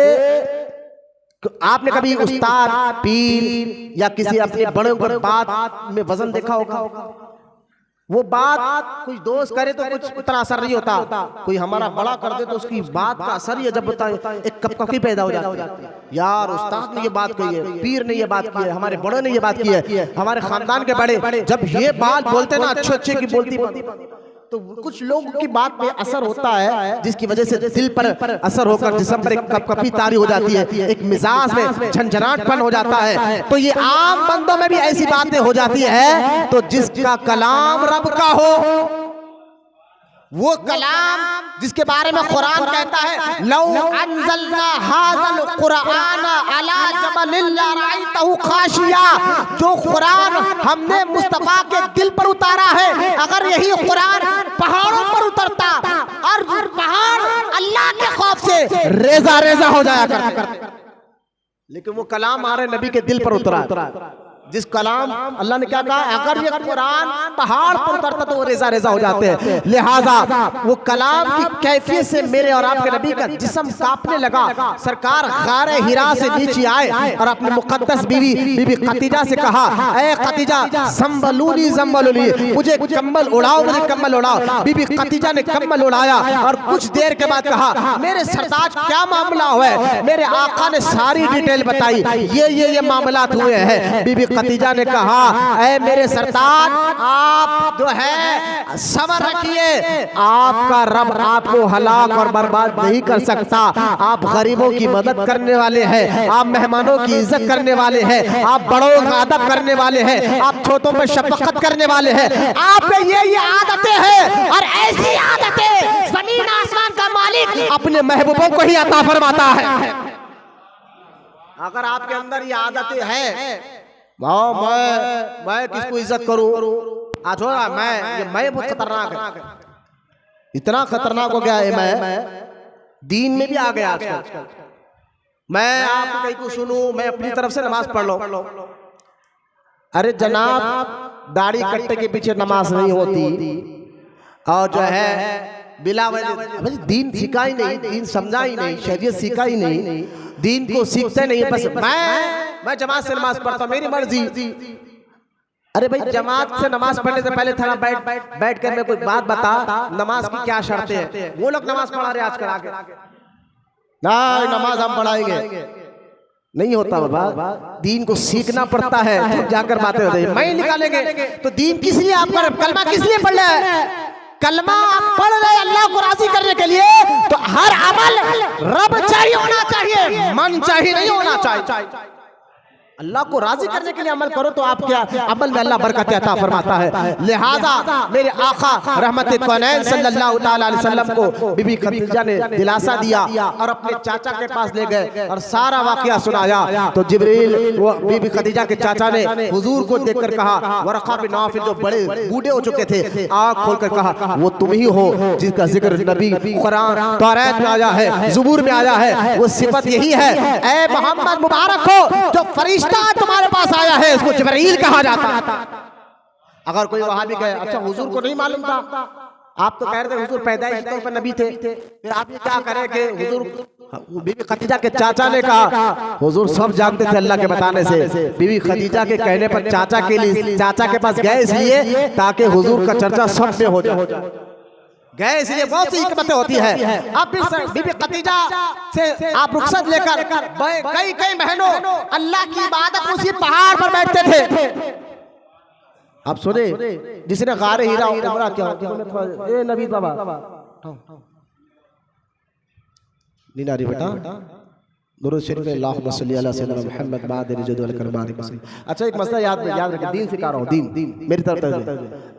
Speaker 1: आपने कभी उस्ताद, पीर या किसी अपने बड़े पर बात में वजन देखा होगा। वो बात कुछ दोस्त करे तो कुछ उतना असर नहीं होता, कोई हमारा बड़ा कर दे तो उसकी बात का असर ही जब होता है एक कपकपी पैदा हो जाती है। यार उस्ताद ने ये बात कही है, पीर ने ये बात की है, हमारे बड़ों ने ये बात की है, हमारे खानदान के बड़े जब ये बात बोलते ना अच्छे की बोलती, तो कुछ लोगों की बात पे असर होता है, जिसकी वजह से दिल पर असर होकर जिस्म पर एक कपकपी तारी हो जाती है, एक मिजाज में झंझनाहटपन हो जाता है। तो ये आम बंदों में भी ऐसी बातें हो जाती है। तो जिसका कलाम रब का हो, वो कलाम जिसके बारे में कुरान कहता है लौ अंज़लना हाज़ल कुरान अला जबलिन लरअयतहु खाशिया, जो कुरान हमने मुस्तफा के दिल पर उतारा है, अगर यही कुरान पहाड़ों पर उतरता और पहाड़ अल्लाह के खौफ से रेजा रेजा हो जाया करते, लेकिन वो कलाम हमारे नबी के दिल पर उतरा। जिस कलाम अल्लाह ने क्या कहा, अगर ये कुरान पहाड़ पर उतरता तो वो रेजा रेजा हो जाते हैं। लिहाजा वो कलाम की कैफियत से मेरे और आपके नबी का जिस्म कांपने लगा। सरकार गार हिरा से नीचे आए और अपने मुकद्दस बीबी खदीजा से कहा, ऐ खदीजा ज़म्बलूनी ज़म्बलूनी, मुझे कम्बल उड़ाओ, मुझे कम्बल उड़ाओ। बीबी खदीजा ने कम्बल उड़ाया और कुछ देर के बाद कहा मेरे सरताज क्या मामला हुआ है। मेरे आका ने सारी डिटेल बताई, ये मामलात हुए हैं। बीबी खदीजा ने कहा ऐ मेरे सरताज आप जो है सब्र रखिए, आपका रब आपको हलाक और बर्बाद नहीं कर सकता। आप गरीबों की मदद करने वाले हैं, आप मेहमानों की इज्जत करने वाले हैं, आप बड़ों का अदब करने वाले हैं, आप छोटों पर शफकत करने वाले हैं। आप पे ये आदतें हैं और ऐसी आदतें जमीन आसमान का मालिक अपने महबूबों को ही अता फरमाता है। अगर आपके अंदर ये आदतें हैं, मैं किसको इज्जत करूं, आज हो रहा मैं बहुत खतरनाक है, इतना खतरनाक हो गया है, मैं दीन में भी आ गया आजकल। मैं आपको कहीं को सुनूं, मैं अपनी तरफ से नमाज पढ़ लो। अरे जनाब दाढ़ी कट्टे के पीछे नमाज नहीं होती, और जो है बिला वजह दीन सिखा ही नहीं, दीन समझा ही नहीं, शरीयत सीखा ही नहीं, दीन को सीखते नहीं। बस मैं जमात से नमाज पढ़ता हूं, मेरी मर्जी। अरे भाई जमात से नमाज पढ़ने से पहले थोड़ा बैठ कर मैं कोई बात बता, नमाज की क्या शर्तें हैं। वो लोग नमाज पढ़ा रहे आजकल, आगे ना नमाज हम पढ़ाएंगे, नहीं होता बाबा। दीन को सीखना पड़ता है तो जाकर बातें होती है। मैं निकालेंगे तो दीन किस लिए आप कलमा किस लिए पढ़ रहे हैं? कलमा आप पढ़ रहे अल्लाह को राजी करने के लिए, तो हर अमल रब चाहिए होना चाहिए, मन चाहिए नहीं होना चाहिए। अल्लाह को राजी करने के लिए अमल करो तो आप क्या अमल में अल्लाह बरकत अता फरमाता है। लिहाजा मेरे आका रहमत कौनैन सल्लल्लाहु तआला अलैहि वसल्लम को बीबी खदीजा ने दिलासा दिया और अपने चाचा के पास ले गए और सारा वाकया सुनाया। तो जिब्रील वो बीबी खदीजा के चाचा ने हुजूर को देखकर कहा, वरक़ा बिन नौफल जो बड़े बूढ़े हो चुके थे, आँख खोलकर कहा वो तुम ही हो जिसका जिक्र नबी कुरान तौरात में आया है, ज़बूर में आया है। वो सिफत यही है, ऐ मोहम्मद मुबारक हो जो फरिश्ता तुम्हारे पास आया है, उसको जिब्रील कहा जाता है। अगर कोई वहां भी गए, अच्छा हुजूर को नहीं मालूम था, आप तो कह रहे थे हुजूर पैदाइश के तौर पर नबी थे, फिर आप ये क्या करें कि हुजूर बीबी खदीजा के चाचा ने कहा, हुजूर सब जानते थे अल्लाह के बताने से, बीबी खदीजा के कहने पर चाचा के लिए चाचा के पास गए इसलिए ताकि हुजूर का चर्चा सब में हो जाए। गए, इसलिए बहुत सी हिकमतें होती है। अब बीबी खदीजा से आप रुखसत लेकर कई कई महीनों अल्लाह की इबादत उसी पहाड़ पर बैठते थे। आप सुने, जिसने गारे हीरा उमरा क्या, ए नबी बाबा नीना री बेटा दुरूद शरीफ अल्लाहुम्मा सल्ली अला सय्यिदना मुहम्मद बाद रिजद वल करमानी। अच्छा, एक मसला याद रखें, दीन सिखा रहा हूँ, दीन मेरी तरफ से।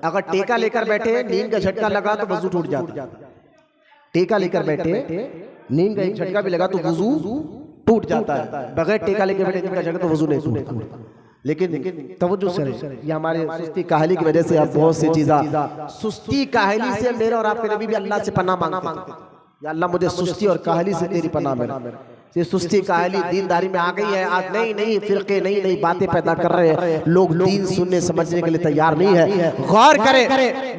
Speaker 1: अगर टेका लेकर बैठे, नींद का झटका लगा तो वजू टूट जाता है। टेका लेकर बैठे, नींद का एक झटका भी लगा तो वजू टूट जाता है। बगैर टेका लेकर बैठे नींद का झटका तो वजू नहीं टूटता। लेकिन तवज्जो से, ये हमारे सुस्ती काहली की वजह से आप बहुत सी चीज़ें, सुस्ती काहली से मेरे और आपके नबी भी अल्लाह से पनाह मांगते थे, या अल्लाह मुझे सुस्ती और काहली से तेरी पनाह में। ये सुस्ती काहली दीनदारी में आ गई है आज। नई फिरके नई बातें पैदा कर रहे हैं लोग, दीन सुनने समझने के लिए तैयार नहीं है। गौर करें,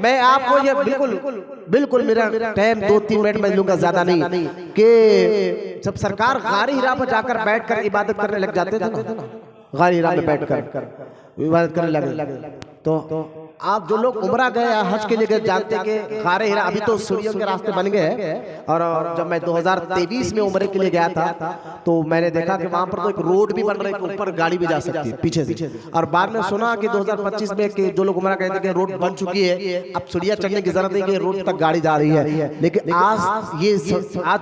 Speaker 1: मैं आपको ये बिल्कुल मेरा टाइम 2-3 मिनट में लूंगा, ज्यादा नहीं, कि जब सरकार गारे हिरा पर जाकर बैठकर इबादत करने लग जाते थे ना, गारे हिरा में बैठकर इबादत करने लगे, तो आप जो लोग उमरा गए हज के लिए गए जानते हैं कि गारे हिरा, अभी तो सीढ़ियों के रास्ते बन गए हैं। और जब मैं 2023 में उम्रे के लिए गया था तो मैंने देखा कि वहां पर तो एक रोड भी बन रही है, ऊपर गाड़ी भी जा सकती है पीछे से। और बाद में सुना कि 2025 में कि जो लोग उमरा गए थे कि रोड बन चुकी है, अब सीढ़ियां चढ़ने की जरूरत नहीं कि रोड तक गाड़ी जा रही है। लेकिन आज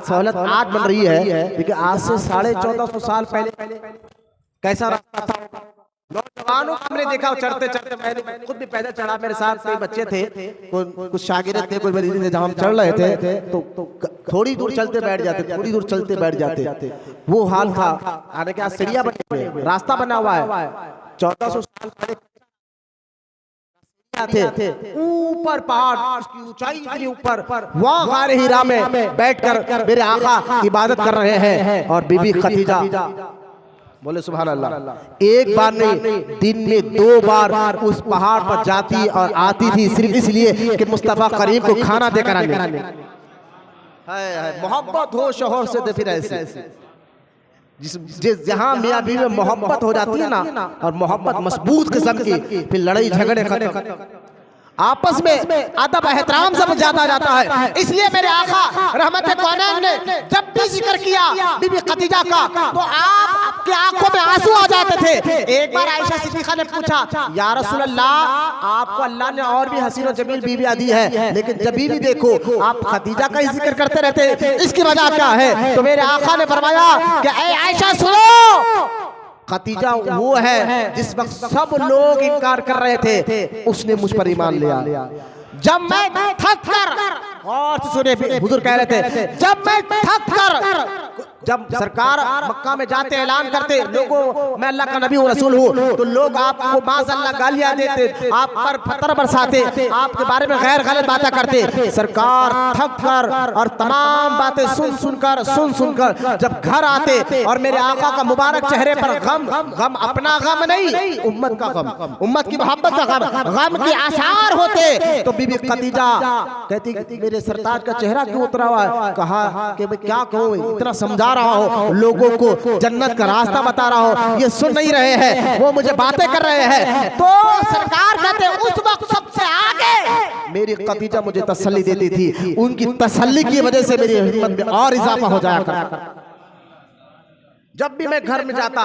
Speaker 1: सहूलत आज बन रही है, लेकिन आज से 1450 साल पहले कैसा रास्ता था? नौजवानों को हमने देखा चढ़ते चढ़ते, मैंने खुद भी पैदल चढ़ा, मेरे साथ कई बच्चे थे, कुछ शागिर्द थे, कुछ मरीज थे। जब हम चढ़ रहे थे तो थोड़ी दूर चलते बैठ जाते, थोड़ी दूर चलते बैठ जाते, वो हाल था। आने के आज सीढ़ियां बनी हुई है, रास्ता बना हुआ है। 1400 साल पहले थे ऊपर पहाड़, उसकी ऊंचाई इतनी ऊपर, वहां गारे हिरा में बैठकर मेरे आका इबादत कर रहे हैं। और बीबी खदीजा, बोले सुभान अल्लाह, एक बार नहीं दिन में 2 बार उस पहाड़ पर जाती और आती थी, सिर्फ इसलिए कि मुस्तफा करीम को खाना देकर आने। मोहब्बत हो शोहर से तो फिर ऐसे जहां मियां बीवी में मोहब्बत हो जाती है ना, और मोहब्बत मजबूत किस्म की, फिर लड़ाई झगड़े खत्म, आपस में अदब एहतराम सब ज्यादा जाता है। इसलिए मेरे आका रहमत कौनैन ने जब भी जिक्र किया बीबी खदीजा का, तो आपकी आंखों में आंसू आ जाते थे। एक बार आयशा सिद्दीका ने पूछा, या रसूल अल्लाह, आपको अल्लाह ने और भी हसीन और जमील बीवियां दी है, लेकिन जब भी देखो आप खदीजा का ही जिक्र करते रहते, इसकी वजह क्या है? तो मेरे आका ने फरमाया कि ऐ आयशा सुनो, खदीजा वो है जिस वक्त सब लोग इनकार कर रहे थे, उसने मुझ पर ईमान लिया। जब मैं थक कर, और सुने हुजूर कह रहे थे, जब मैं थक कर, जब सरकार मक्का में जाते ऐलान करते लोगों मैं अल्लाह का नबी हूँ, रसूल हूँ, तो लोग आपको माज़अल्लाह गालियां देते, आप पर पत्थर बरसाते, आपके बारे में गैर गलत बातें करते। सरकार थक कर और तमाम बातें सुन सुनकर जब घर आते और मेरे आका का मुबारक चेहरे पर गम अपना गम नहीं, उम्मत का गम, उम्मत की मोहब्बत का गम के आसार होते, तो बीबी खदीजा कहती मेरे सरताज का चेहरा क्यों उतरा हुआ है? कहा कि मैं क्या कहूँ, इतना समझा रहा हूँ, लोगों को जन्नत का रास्ता बता रहा हूँ, ये सुन नहीं रहे हैं, वो मुझे बातें कर रहे हैं। तो सरकार कहते उस वक्त सबसे आगे मेरी खदीजा मुझे तसल्ली देती थी, उनकी तसल्ली की वजह से मेरी हिम्मत में और इजाफा हो जाया करता। जब भी मैं घर में जाता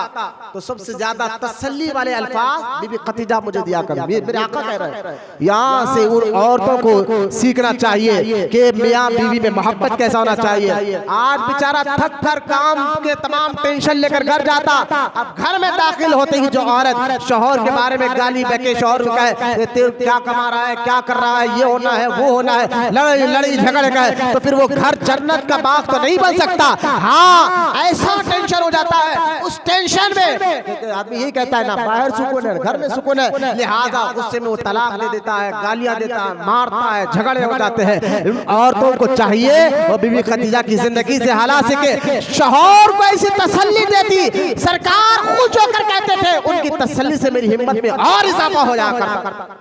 Speaker 1: तो सबसे ज्यादा तसल्ली वाले अल्फाज बीबी खदीजा मुझे दिया कर। मेरे आका कह रहे हैं यहाँ से उन औरतों को सीखना चाहिए कि मियाँ बीवी में मोहब्बत कैसा होना चाहिए। आज बेचारा थक कर काम के तमाम टेंशन लेकर घर जाता, अब घर में दाखिल होते ही जो औरत शौहर के बारे में गाली बके, शौहर को कहे क्या कमा रहा है, क्या कर रहा है, ये होना है, वो होना है, लड़ाई झगड़े का है, तो फिर वो घर जन्नत का बाग तो नहीं बन सकता। हाँ, ऐसा टेंशन हो जाता है, उस टेंशन में आदमी यही कहता है ना बाहर सुकून है, घर में सुकून है, लिहाजा गुस्से में वो तलाक ले देता है, गालियां देता है, मारता है, झगड़े हो जाते हैं। औरतों को चाहिए वो बीबी खदीजा की जिंदगी से हालात सीखे, शौहर को ऐसी तसल्ली देती, सरकार खुश होकर कहते थे उनकी तसल्ली से मेरी हिम्मत में और इजाफा हो जाया करता।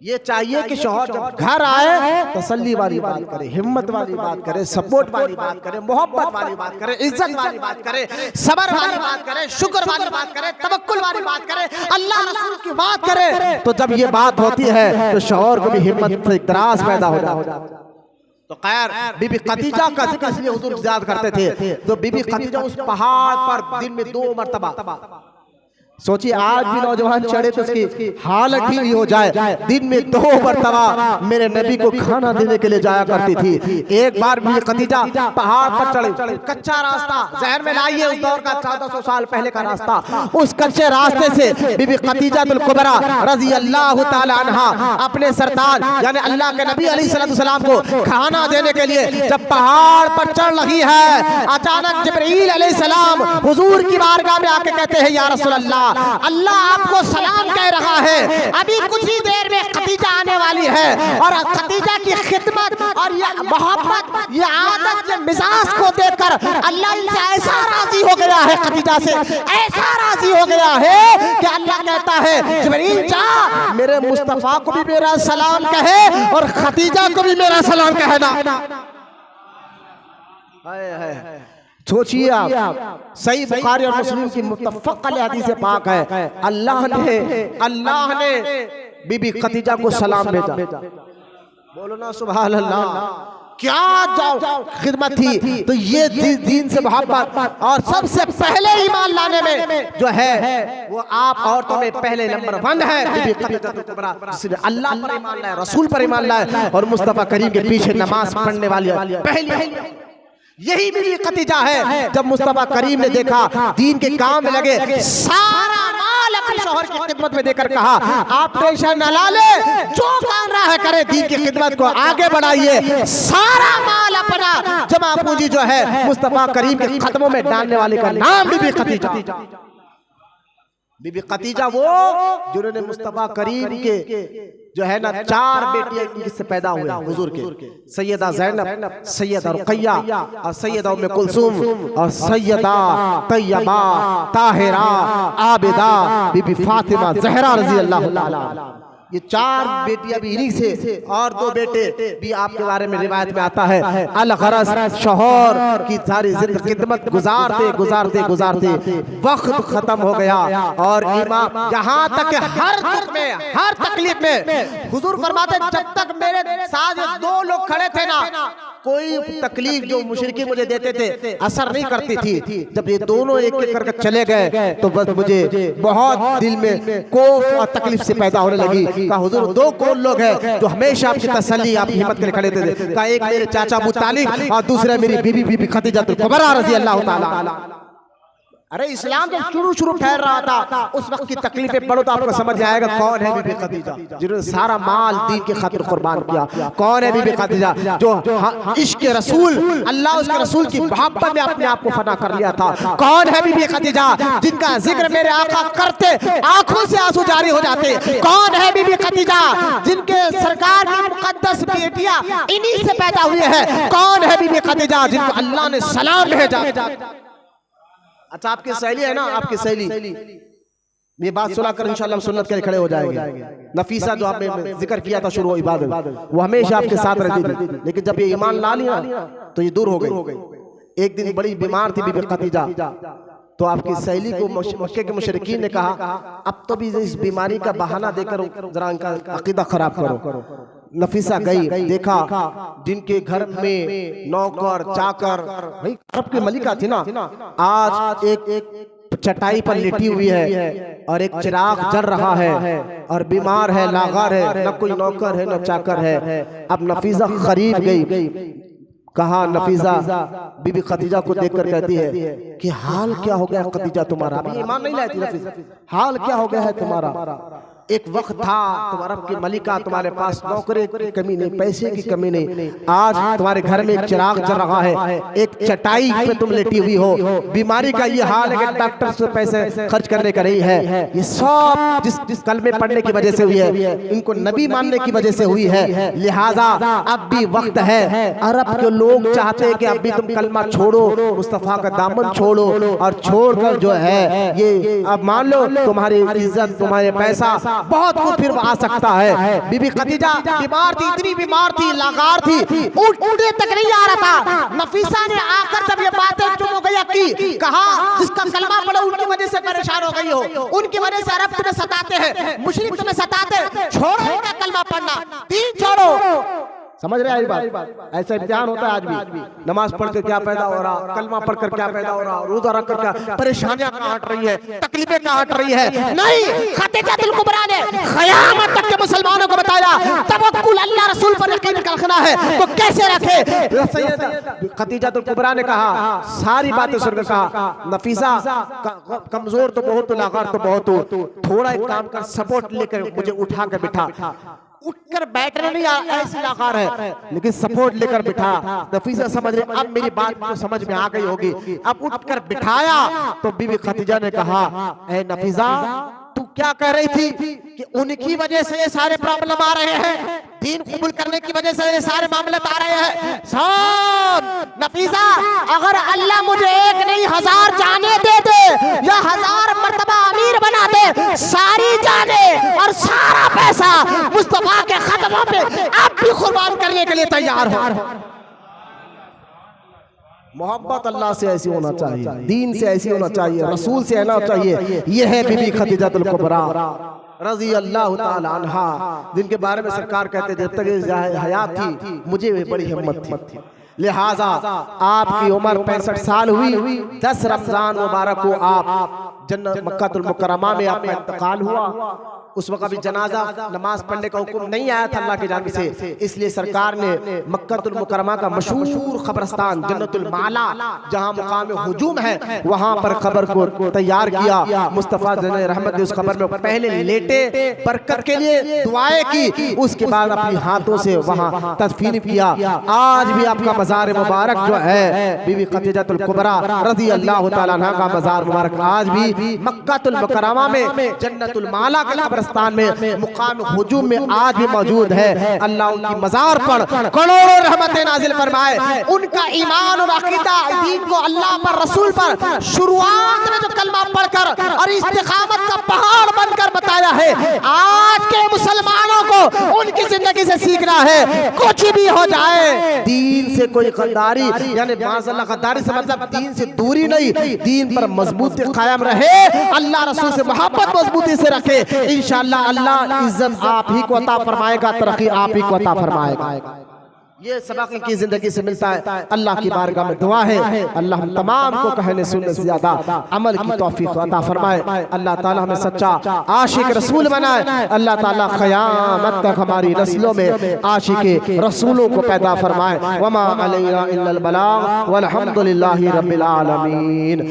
Speaker 1: ये चाहिए कि शौहर जब घर आए तसल्ली वाली बात करे, हिम्मत वाली बात करे, सपोर्ट वाली बात करे, मोहब्बत वाली बात करे, इज्जत वाली बात करे, सबर वाली बात करे, शुक्र वाली बात करे, तवक्कुल वाली बात करे, अल्लाह रसूल की बात करे। तो जब ये बात होती है तो शौहर को भी हिम्मत से इतराज पैदा हो जाता है। तो खैर बीबी खदीजा का जिक्र इसलिए हुजूर याद करते थे। तो बीबी खदीजा उस पहाड़ पर दिन में 2 मरतबा, सोचिए आज भी नौजवान चढ़े तो उसकी हालत भी हो जाए, दिन में 2 मरतबा मेरे नबी को खाना देने के लिए जाया करती थी। एक बार भी खदीजा पहाड़ पर चढ़े, कच्चा रास्ता जहर में लाइए, उस दौर का 1400 साल पहले का रास्ता। उस कच्चे रास्ते से बीबी खदीजातुल कुबरा रजी अल्लाह ताला अन्हा अपने सरताज यानी अल्लाह के नबी अलैहिस्सलाम को खाना देने के लिए जब पहाड़ पर चढ़ रही है, अचानक जिब्रील अलैहिस्सलाम हुजूर की बारगाह में आके कहते हैं, या रसूल अल्लाह, अल्लाह आपको सलाम कह रहा है, अभी कुछ ही देर में खदीजा आने वाली है और खदीजा की खिदमत और ये मोहब्बत, ये आदत, ये मिजाज को देखकर अल्लाह से ऐसा राजी हो गया है, खदीजा से ऐसा राजी हो गया है कि अल्लाह कहता है, जिब्रील जा मेरे मुस्तफा को भी मेरा सलाम कहे और खदीजा को भी मेरा सलाम कहना। सोचिए आप, सही बुखारी और मुस्लिम की मुत्तफक अलैह हदीस पाक है, अल्लाह ने बीबी खदीजा को सलाम भेजा। बोलो ना सुभान अल्लाह। क्या जाओ खिदमत थी। तो ये दीन से मोहब्बत और सबसे पहले ईमान लाने में जो है वो आप औरतों में पहले नंबर 1 है बीबी खदीजातुल कुबरा, जिसने अल्लाह पर ईमान लाया, रसूल पर ईमान लाया और मुस्तफा करीम के पीछे नमाज पढ़ने वाली पहली यही बीबी खदीजा है। जब मुस्तफा करीम ने देखा दीन के काम में लगे, सारा माल अपने शौहर की खिदमत में देकर कहा, आप टेंशन न ला ले, जो काम रहा है करे, दीन की खिदमत को आगे बढ़ाइए। सारा माल अपना जमा पूंजी जो है मुस्तफा करीम के कदमों में डालने वाले का नाम बीबी खदीजा। बीबी खदीजा वो जिन्होंने मुस्तफा करीम के जो है ना 4 बेटियां इनसे पैदा हुए हुजूर के, सैयदा ज़ैनब, सैयदा रुक़ैया और सैयदा उम्मे कुलसूम और सैयदा तैयबा, ताहिरा, आबिदा, बीबी फातिमा ज़हरा रज़ी अल्लाह ताला। ये 4 बेटियां भी इन्हीं से और 2 बेटे भी आपके बारे में रिवायत में आता है। अल-गरज़ शौहर की सारी जिंदगी खिदमत गुजारते वक्त खत्म हो गया और इमाम यहाँ तक हर दुख में, हर तकलीफ में हुजूर फरमाते जब तक मेरे साथ 2 लोग खड़े थे ना, कोई तकलीफ जो मुशरिकीन मुझे देते थे असर नहीं करती थी। जब ये दोनों एक एक करके चले गए तो बस मुझे बहुत दिल में खौफ और तकलीफ से पैदा होने लगी। कहा हुजूर 2 कौन लोग हैं जो हमेशा आपकी तसल्ली, आपकी हिम्मत के लिए खड़े थे। कहा एक मेरे चाचा अबू तालिब और दूसरा मेरी बीबी खदीजातुल कुबरा रज़ी अल्लाह ताला। अरे इस्लाम जब शुरू फैल रहा था उस वक्त की तकलीफें पढ़ो तो आपको समझ आएगा कौन है बीबी खदीजा, जिन्होंने सारा माल दीन के खातिर कुर्बान किया। कौन है बीबी खदीजा जो इश्क रसूल, अल्लाह उसके रसूल की मोहब्बत में अपने आप को फना कर लिया था। कौन है बीबी खदीजा जिनका जिक्र मेरे आका करते आंखों से आंसू जारी हो जाते। कौन है बीबी खदीजा जिनके सरकार की मुकद्दस बेटियां इन्हीं से पैदा हुई है। कौन है बीबी खदीजा जिनको अल्लाह ने सलाम भेजा। अच्छा आपकी सहेली है ना, आपकी सहेली, ये बात सुना कर इंशाल्लाह हम सुन्नत के लिए खड़े हो जाएंगे। नफीसा जो आपने जिक्र किया था शुरू इबादत, वो हमेशा आपके साथ रहती थी, लेकिन जब ये ईमान ला लिया तो ये दूर हो गई। एक दिन बड़ी बीमार थी बीबी खदीजा, तो आपकी सहेली को मक्के के मुशरिकीन ने कहा अब तो भी इस बीमारी का बहाना देकर जरा इनका अकीदा खराब करो। नफीसा गई, देखा जिनके घर में नौकर चाकर, भाई अरब की मलिका थी ना, आज एक चटाई पर लेटी हुई है और एक चिराग जल रहा है और बीमार है, लागार है, न कोई नौकर है न चाकर है। अब नफीसा करीब गई, कहा नफीसा बीबी खदीजा को देखकर कहती है कि हाल क्या हो गया खदीजा तुम्हारा। अभी ईमान नहीं लाई थी नफीसा, हाल क्या हो गया है तुम्हारा। एक वक्त था तुम अरब की मलिका, तुम्हारे पास नौकरी की कमी नहीं, पैसे की कमी नहीं, आज तुम्हारे घर में एक चिराग जल रहा है, एक चटाई पे तुम लेटी हुई हो, बीमारी का ये हाल है कि डॉक्टर से पैसे खर्च करने का नहीं है। ये सब जिस कलमे पढ़ने की वजह से हुई है, इनको नबी मानने की वजह से हुई है। लिहाजा अब भी वक्त है, अरब के लोग चाहते हैं कि अब भी तुम कलमा छोड़ो, मुस्तफा का दामन छोड़ो और छोड़कर जो है ये अब मान लो तुम्हारी इज्जत, तुम्हारे पैसा बहुत कुछ फिर आ सकता है। बीबी खदीजा बीमार थी, इतनी बीमार थी, लागार थी, उठने तक नहीं आ रहा था। नफीसा ने आकर जब ये बातें चुप हो गया की कहा जिसका कलमा पढ़ो उनकी वजह से परेशान हो गई हो, उनकी वजह से अरब तुम्हें सताते हैं, मुशरिक तुम्हें सताते हैं, छोड़ो इनका कलमा पढ़ना, दीन छोड़ो। समझ रहे हैं बात? ऐसा इम्तिहान होता है आज भी। नमाज पढ़कर क्या पैदा हो रहा, कलमा पढ़कर क्या पैदा हो रहा, रोजा रखकर क्या परेशानियां कहां हट रही है, तकलीफें कहां हट रही है। नहीं, खदीजातुल कुबरा ने क़यामत तक के मुसलमानों को बताया तवक्कुल अल्लाह रसूल पर यकीन रखना है तो कैसे रखे। खदीजातुल कुबरा ने कहा, सारी बातें सुनकर कहा, नफीसा कमजोर तो बहुत, लागार तो बहुत हो, थोड़ा एक काम कर, सपोर्ट लेकर मुझे उठा कर बिठा। उठकर बैठने नहीं ऐसी लागार है, लेकिन सपोर्ट लेकर बिठा। नफीसा समझ रहे अब मेरी बात तो समझ में आ गई होगी। अब उठकर बिठाया तो बीबी खदीजा ने कहा, ऐ नफीसा तू क्या कह रही थी कि उनकी वजह से ये सारे प्रॉब्लम आ रहे हैं, दीन कबूल करने की वजह से ये सारे मामले आ रहे हैं। सुन नफीसा, अगर अल्लाह मुझे एक नहीं 1000 जाने दे दे या 1000 मर्तबा अमीर बना दे, सारी जाने और सारा पैसा मुस्तफा के खदमों पे आप भी कुर्बान करने के लिए तैयार हो। मोहब्बत अल्लाह से ऐसी होना चाहिए, दीन से ऐसी होना चाहिए, रसूल से होना चाहिए। ये है बीबी खदीजातुल कुबरा रज़ी अल्लाह ताला अन्हा, जिनके बारे में सरकार कहते जब तक हयात थी मुझे बड़ी हिम्मत थी, लिहाजा आपकी उम्र 65 साल हुई, 10 रमजान मुबारक को आप जन्नत मक्कातुल मुकर्रमा में आपका इंतकाल हुआ। उस वक्त अभी जनाजा नमाज पढ़ने का हुक्म नहीं आया था अल्लाह की जानिब से, इसलिए सरकार ने मक्कातुल मुकर्रमा का मशहूर कब्रिस्तान जन्नतुल माला जहां मुकाम हुजूम है वहां पर खबर को तैयार किया। मुस्तफा रहमत ने उस खबर में पहले लेटे, बरकत के लिए दुआएं की, उसके बाद अपनी हाथों से वहां तदफीन किया। आज भी आपका मज़ार मुबारक जो है बीबी खदीजातुल कुबरा रज़ी अल्लाह ताला अन्हा का मज़ार मुबारक आज भी मक्कातुल मुकर्रमा में जन्नतुल माला के में मुकाम हुजूम में आज भी मौजूद है। अल्लाह उनकी मज़ार पर करोड़ों रहमतें नाजिल फरमाए। उनका ईमान और अकीदा दीन को अल्लाह पर रसूल पर शुरुआत में जो कलमा पढ़कर और इस्तिकामत का पहाड़ बनकर बताया है, आज के मुसलमानों को उनकी जिंदगी से सीखना है। कुछ भी हो जाए दीन से कोई गद्दारी यानी माज़अल्लाह गद्दारी से मतलब दीन से दूरी नहीं, दीन पर मजबूती कायम रहे, अल्लाह रसूल से मोहब्बत मजबूती से रखे। इंशाअल्लाह अल्लाह इज्जत आप ही को अता फरमाएगा, तरक्की आप ही को अता फरमाएगा। ये सबक इनकी जिंदगी से मिलता है। अल्लाह की बारगाह में दुआ है अल्लाह हम तमाम को कहने सुनने से ज्यादा अमल की तौफीक अता फरमाए। अल्लाह ताला हमें सच्चा आशिक रसूल बनाए। अल्लाह ताला क़यामत तक हमारी नस्लों में आशिक रसूलों को पैदा फरमाए। वमा अलैना इल्लल बलाग वल्हम्दुलिल्लाहि रब्बिल आलमीन।